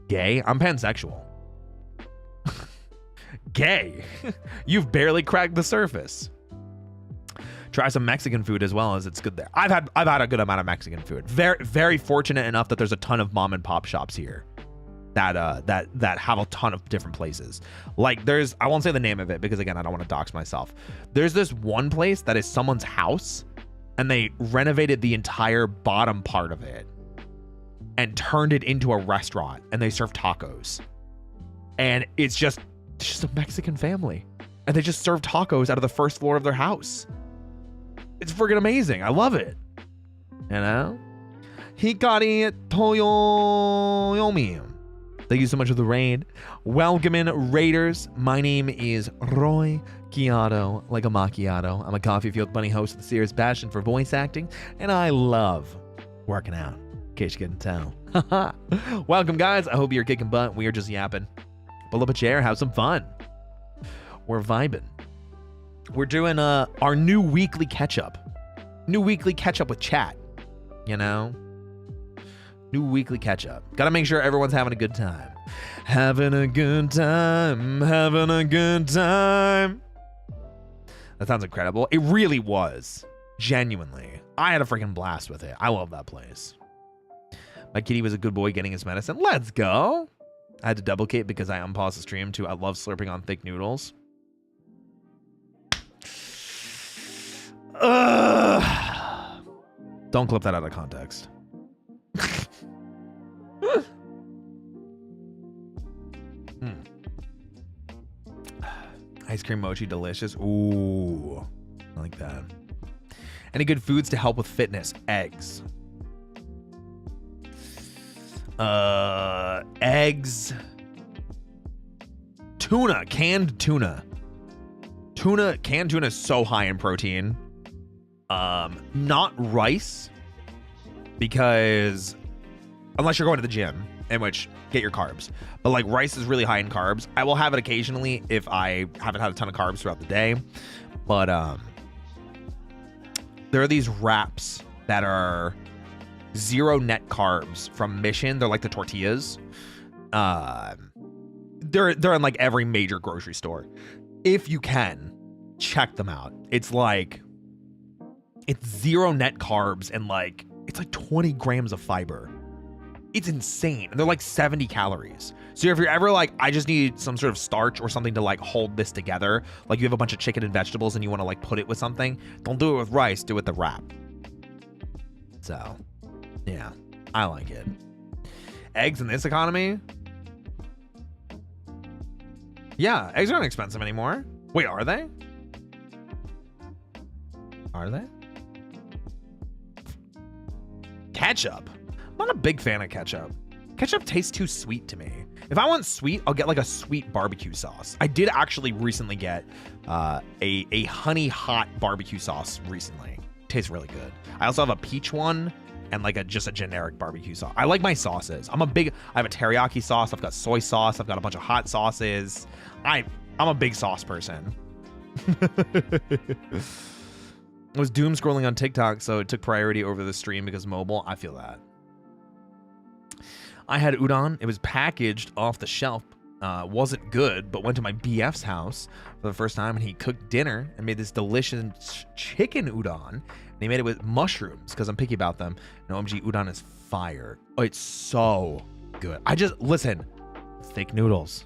Gay? I'm pansexual. Gay? You've barely cracked the surface. Try some Mexican food as well, as it's good there. I've had a good amount of Mexican food. Very, very fortunate enough that there's a ton of mom and pop shops here that have a ton of different places. Like I won't say the name of it because again, I don't want to dox myself. There's this one place that is someone's house and they renovated the entire bottom part of it and turned it into a restaurant and they serve tacos. And it's just a Mexican family. And they just serve tacos out of the first floor of their house. It's freaking amazing. I love it. You know? Hikari Toyoyomi. Thank you so much for the raid. Welcome in, Raiders. My name is Roy Chiato, like a macchiato. I'm a coffee-fueled bunny host with a serious passion for voice acting, and I love working out, in case you couldn't tell. Welcome, guys. I hope you're kicking butt. We are just yapping. Pull up a chair, have some fun. We're vibing. We're doing our new weekly catch-up. New weekly catch-up with chat, you know? New weekly catch-up. Gotta make sure everyone's having a good time. Having a good time. Having a good time. That sounds incredible. It really was. Genuinely. I had a freaking blast with it. I love that place. My kitty was a good boy getting his medicine. Let's go. I had to duplicate because I unpaused the stream too. I love slurping on thick noodles. Don't clip that out of context. Ice cream mochi, delicious. Ooh, I like that. Any good foods to help with fitness? Eggs. Eggs. Tuna, canned tuna. Canned tuna is so high in protein. Not rice, because unless you're going to the gym, in which get your carbs, but like rice is really high in carbs. I will have it occasionally if I haven't had a ton of carbs throughout the day, but there are these wraps that are 0 net carbs from Mission. They're like the tortillas. They're in like every major grocery store. If you can, check them out. It's 0 net carbs and it's like 20 grams of fiber. It's insane. And they're like 70 calories. So if you're ever like, I just need some sort of starch or something to like hold this together, like you have a bunch of chicken and vegetables and you want to like put it with something, don't do it with rice, do it with the wrap. So yeah, I like it. Eggs in this economy? Yeah, eggs aren't expensive anymore. Wait, are they? Are they? Ketchup. I'm not a big fan of ketchup. Ketchup tastes too sweet to me. If I want sweet, I'll get like a sweet barbecue sauce. I did actually recently get a honey hot barbecue sauce recently. Tastes really good. I also have a peach one and like just a generic barbecue sauce. I like my sauces. I have a teriyaki sauce. I've got soy sauce. I've got a bunch of hot sauces. I'm a big sauce person. I was doom scrolling on TikTok, so it took priority over the stream because mobile. I feel that. I had udon. It was packaged off the shelf. Wasn't good, but went to my BF's house for the first time, and he cooked dinner and made this delicious chicken udon. And he made it with mushrooms because I'm picky about them. And OMG, udon is fire. Oh, it's so good. Listen, thick noodles.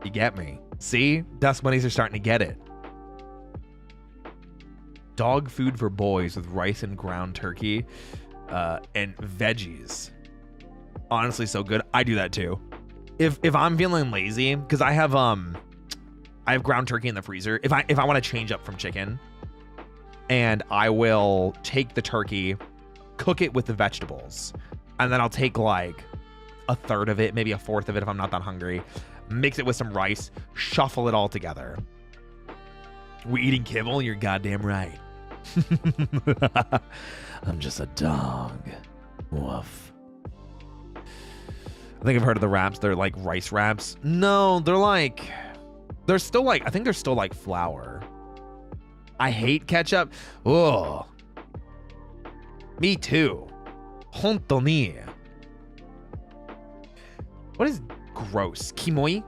You get me. See? Dusk bunnies are starting to get it. Dog food for boys with rice and ground turkey and veggies. Honestly, so good. I do that too. If I'm feeling lazy, because I have ground turkey in the freezer. If I want to change up from chicken, and I will take the turkey, cook it with the vegetables, and then I'll take like a third of it, maybe a fourth of it if I'm not that hungry, mix it with some rice, shuffle it all together. We eating kibble? You're goddamn right. I'm just a dog. Woof. I think I've heard of the wraps. They're like rice wraps. No, they're still like, I think they're still like flour. I hate ketchup. Oh, me too. Hontoni. What is gross? Kimoi?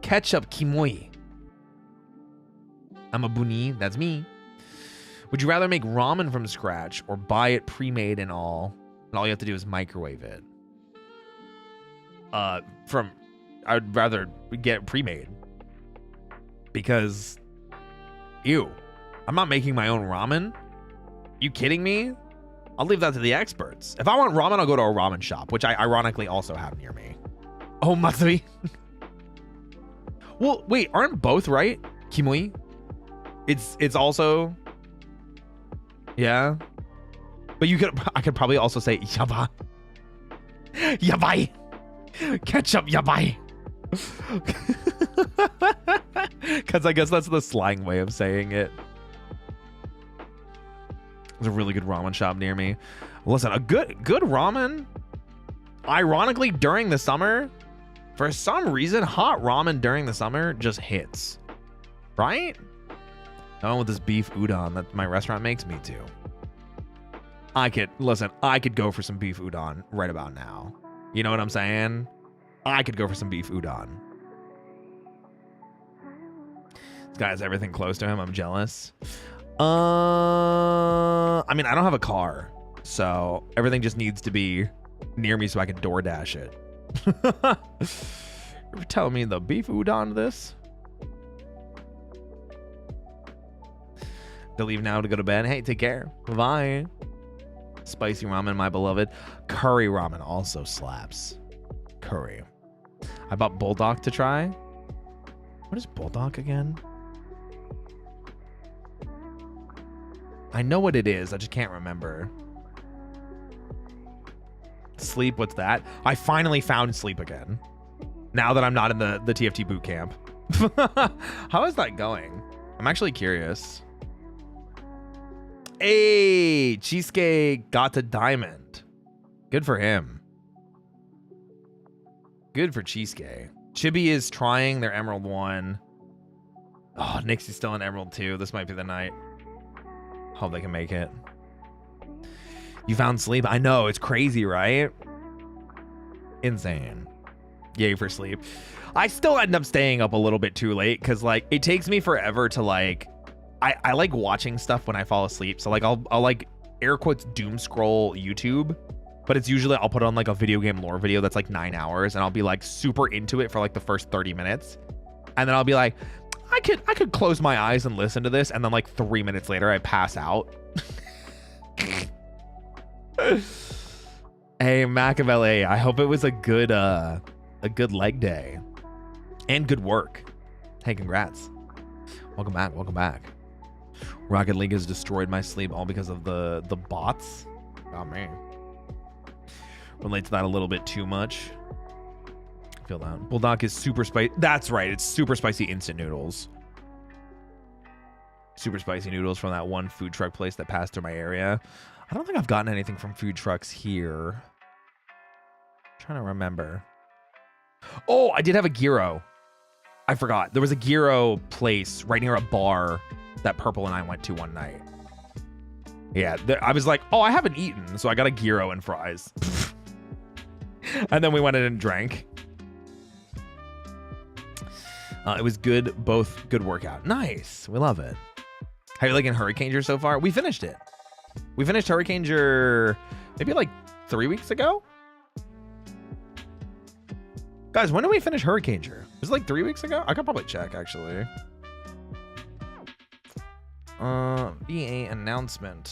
Ketchup kimoi. I'm a bunny. That's me. Would you rather make ramen from scratch or buy it pre-made and all you have to do is microwave it? I'd rather get pre-made because, ew, I'm not making my own ramen. You kidding me? I'll leave that to the experts. If I want ramen, I'll go to a ramen shop, which I ironically also have near me. Oh, Matsui. Well, wait, aren't both right? Kimoi? It's also, yeah. But I could probably also say yaba. Yabai. Ketchup yabai. Because I guess that's the slang way of saying it. There's a really good ramen shop near me. Listen, a good ramen, ironically, during the summer, for some reason, hot ramen during the summer just hits. Right? The one with this beef udon that my restaurant makes me too. I could go for some beef udon right about now. You know what I'm saying? I could go for some beef udon. This guy has everything close to him. I'm jealous. I mean, I don't have a car, so everything just needs to be near me so I can DoorDash it. You're telling me the beef udon this? To leave now to go to bed. Hey, take care. Bye. Spicy ramen, my beloved. Curry ramen also slaps. Curry. I bought bulldog to try. What is bulldog again? I know what it is. I just can't remember. Sleep, what's that? I finally found sleep again. Now that I'm not in the TFT boot camp. How is that going? I'm actually curious. Hey, Cheesecake got to diamond. Good for him. Good for Cheesecake. Chibi is trying their Emerald 1. Oh, Nixie's still in Emerald 2. This might be the night. Hope they can make it. You found sleep? I know, it's crazy, right? Insane. Yay for sleep. I still end up staying up a little bit too late because like it takes me forever to like I like watching stuff when I fall asleep. So like I'll like air quotes doom scroll YouTube, but it's usually I'll put on like a video game lore video that's like 9 hours and I'll be like super into it for like the first 30 minutes. And then I'll be like, I could close my eyes and listen to this, and then like 3 minutes later I pass out. Hey, Machiavelli, I hope it was a good leg day and good work. Hey, congrats. Welcome back. Welcome back. Rocket League has destroyed my sleep all because of the bots. Oh man. Relate to that a little bit too much. Feel that. Bulldog is super spicy. That's right. It's super spicy instant noodles. Super spicy noodles from that one food truck place that passed through my area. I don't think I've gotten anything from food trucks here. I'm trying to remember. Oh, I did have a gyro. I forgot. There was a gyro place right near a bar that Purple and I went to one night. Yeah, I was like, oh, I haven't eaten, so I got a gyro and fries. And then we went in and drank. It was good, both good workout. Nice. We love it. How are you liking Hurricaneger so far? We finished it. We finished Hurricaneger maybe like 3 weeks ago. Guys, when did we finish Hurricaneger? Was it like 3 weeks ago? I could probably check actually. VA announcement.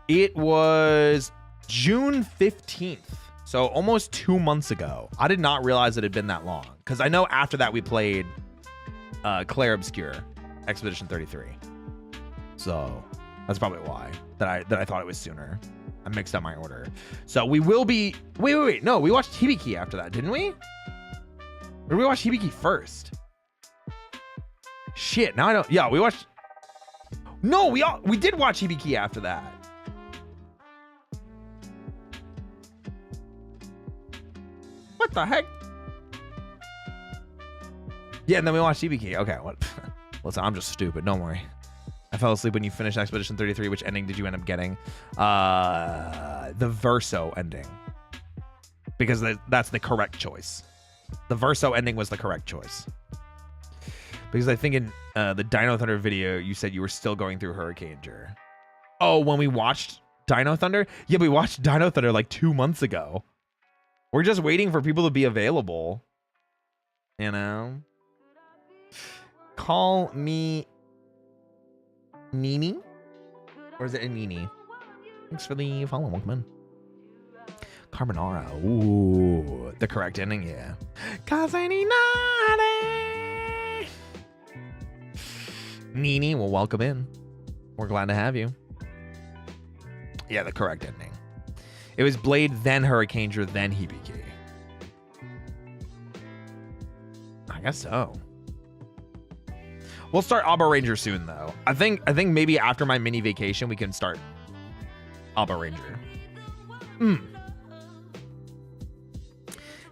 It was June 15th. So almost 2 months ago. I did not realize it had been that long. Because I know after that we played Claire Obscure, Expedition 33. So that's probably why that I thought it was sooner. I mixed up my order. So we will be... Wait. No, we watched Hibiki after that, didn't we? Or did we watch Hibiki first? Shit, now I don't... Yeah, we watched... No, we did watch Hibiki after that. What the heck? Yeah, and then we watched Hibiki. Okay, what? Listen, I'm just stupid. Don't worry. I fell asleep when you finished Expedition 33. Which ending did you end up getting? The Verso ending. Because that's the correct choice. The Verso ending was the correct choice. Because I think in the Dino Thunder video, you said you were still going through Hurricaneger. Oh, when we watched Dino Thunder? Yeah, we watched Dino Thunder like 2 months ago. We're just waiting for people to be available. You know? Call me Nini? Or is it a Nini? Thanks for the follow. Welcome in. Carbonara. Ooh. The correct ending, yeah. Nini, well, welcome in. We're glad to have you. Yeah, the correct ending. It was Blade, then Hurricaneger, then Hibiki. I guess so. We'll start Abba Ranger soon, though. I think maybe after my mini vacation, we can start Abba Ranger. Here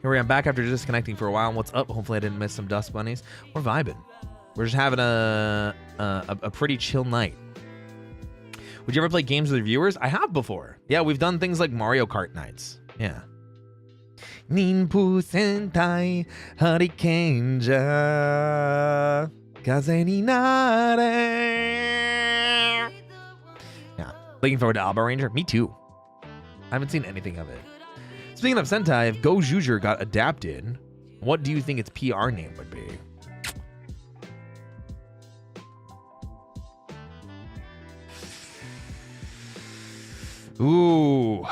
we are, back after disconnecting for a while. What's up? Hopefully I didn't miss some Dusk Bunnies. We're vibing. We're just having a pretty chill night. Would you ever play games with your viewers? I have before. Yeah, we've done things like Mario Kart nights. Yeah. Ninpu Sentai Hurricaneger Kaze ni nare. Yeah. Looking forward to Abba Ranger. Me too. I haven't seen anything of it. Speaking of Sentai, if Go Juger got adapted, what do you think its PR name would be? Ooh.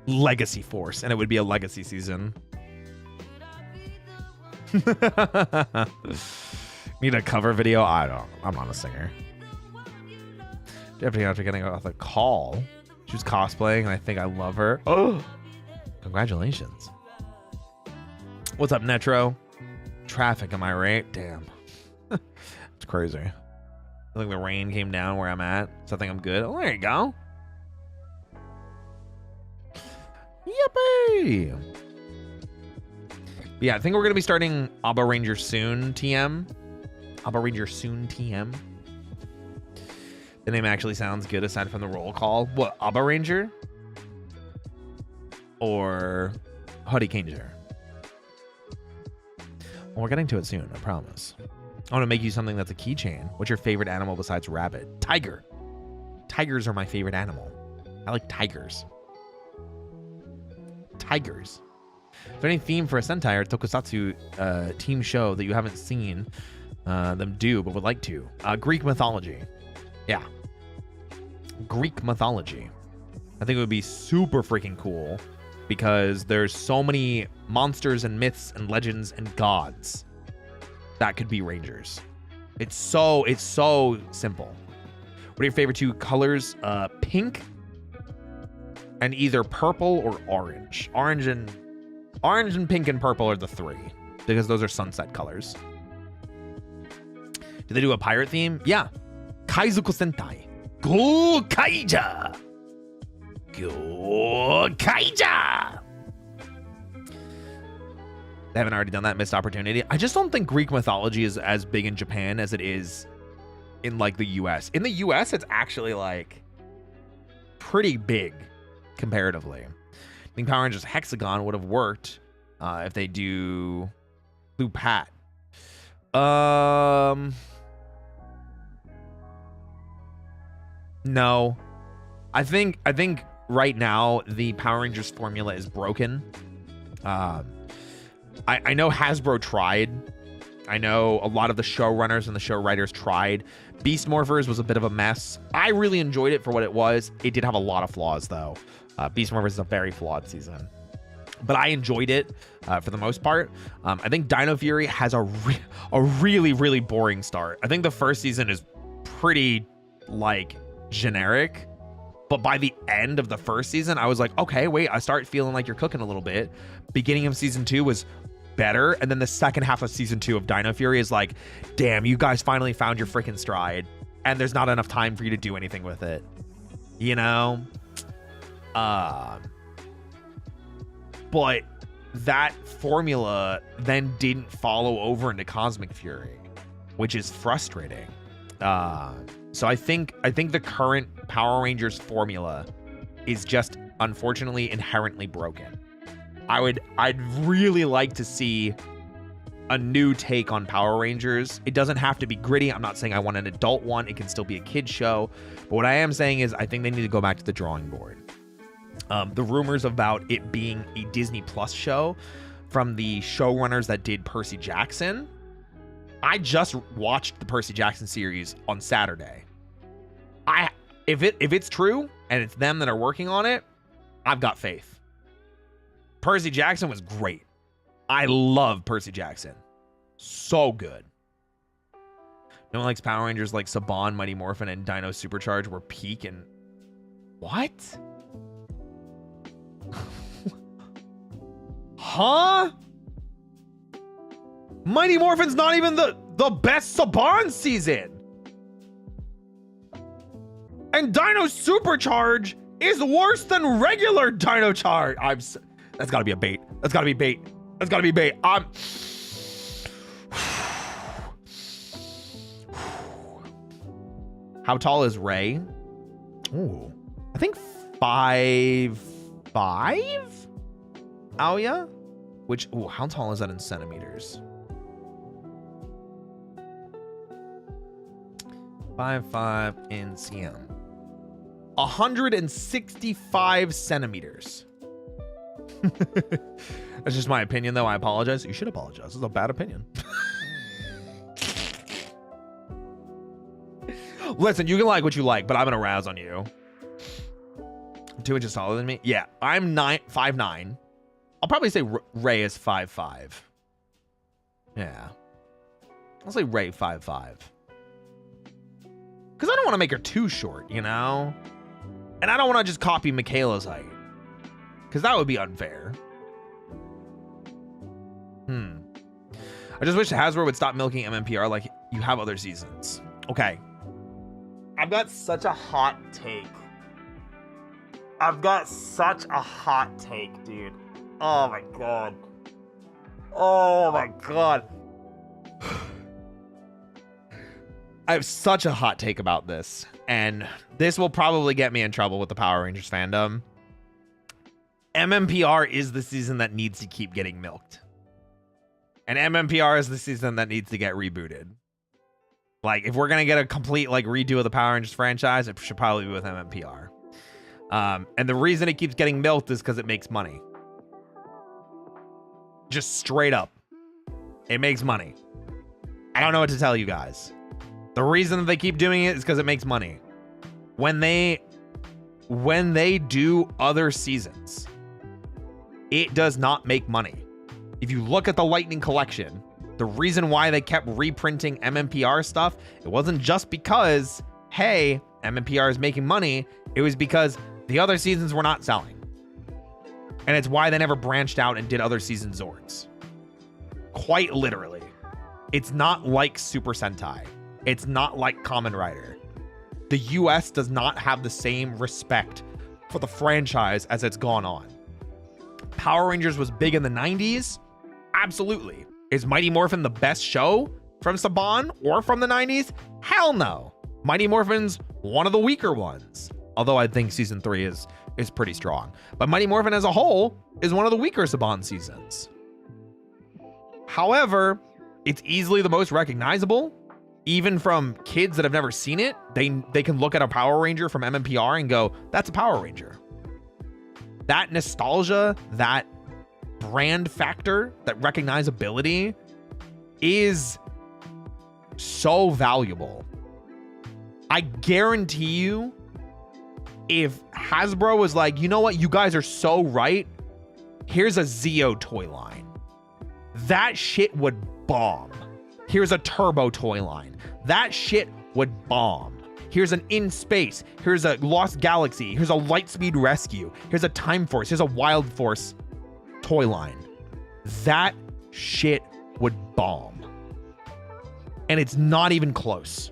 Legacy Force, and it would be a legacy season. Need a cover video? I'm not a singer. After getting off the call, she was cosplaying, and I think I love her. Oh, congratulations. What's up, Netro? Traffic, am I right? Damn. It's crazy. I think the rain came down where I'm at, so I think I'm good. Oh, there you go. Yippee! But yeah, I think we're going to be starting Abba Ranger soon, TM. Abba Ranger soon, TM. The name actually sounds good aside from the roll call. What, Abba Ranger? Or Hurricaneger? Well, we're getting to it soon, I promise. I want to make you something that's a keychain. What's your favorite animal besides rabbit? Tiger. Tigers are my favorite animal. I like tigers. Tigers. Is there any theme for a Sentai or Tokusatsu team show that you haven't seen them do but would like to? Greek mythology. Yeah. Greek mythology. I think it would be super freaking cool because there's so many monsters and myths and legends and gods that could be rangers. It's so simple. What are your favorite two colors? Pink and either purple or orange. Orange and pink and purple are the three because those are sunset colors. Did they do a pirate theme? Yeah. Kaizuku Sentai. Go Kaija! Go Kaija! They haven't already done that. Missed opportunity. I just don't think Greek mythology is as big in Japan as it is in like the US. In the US, it's actually like pretty big comparatively. I think Power Rangers Hexagon would have worked if they do Blue Pat. No. I think right now the Power Rangers formula is broken. I know Hasbro tried. I know a lot of the showrunners and the show writers tried. Beast Morphers was a bit of a mess. I really enjoyed it for what it was. It did have a lot of flaws, though. Beast Morphers is a very flawed season. But I enjoyed it for the most part. I think Dino Fury has a really, really boring start. I think the first season is pretty, like, generic. But by the end of the first season, I was like, okay, wait, I start feeling like you're cooking a little bit. Beginning of season 2 was better. And then the second half of season 2 of Dino Fury is like, damn, you guys finally found your freaking stride. And there's not enough time for you to do anything with it. You know? But that formula then didn't follow over into Cosmic Fury, which is frustrating. So I think the current Power Rangers formula is just unfortunately inherently broken. I'd really like to see a new take on Power Rangers. It doesn't have to be gritty. I'm not saying I want an adult one. It can still be a kid's show. But what I am saying is I think they need to go back to the drawing board. The rumors about it being a Disney Plus show from the showrunners that did Percy Jackson. I just watched the Percy Jackson series on Saturday. If it's true and it's them that are working on it, I've got faith. Percy Jackson was great. I love Percy Jackson. So good. No one likes Power Rangers like Saban, Mighty Morphin, and Dino Supercharge were peak and... What? Huh? Mighty Morphin's not even the best Saban season. And Dino Supercharge is worse than regular Dino Charge. That's gotta be a bait. That's gotta be bait. That's gotta be bait. How tall is Ray? Ooh, I think 5'5". Aoya? Which, ooh, how tall is that in centimeters? 5'5" in cm. 165 centimeters. That's just my opinion, though. I apologize. You should apologize. This is a bad opinion. Listen, you can like what you like, but I'm gonna razz on you. 2 inches taller than me? Yeah, I'm 5'9". I'll probably say Ray is 5'5". Yeah. I'll say Ray 5'5". Because I don't want to make her too short, you know? And I don't want to just copy Michaela's height. Because that would be unfair. I just wish Hasbro would stop milking MMPR like you have other seasons. Okay. I've got such a hot take. Dude. Oh my god. Oh my god. I have such a hot take about this, and this will probably get me in trouble with the Power Rangers fandom. MMPR is the season that needs to keep getting milked. And MMPR is the season that needs to get rebooted. Like, if we're going to get a complete, like, redo of the Power Rangers franchise, it should probably be with MMPR. And the reason it keeps getting milked is because it makes money. Just straight up. It makes money. I don't know what to tell you guys. The reason that they keep doing it is because it makes money. When they do other seasons, it does not make money. If you look at the Lightning Collection, the reason why they kept reprinting MMPR stuff, it wasn't just because, hey, MMPR is making money. It was because the other seasons were not selling. And it's why they never branched out and did other season Zords. Quite literally. It's not like Super Sentai. It's not like Kamen Rider. The US does not have the same respect for the franchise as it's gone on. Power Rangers was big in the 90s. Absolutely. Is Mighty Morphin the best show from Saban or from the 90s? Hell no. Mighty Morphin's one of the weaker ones. Although I think season 3 is pretty strong. But Mighty Morphin as a whole is one of the weaker Saban seasons. However, it's easily the most recognizable. even from kids that have never seen it, they can look at a Power Ranger from MMPR and go, that's a Power Ranger. That nostalgia, that brand factor, that recognizability is so valuable. I guarantee you, if Hasbro was like, you know what, you guys are so right, here's a Zeo toy line, that shit would bomb. Here's a Turbo toy line, that shit would bomb. Here's an In Space, here's a Lost Galaxy, here's a Lightspeed Rescue, here's a Time Force, here's a Wild Force toy line. That shit would bomb. And it's not even close.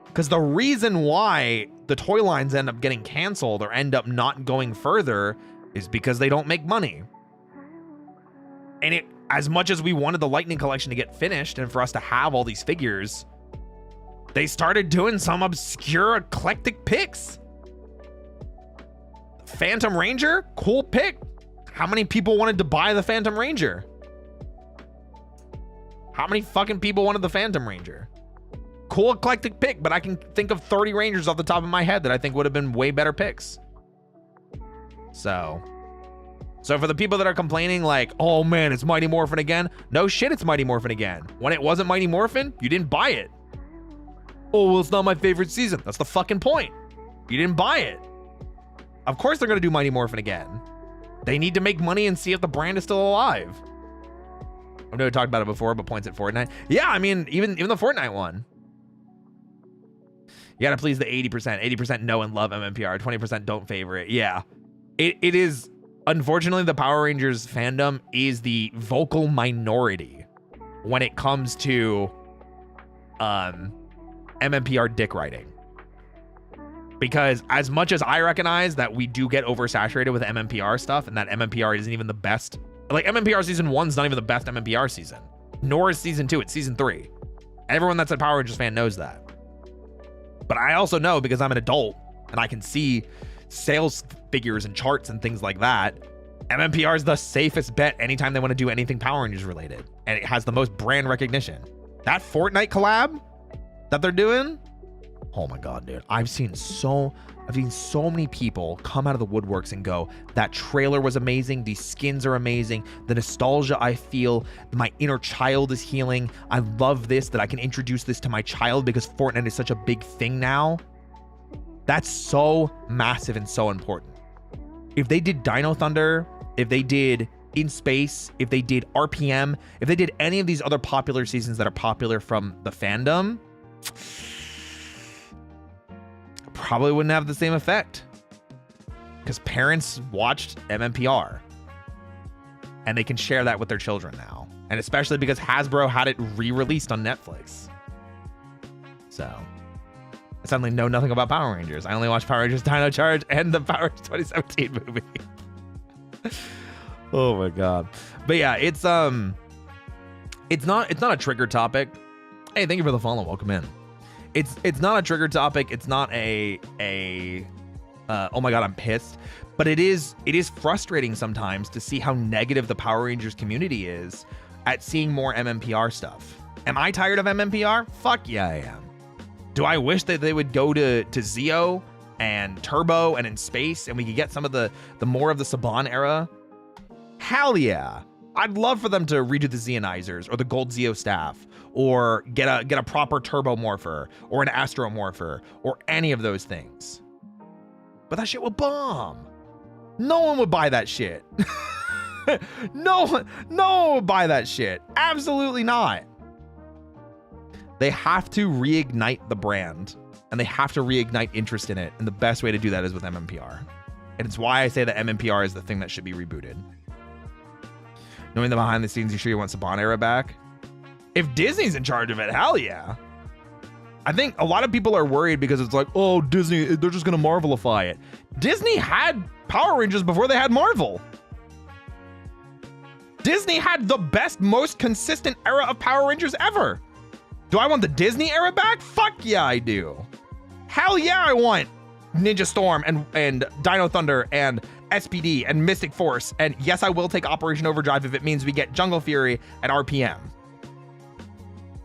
Because the reason why the toy lines end up getting canceled or end up not going further is because they don't make money. And it, as much as we wanted the Lightning Collection to get finished and for us to have all these figures, they started doing some obscure eclectic picks. Phantom Ranger, cool pick. How many people wanted to buy the Phantom Ranger? How many fucking people wanted the Phantom Ranger? Cool eclectic pick, but I can think of 30 Rangers off the top of my head that I think would have been way better picks. So for the people that are complaining like, oh man, it's Mighty Morphin again. No shit, it's Mighty Morphin again. When it wasn't Mighty Morphin, you didn't buy it. Oh, well, it's not my favorite season. That's the fucking point. You didn't buy it. Of course they're going to do Mighty Morphin again. They need to make money and see if the brand is still alive. I've never talked about it before, but points at Fortnite. Yeah, I mean, even the Fortnite one. You got to please the 80%. 80% know and love MMPR. 20% don't favor it. Yeah. It is, unfortunately, the Power Rangers fandom is the vocal minority when it comes to MMPR dick riding. Because as much as I recognize that we do get oversaturated with MMPR stuff and that MMPR isn't even the best, like MMPR season 1's not even the best MMPR season, nor is season 2, it's season 3. Everyone that's a Power Rangers fan knows that. But I also know, because I'm an adult and I can see sales figures and charts and things like that, MMPR is the safest bet anytime they want to do anything Power Rangers related. And it has the most brand recognition. That Fortnite collab that they're doing, oh my God, dude. I've seen so many people come out of the woodworks and go, that trailer was amazing. These skins are amazing. The nostalgia I feel, my inner child is healing. I love this, that I can introduce this to my child because Fortnite is such a big thing now. That's so massive and so important. If they did Dino Thunder, if they did In Space, if they did RPM, if they did any of these other popular seasons that are popular from the fandom, probably wouldn't have the same effect, because parents watched MMPR and they can share that with their children now, and especially because Hasbro had it re-released on Netflix. So I suddenly know nothing about Power Rangers. I only watched Power Rangers Dino Charge and the Power Rangers 2017 movie. Oh my God. But yeah, it's not a trigger topic. Hey, thank you for the follow. Welcome in. It's not a trigger topic. It's not a oh my God, I'm pissed. But it is frustrating sometimes to see how negative the Power Rangers community is at seeing more MMPR stuff. Am I tired of MMPR? Fuck yeah, I am. Do I wish that they would go to Zeo and Turbo and In Space and we could get some of the more of the Saban era? Hell yeah. I'd love for them to redo the Zeonizers or the Gold Zeo staff, or get a proper Turbo Morpher or an Astro Morpher or any of those things. But that shit would bomb. No one would buy that shit. No one would buy that shit. Absolutely not. They have to reignite the brand, and they have to reignite interest in it. And the best way to do that is with MMPR. And it's why I say that MMPR is the thing that should be rebooted. Knowing the behind the scenes, you sure you want Saban era back? If Disney's in charge of it, hell yeah. I think a lot of people are worried because it's like, oh, Disney, they're just going to Marvelify it. Disney had Power Rangers before they had Marvel. Disney had the best, most consistent era of Power Rangers ever. Do I want the Disney era back? Fuck yeah, I do. Hell yeah, I want Ninja Storm and Dino Thunder and SPD and Mystic Force. And yes, I will take Operation Overdrive if it means we get Jungle Fury at RPM.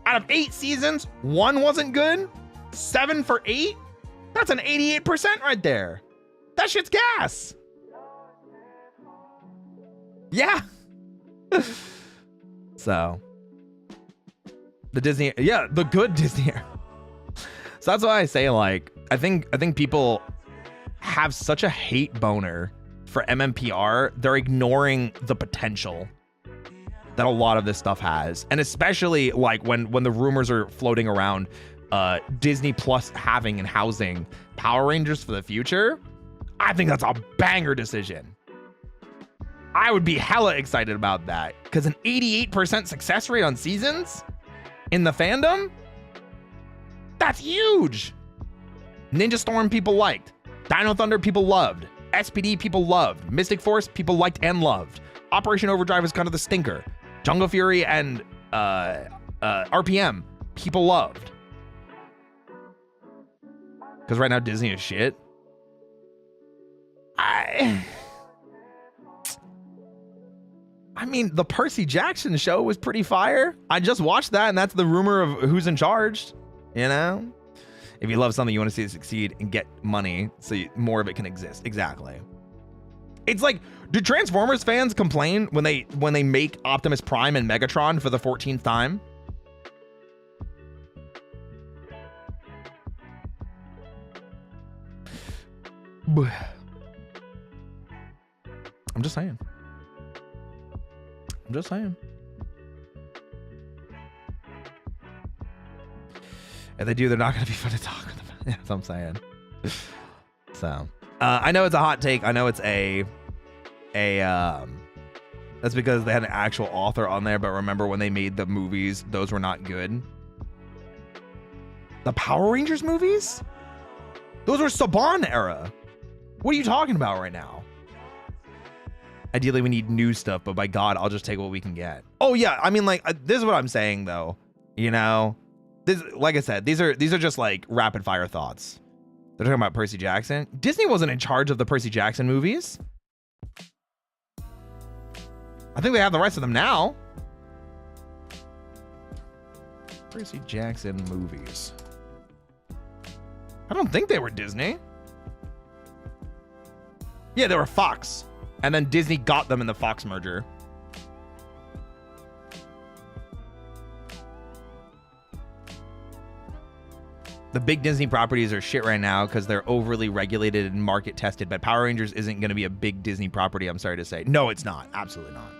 Out of 8 seasons, 1 wasn't good. 7 for 8. That's an 88% right there. That shit's gas. Yeah. So the Disney, yeah, the good Disney era. So that's why I say, like, I think people have such a hate boner for MMPR. They're ignoring the potential that a lot of this stuff has, and especially like when the rumors are floating around Disney Plus having and housing Power Rangers for the future. I think that's a banger decision. I would be hella excited about that, because an 88% success rate on seasons in the fandom, that's huge. Ninja Storm people liked. Dino Thunder people loved. SPD people loved. Mystic Force people liked and loved. Operation Overdrive is kind of the stinker. Jungle Fury and RPM people loved. Because right now Disney is shit. I mean, the Percy Jackson show was pretty fire. I just watched that, and that's the rumor of who's in charge, you know? If you love something, you want to see it succeed and get money so more of it can exist. Exactly. It's like, do Transformers fans complain when they make Optimus Prime and Megatron for the 14th time? I'm just saying. I'm just saying. If they do, they're not going to be fun to talk with them. Yeah, that's what I'm saying. So, I know it's a hot take. I know it's that's because they had an actual author on there. But remember when they made the movies, those were not good. The Power Rangers movies? Those were Saban era. What are you talking about right now? Ideally, we need new stuff, but by God, I'll just take what we can get. Oh yeah, I mean, like, this is what I'm saying though. You know, this, like I said, these are just like rapid fire thoughts. They're talking about Percy Jackson. Disney wasn't in charge of the Percy Jackson movies. I think they have the rights to them now. Percy Jackson movies. I don't think they were Disney. Yeah, they were Fox. And then Disney got them in the Fox merger. The big Disney properties are shit right now because they're overly regulated and market tested, but Power Rangers isn't going to be a big Disney property, I'm sorry to say. No, it's not. Absolutely not.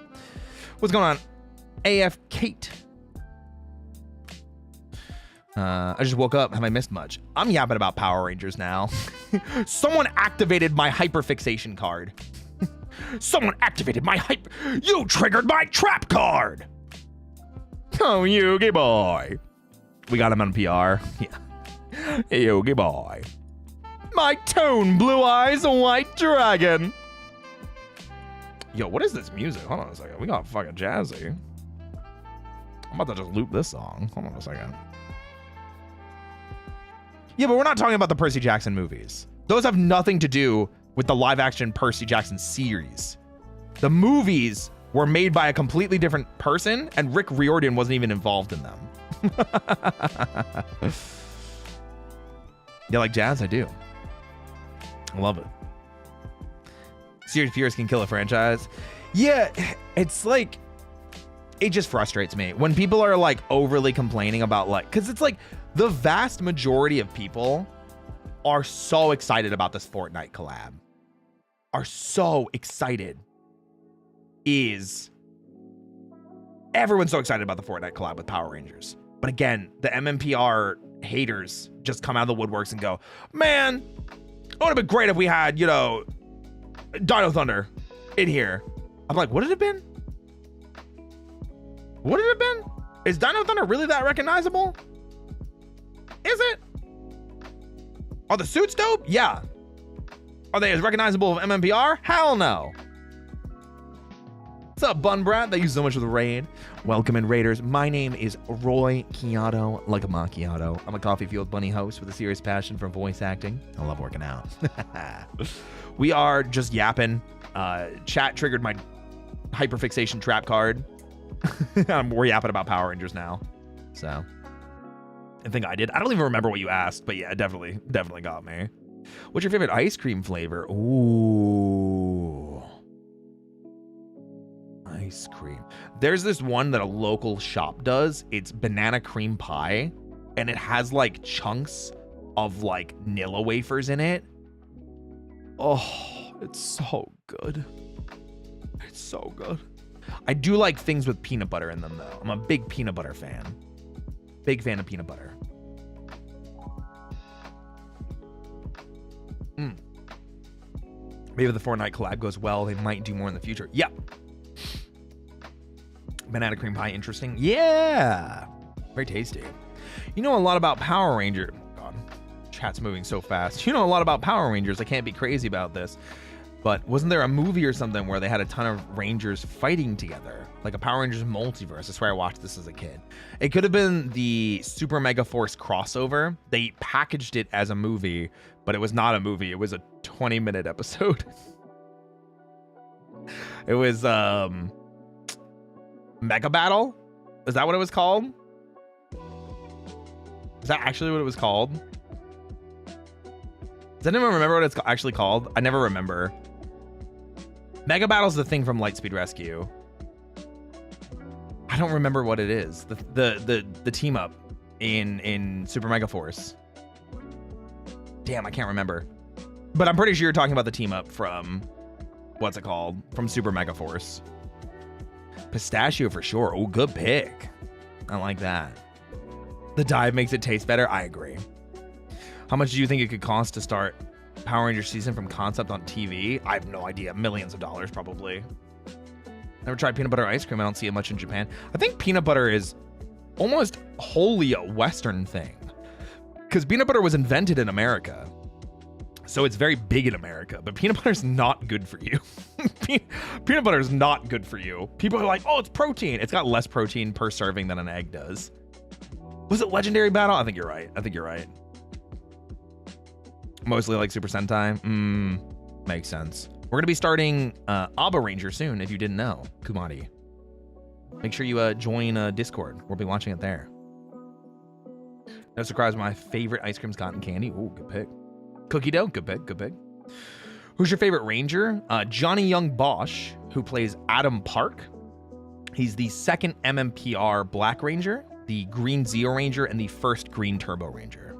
What's going on? AF Kate. I just woke up. Have I missed much? I'm yapping about Power Rangers now. Someone activated my hyperfixation card. Someone activated my hyper... You triggered my trap card! Oh, Yugi boy. We got him on PR. Yeah. Yugi boy. My tone, blue eyes, a white dragon. Yo, what is this music? Hold on a second. We got fucking jazzy. I'm about to just loop this song. Hold on a second. Yeah, but we're not talking about the Percy Jackson movies. Those have nothing to do with the live action Percy Jackson series. The movies were made by a completely different person, and Rick Riordan wasn't even involved in them. You like jazz? I do. I love it. Serious Furious can kill a franchise. Yeah, it's like, it just frustrates me when people are like overly complaining about, like, because it's like the vast majority of people are so excited about this Fortnite collab. Are so excited. Everyone's so excited about the Fortnite collab with Power Rangers. But again, the MMPR haters just come out of the woodworks and go, man, it would have been great if we had, you know, Dino Thunder in here. I'm like, would it have been? Would it have been? Is Dino Thunder really that recognizable? Is it? Are the suits dope? Yeah. Are they as recognizable as MMPR? Hell no. What's up, Bun Brat? Thank you so much for the raid. Welcome in, Raiders. My name is Roy Chiato, like a macchiato. I'm a coffee-fueled bunny host with a serious passion for voice acting. I love working out. We are just yapping. Chat triggered my hyperfixation trap card. We're yapping about Power Rangers now. So I think I did. I don't even remember what you asked, but yeah, it definitely got me. What's your favorite ice cream flavor? Ooh. Ice cream. There's this one that a local shop does. It's banana cream pie, and it has like chunks of like Nilla wafers in it. Oh, it's so good. It's so good. I do like things with peanut butter in them though. I'm a big peanut butter fan. Big fan of peanut butter. Maybe the Fortnite collab goes well. They might do more in the future. Yep. Banana cream pie, interesting. Yeah. Very tasty. You know a lot about Power Ranger. God, chat's moving so fast. You know a lot about Power Rangers. I can't be crazy about this. But wasn't there a movie or something where they had a ton of Rangers fighting together? Like a Power Rangers multiverse. I swear I watched this as a kid. It could have been the Super Mega Force crossover. They packaged it as a movie, but it was not a movie. It was a 20-minute episode. It was Mega Battle? Is that what it was called? Is that actually what it was called? Does anyone remember what it's actually called? I never remember. Mega Battle's the thing from Lightspeed Rescue. I don't remember what it is. The team up in Super Mega Force. Damn, I can't remember. But I'm pretty sure you're talking about the team up from what's it called? From Super Mega Force. Pistachio for sure. Oh, good pick. I like that. The dive makes it taste better. I agree. How much do you think it could cost to start Power Rangers season from concept on TV? I have no idea. Millions of dollars, probably. Never tried peanut butter ice cream. I don't see it much in Japan. I think peanut butter is almost wholly a Western thing. Because peanut butter was invented in America. So it's very big in America. But peanut butter is not good for you. Peanut butter is not good for you. People are like, oh, it's protein. It's got less protein per serving than an egg does. Was it Legendary Battle? I think you're right. I think you're right. Mostly like Super Sentai. Makes sense. We're going to be starting Abba Ranger soon, if you didn't know. Kumari. Make sure you join Discord. We'll be watching it there. No surprise, my favorite ice cream's cotton candy. Ooh, good pick. Cookie dough, good pick, good pick. Who's your favorite Ranger? Johnny Young Bosch, who plays Adam Park. He's the second MMPR Black Ranger, the Green Zeo Ranger, and the first Green Turbo Ranger.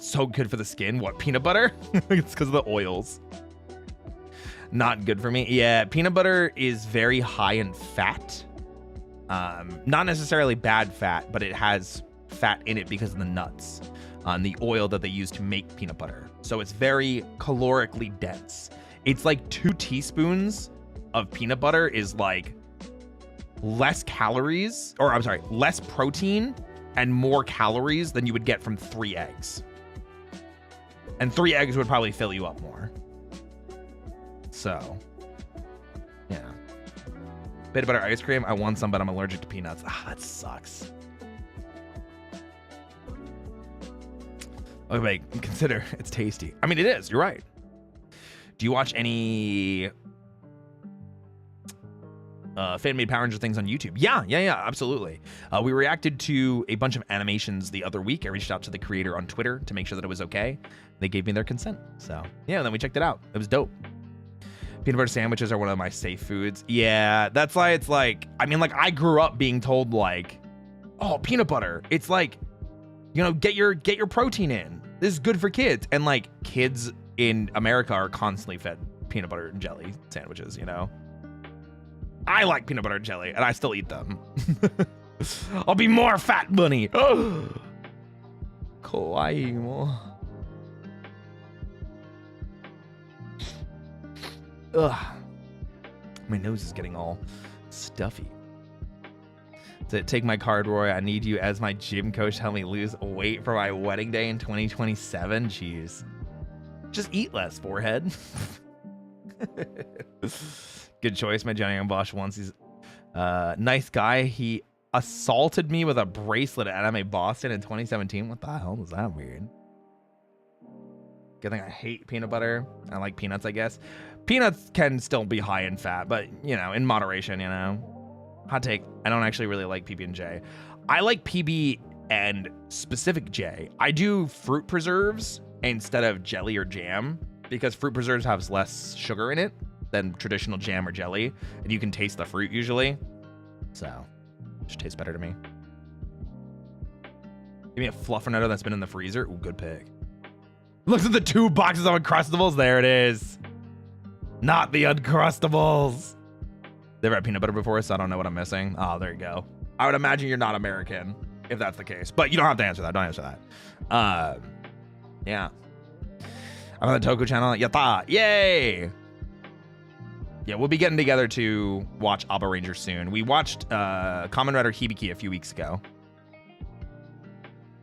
So good for the skin. What, peanut butter? It's because of the oils. Not good for me. Yeah, peanut butter is very high in fat. Not necessarily bad fat, but it has fat in it because of the nuts. The oil that they use to make peanut butter. So it's very calorically dense. It's like 2 teaspoons of peanut butter is like less calories, or I'm sorry, less protein and more calories than you would get from 3 eggs. And 3 eggs would probably fill you up more. So, yeah. Peanut butter ice cream, I want some, but I'm allergic to peanuts. Ah, that sucks. Oh, wait, consider it's tasty. I mean, it is. You're right. Do you watch any fan-made Power Ranger things on YouTube? Yeah, absolutely. We reacted to a bunch of animations the other week. I reached out to the creator on Twitter to make sure that it was okay. They gave me their consent. So, yeah, and then we checked it out. It was dope. Peanut butter sandwiches are one of my safe foods. Yeah, that's why it's like, I mean, like, I grew up being told, like, oh, peanut butter. It's like, you know, get your protein in. This is good for kids. And like kids in America are constantly fed peanut butter and jelly sandwiches, you know? I like peanut butter and jelly and I still eat them. I'll be more fat bunny. Kawaii mo. Ugh. My nose is getting all stuffy. To take my card, Roy, I need you as my gym coach to help me lose weight for my wedding day in 2027. Jeez. Just eat less, forehead. Good choice, my Johnny Young Bosch once. He's nice guy. He assaulted me with a bracelet at Anime Boston in 2017. What the hell was that weird? Good thing I hate peanut butter. I like peanuts, I guess. Peanuts can still be high in fat, but, you know, in moderation, you know. Hot take, I don't actually really like PB&J. I like PB and specific J. I do fruit preserves instead of jelly or jam because fruit preserves have less sugar in it than traditional jam or jelly, and you can taste the fruit usually. So, it just tastes better to me. Give me a Fluffernutter that's been in the freezer. Ooh, good pick. Look at the 2 boxes of Uncrustables. There it is. Not the Uncrustables. They've had peanut butter before, so I don't know what I'm missing. Oh, there you go. I would imagine you're not American if that's the case, but you don't have to answer that. Don't answer that. Yeah. I'm on the Toku channel. Yatta. Yay. Yeah, we'll be getting together to watch Abba Ranger soon. We watched Kamen Rider Hibiki a few weeks ago.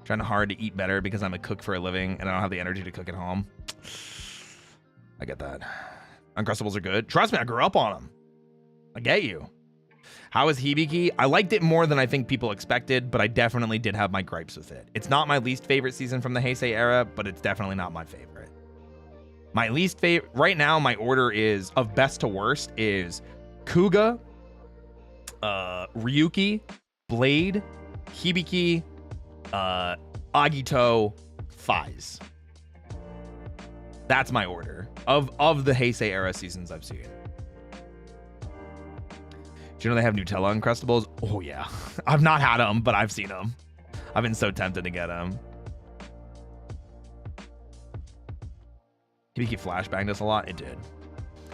Trying hard to eat better because I'm a cook for a living and I don't have the energy to cook at home. I get that. Uncrustables are good. Trust me, I grew up on them. I get you. How is Hibiki? I liked it more than I think people expected, but I definitely did have my gripes with it. It's not my least favorite season from the Heisei era, but it's definitely not my favorite. My least favorite, right now, my order is of best to worst is Kuga, Ryuki, Blade, Hibiki, Agito, Faiz. That's my order of the Heisei era seasons I've seen. Do you know they have Nutella Uncrustables? Oh yeah. I've not had them, but I've seen them. I've been so tempted to get them. Hibiki flashbanged us a lot. It did.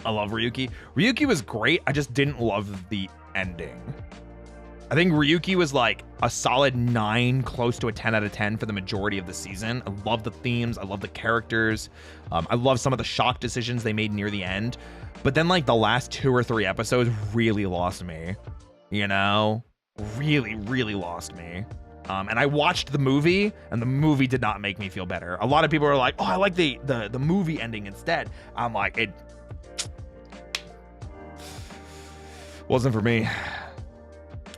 I love Ryuki. Ryuki was great. I just didn't love the ending. I think Ryuki was like a solid 9, close to a 10 out of 10 for the majority of the season. I love the themes. I love the characters. I love some of the shock decisions they made near the end. But then like the last 2 or 3 episodes really lost me. You know? Really, really lost me. And I watched the movie, and the movie did not make me feel better. A lot of people are like, oh, I like the movie ending instead. I'm like, it wasn't for me.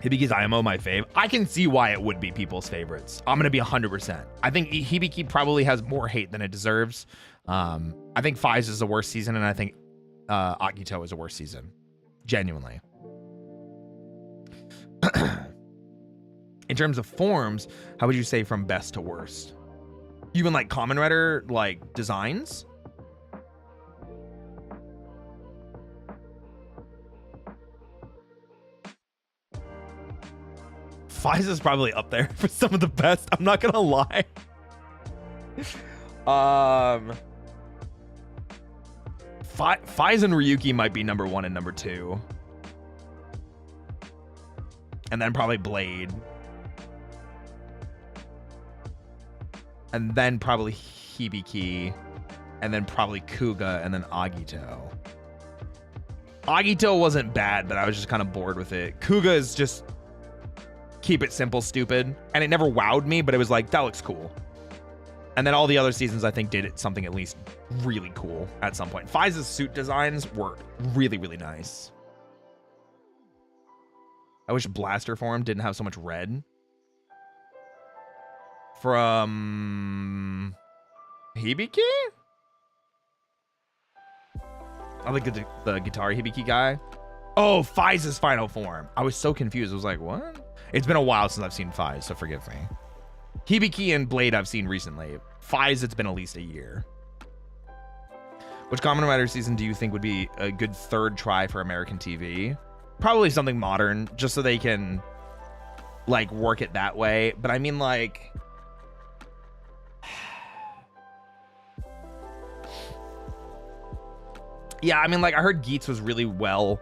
Hibiki's IMO my fave. I can see why it would be people's favorites. I'm going to be 100%. I think Hibiki probably has more hate than it deserves. I think Faiz is the worst season, and I think Agito is the worst season. Genuinely. In terms of forms, how would you say from best to worst? Even like Kamen Rider, like designs? Faiz is probably up there for some of the best. I'm not gonna lie. Faiz and Ryuki might be number 1 and number 2. And then probably Blade. And then probably Hibiki. And then probably Kuga. And then Agito. Agito wasn't bad, but I was just kind of bored with it. Kuga is just keep it simple, stupid. And it never wowed me, but it was like, that looks cool. And then all the other seasons, I think, did something at least really cool at some point. Faiz's suit designs were really, really nice. I wish Blaster Form didn't have so much red. From Hibiki? I like the guitar Hibiki guy. Oh, Faiz's final form. I was so confused. I was like, what? It's been a while since I've seen Faiz, so forgive me. Hibiki and Blade I've seen recently. Faiz, it's been at least a year. Which Kamen Rider season do you think would be a good third try for American TV? Probably something modern, just so they can like work it that way. But I mean, like, yeah, I mean, like, I heard Geats was really well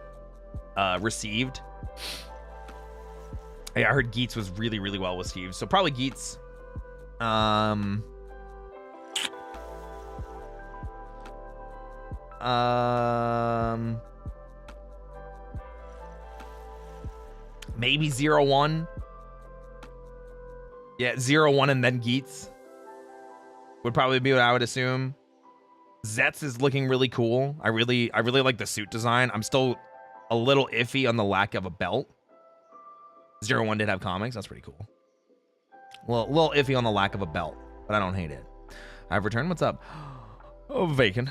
received. Yeah, I heard Geats was really, really well received. So probably Geats. Maybe 0-1. Yeah, 0-1 and then Geats would probably be what I would assume. Zets is looking really cool. I really like the suit design. I'm still a little iffy on the lack of a belt. 0-1 did have comics. That's pretty cool. Well, a little iffy on the lack of a belt, but I don't hate it. I've returned. What's up? Oh, vacant.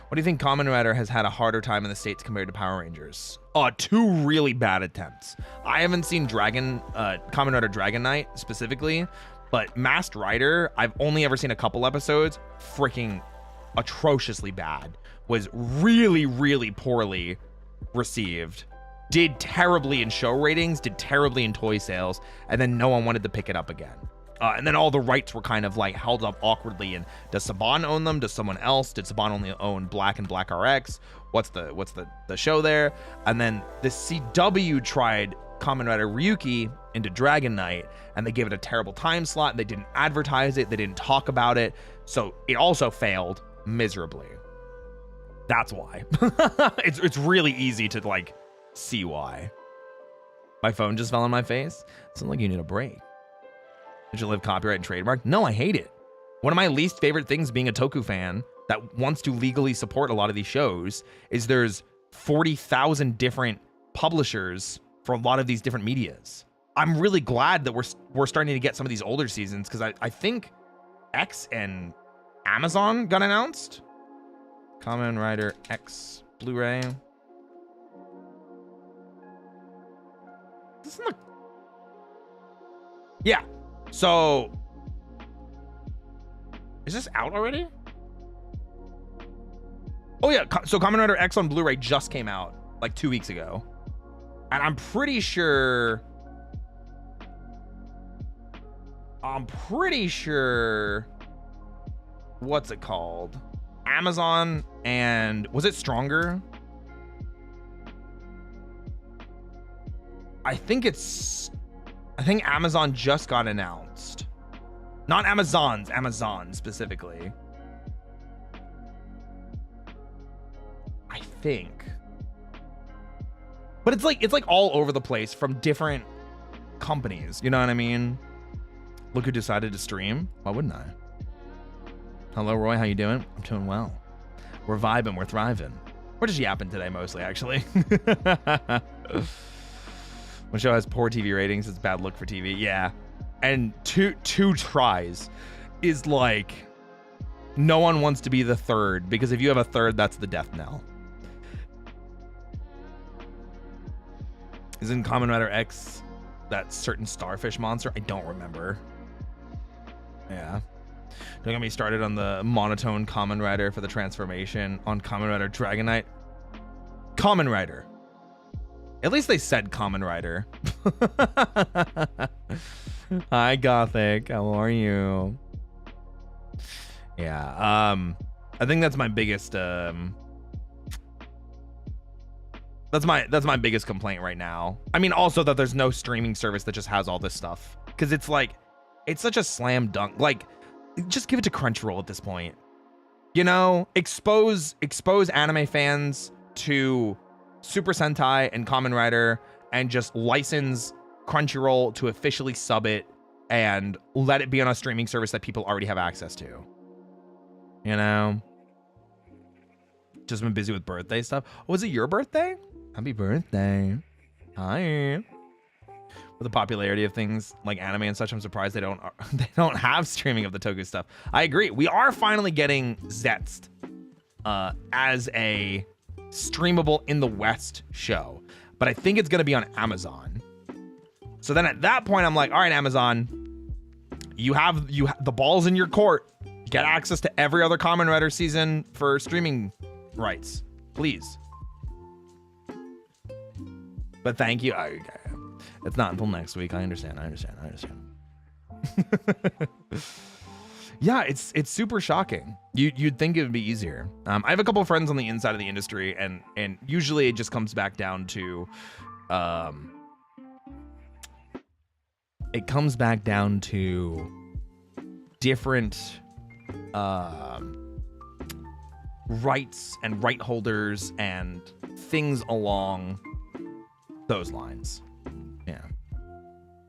What do you think Kamen Rider has had a harder time in the States compared to Power Rangers? 2 really bad attempts. I haven't seen Kamen Rider Dragon Knight specifically, but Masked Rider, I've only ever seen a couple episodes. Freaking atrociously bad. Was really, really poorly received. Did terribly in show ratings, did terribly in toy sales, and then no one wanted to pick it up again. And then all the rights were kind of like held up awkwardly. And does Saban own them? Does someone else? Did Saban only own Black and Black RX? What's the show there? And then the CW tried Kamen Rider Ryuki into Dragon Knight, and they gave it a terrible time slot. They didn't advertise it. They didn't talk about it. So it also failed miserably. That's why. It's really easy to like see why. My phone just fell on my face. Sounds like you need a break. Did you live copyright and trademark? No, I hate it. One of my least favorite things being a Toku fan that wants to legally support a lot of these shows is there's 40,000 different publishers for a lot of these different medias. I'm really glad that we're starting to get some of these older seasons, because I think X and Amazon got announced. Kamen Rider X Blu-ray. Doesn't look... Yeah. So, is this out already? Oh yeah, so Kamen Rider X on Blu-ray just came out like 2 weeks ago. And I'm pretty sure what's it called? Amazon and was it Stronger? I think Amazon just got announced. Not Amazon's, Amazon specifically. I think. But it's like all over the place from different companies. You know what I mean? Look who decided to stream. Why wouldn't I? Hello, Roy. How you doing? I'm doing well. We're vibing. We're thriving. We're just yapping today, mostly, actually. When show has poor TV ratings, it's a bad look for TV. Yeah. And two tries is like, no one wants to be the third, because if you have a third, that's the death knell. Isn't Kamen Rider X that certain starfish monster? I don't remember. Yeah. Don't get me started on the monotone Kamen Rider for the transformation on Kamen Rider Dragon Knight. Kamen Rider. At least they said Kamen Rider. Hi, Gothic. How are you? Yeah. I think that's my biggest that's my biggest complaint right now. I mean, also that there's no streaming service that just has all this stuff, because it's like, it's such a slam dunk. Like, just give it to Crunchyroll at this point. You know, expose anime fans to Super Sentai and Kamen Rider, and just license Crunchyroll to officially sub it and let it be on a streaming service that people already have access to. You know? Just been busy with birthday stuff. Oh, was it your birthday? Happy birthday. Hi. With the popularity of things like anime and such, I'm surprised they don't have streaming of the Toku stuff. I agree. We are finally getting Zetst as a streamable in the West show, but I think it's going to be on Amazon. So then at that point, I'm like, all right, Amazon, you have the ball's in your court. Get access to every other Kamen Rider season for streaming rights, please. But thank you. It's not until next week. I understand. Yeah, it's super shocking. You'd think it would be easier. I have a couple of friends on the inside of the industry, and usually it just comes back down to, different rights and right holders and things along those lines. Yeah.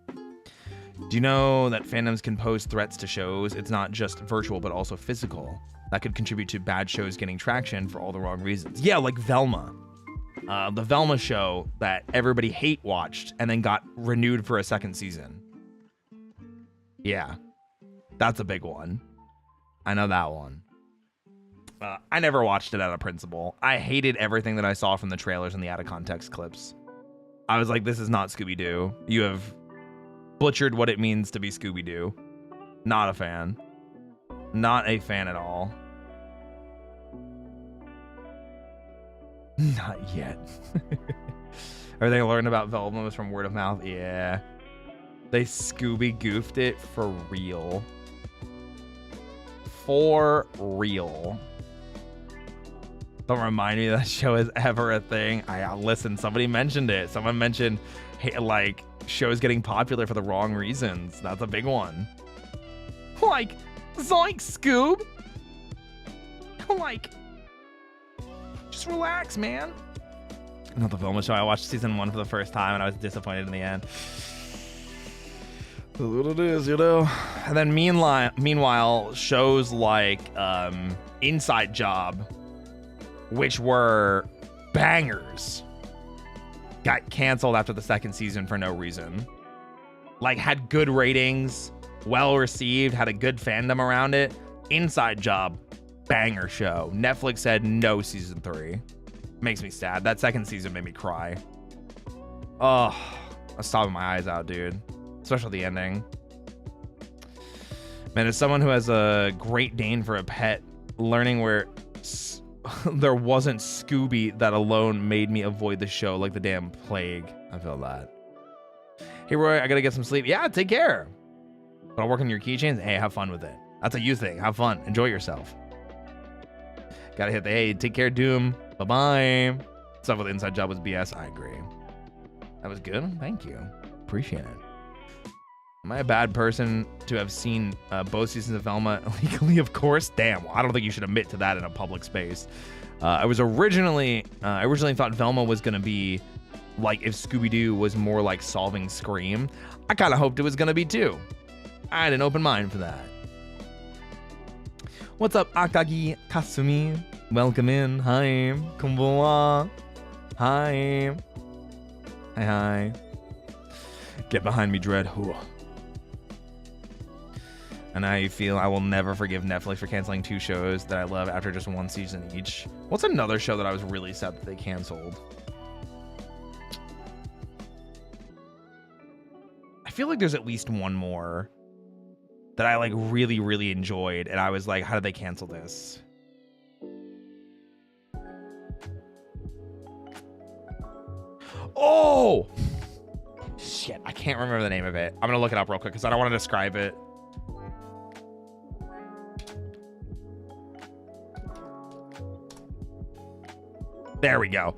Do you know that fandoms can pose threats to shows? It's not just virtual, but also physical. That could contribute to bad shows getting traction for all the wrong reasons. Yeah, like Velma. The Velma show that everybody hate watched and then got renewed for a second season. Yeah. That's a big one. I know that one. I never watched it out of principle. I hated everything that I saw from the trailers and the out of context clips. I was like, this is not Scooby-Doo. You have butchered what it means to be Scooby-Doo. Not a fan. Not a fan at all. Not yet. Are they learning about Velma from word of mouth? Yeah. They Scooby goofed it for real. For real. Don't remind me that show is ever a thing. Listen, somebody mentioned it. Someone mentioned, hey, like, shows getting popular for the wrong reasons. That's a big one. Like, Zoink Scoob. Like, just relax, man. Not the Velma show. I watched season 1 for the first time and I was disappointed in the end. That's what it is, you know? And then meanwhile, shows like Inside Job, which were bangers, got canceled after the 2nd season for no reason. Like, had good ratings, well received, had a good fandom around it. Inside Job, banger show. Netflix said no season 3. Makes me sad. That 2nd season made me cry. Oh, I was sobbing my eyes out, dude. Especially the ending. Man, as someone who has a Great Dane for a pet, learning where there wasn't Scooby, that alone made me avoid the show like the damn plague. I feel that. Hey, Roy, I gotta get some sleep. Yeah, take care. But I'll work on your keychains. Hey, have fun with it. That's a you thing. Have fun. Enjoy yourself. Gotta hit the hey, take care, Doom. Bye-bye. Stuff with Inside Job was BS. I agree. That was good. Thank you. Appreciate it. Am I a bad person to have seen both seasons of Velma illegally? Of course. Damn. I don't think you should admit to that in a public space. I originally thought Velma was gonna be like if Scooby-Doo was more like Solving Scream. I kind of hoped it was gonna be too. I had an open mind for that. What's up, Akagi Kasumi? Welcome in. Hi. Konbanwa. Hi. Hi, hi. Get behind me, Dread. Ooh. And I feel I will never forgive Netflix for canceling 2 shows that I love after just 1 season each. What's another show that I was really sad that they canceled? I feel like there's at least one more that I like really, really enjoyed. And I was like, how did they cancel this? Oh! Shit, I can't remember the name of it. I'm gonna look it up real quick because I don't want to describe it. There we go.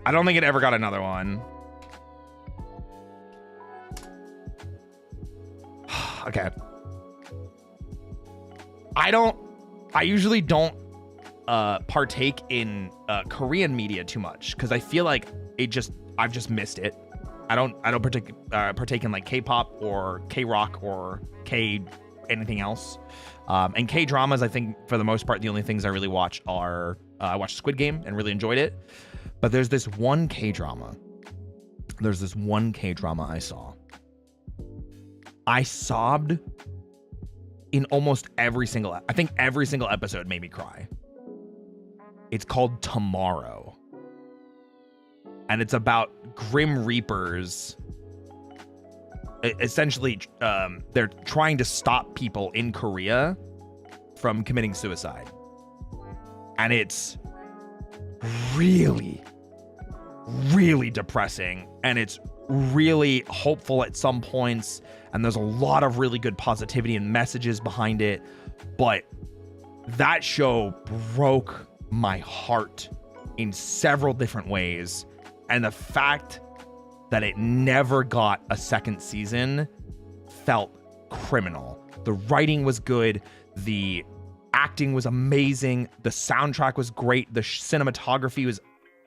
I don't think it ever got another one. Okay. I usually don't partake in Korean media too much because I feel like I've just missed it. I don't partake in like K-pop or K-rock or anything else. And K-dramas, I think for the most part, the only things I really watch are I watched Squid Game and really enjoyed it. But there's this one K-drama. I saw. I sobbed in almost every single episode made me cry. It's called Tomorrow. And it's about Grim Reapers. Essentially, they're trying to stop people in Korea from committing suicide. And it's really, really depressing. And it's really hopeful at some points. And there's a lot of really good positivity and messages behind it. But that show broke my heart in several different ways. And the fact that it never got a 2nd season felt criminal. The writing was good. The acting was amazing. The soundtrack was great. The cinematography was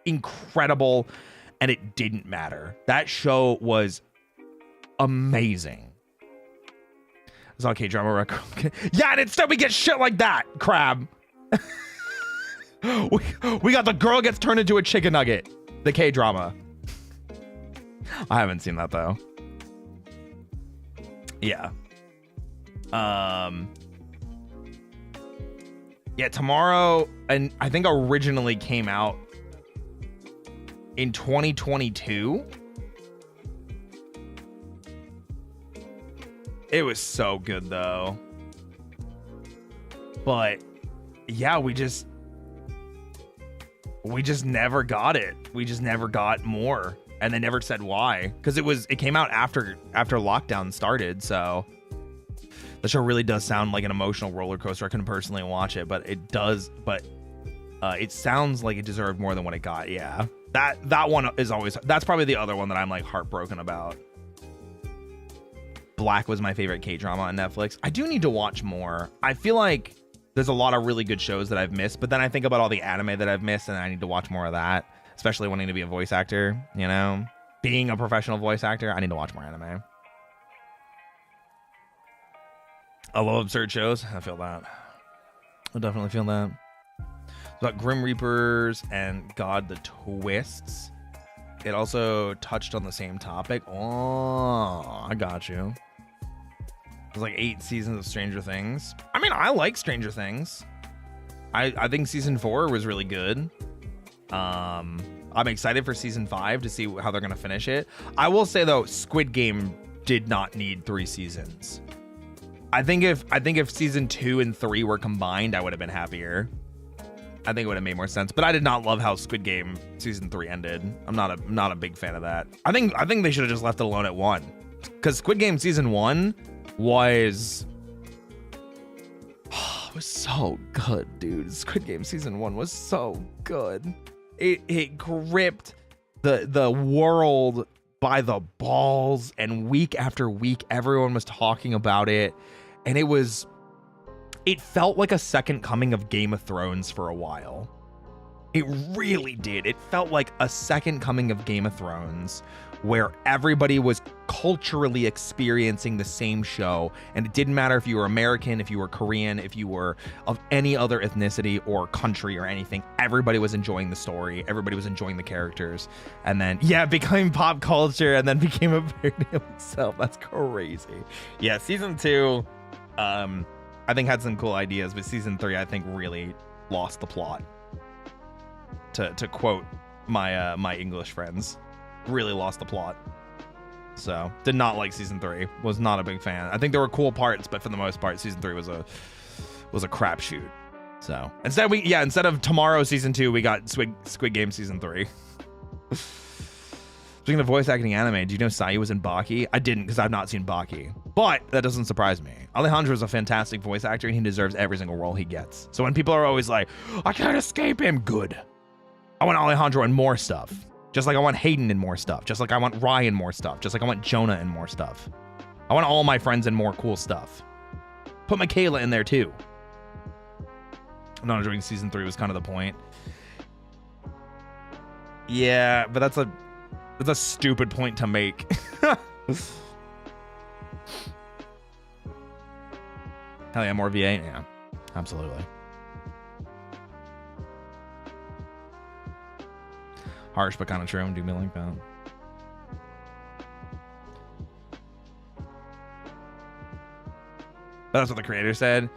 incredible. And it didn't matter. That show was amazing. It's on K-drama record. Yeah, and instead we get shit like that, Crab. we got the girl gets turned into a chicken nugget. The K-drama. I haven't seen that though. Yeah. Yeah, tomorrow, and I think originally came out in 2022. It was so good though. But yeah, we just never got it. We just never got more. And they never said why. Because it came out after lockdown started, so the show really does sound like an emotional roller coaster. I couldn't personally watch it, but it does, it sounds like it deserved more than what it got. Yeah. That one is always, that's probably the other one that I'm like heartbroken about. Black was my favorite K-drama on Netflix. I do need to watch more. I feel like there's a lot of really good shows that I've missed, but then I think about all the anime that I've missed and I need to watch more of that, especially wanting to be a voice actor, you know? Being a professional voice actor, I need to watch more anime. I love absurd shows. I feel that. I definitely feel that. It's about Grim Reapers and God the Twists. It also touched on the same topic. Oh, I got you. There's like 8 seasons of Stranger Things. I mean, I like Stranger Things. I think season 4 was really good. I'm excited for season 5 to see how they're gonna finish it. I will say though, Squid Game did not need 3 seasons. I think if season 2 and 3 were combined, I would have been happier. I think it would have made more sense. But I did not love how Squid Game season 3 ended. I'm not a big fan of that. I think they should have just left it alone at 1. Because Squid Game season 1 was so good, dude. Squid Game season 1 was so good. It gripped the world by the balls, and week after week everyone was talking about it, and it felt like a second coming of Game of Thrones for a while. It really did. It felt like a second coming of Game of Thrones, where everybody was culturally experiencing the same show, and it didn't matter if you were American, if you were Korean, if you were of any other ethnicity or country or anything. Everybody was enjoying the story. Everybody was enjoying the characters. And then, yeah, it became pop culture and then became a parody of itself. That's crazy. Yeah, season 2, I think had some cool ideas, but season 3, I think really lost the plot. To quote my English friends, really lost the plot. So did not like season 3. Was not a big fan. I think there were cool parts, but for the most part, season 3 was a crapshoot. So instead of tomorrow season 2, we got Squid Game season 3. Speaking of voice acting anime, do you know Sai was in Baki? I didn't, because I've not seen Baki, but that doesn't surprise me. Alejandro is a fantastic voice actor, and he deserves every single role he gets. So when people are always like, I can't escape him, good. I want Alejandro in more stuff. Just like I want Hayden in more stuff. Just like I want Ryan more stuff. Just like I want Jonah in more stuff. I want all my friends in more cool stuff. Put Michaela in there too. Not enjoying season 3 was kind of the point. Yeah, but that's a stupid point to make. Hell yeah, more VA? Yeah, absolutely. Harsh, but kind of true. Do me like that. But that's what the creator said.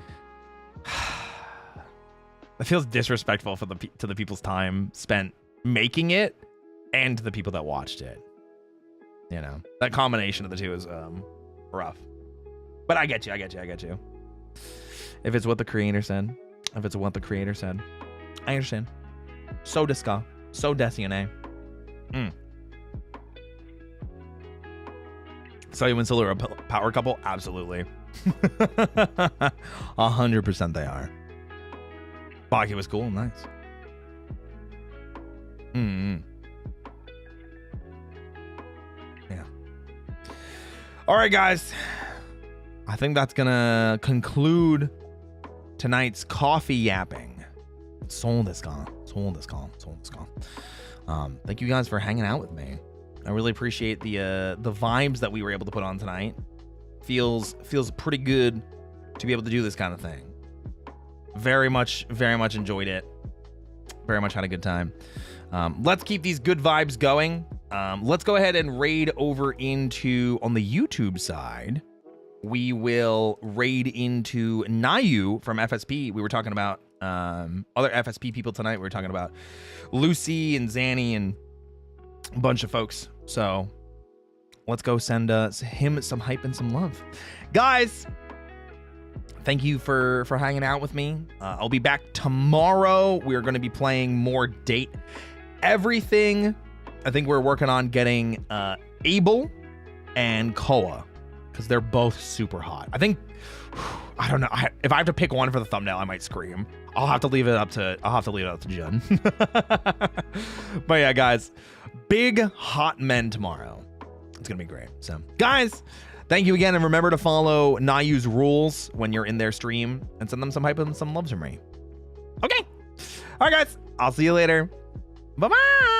It feels disrespectful for to the people's time spent making it and to the people that watched it. You know, that combination of the two is rough. But I get you. If it's what the creator said, I understand. So Dusk. So Desione. So you and Scylla are a power couple? Absolutely. 100% they are. Baki was cool. Nice. Yeah. All right, guys. I think that's going to conclude tonight's coffee yapping. Thank you guys for hanging out with me. I really appreciate the vibes that we were able to put on tonight. Feels pretty good to be able to do this kind of thing. Very much enjoyed it. Very much had a good time. Let's keep these good vibes going. Let's go ahead and raid over into, on the YouTube side, we will raid into Nayu from FSP. We were talking about other FSP people tonight. We were talking about Lucy and Zanny and a bunch of folks. So let's go send him some hype and some love. Guys, thank you for hanging out with me. I'll be back tomorrow. We're going to be playing more Date Everything. I think we're working on getting Abel and Koa because they're both super hot. I don't know. If I have to pick one for the thumbnail, I might scream. I'll have to leave it up to Jen. But yeah, guys, big hot men tomorrow. It's gonna be great. So, guys, thank you again, and remember to follow Nayu's rules when you're in their stream and send them some hype and some loves from me. Okay. All right, guys. I'll see you later. Bye-bye.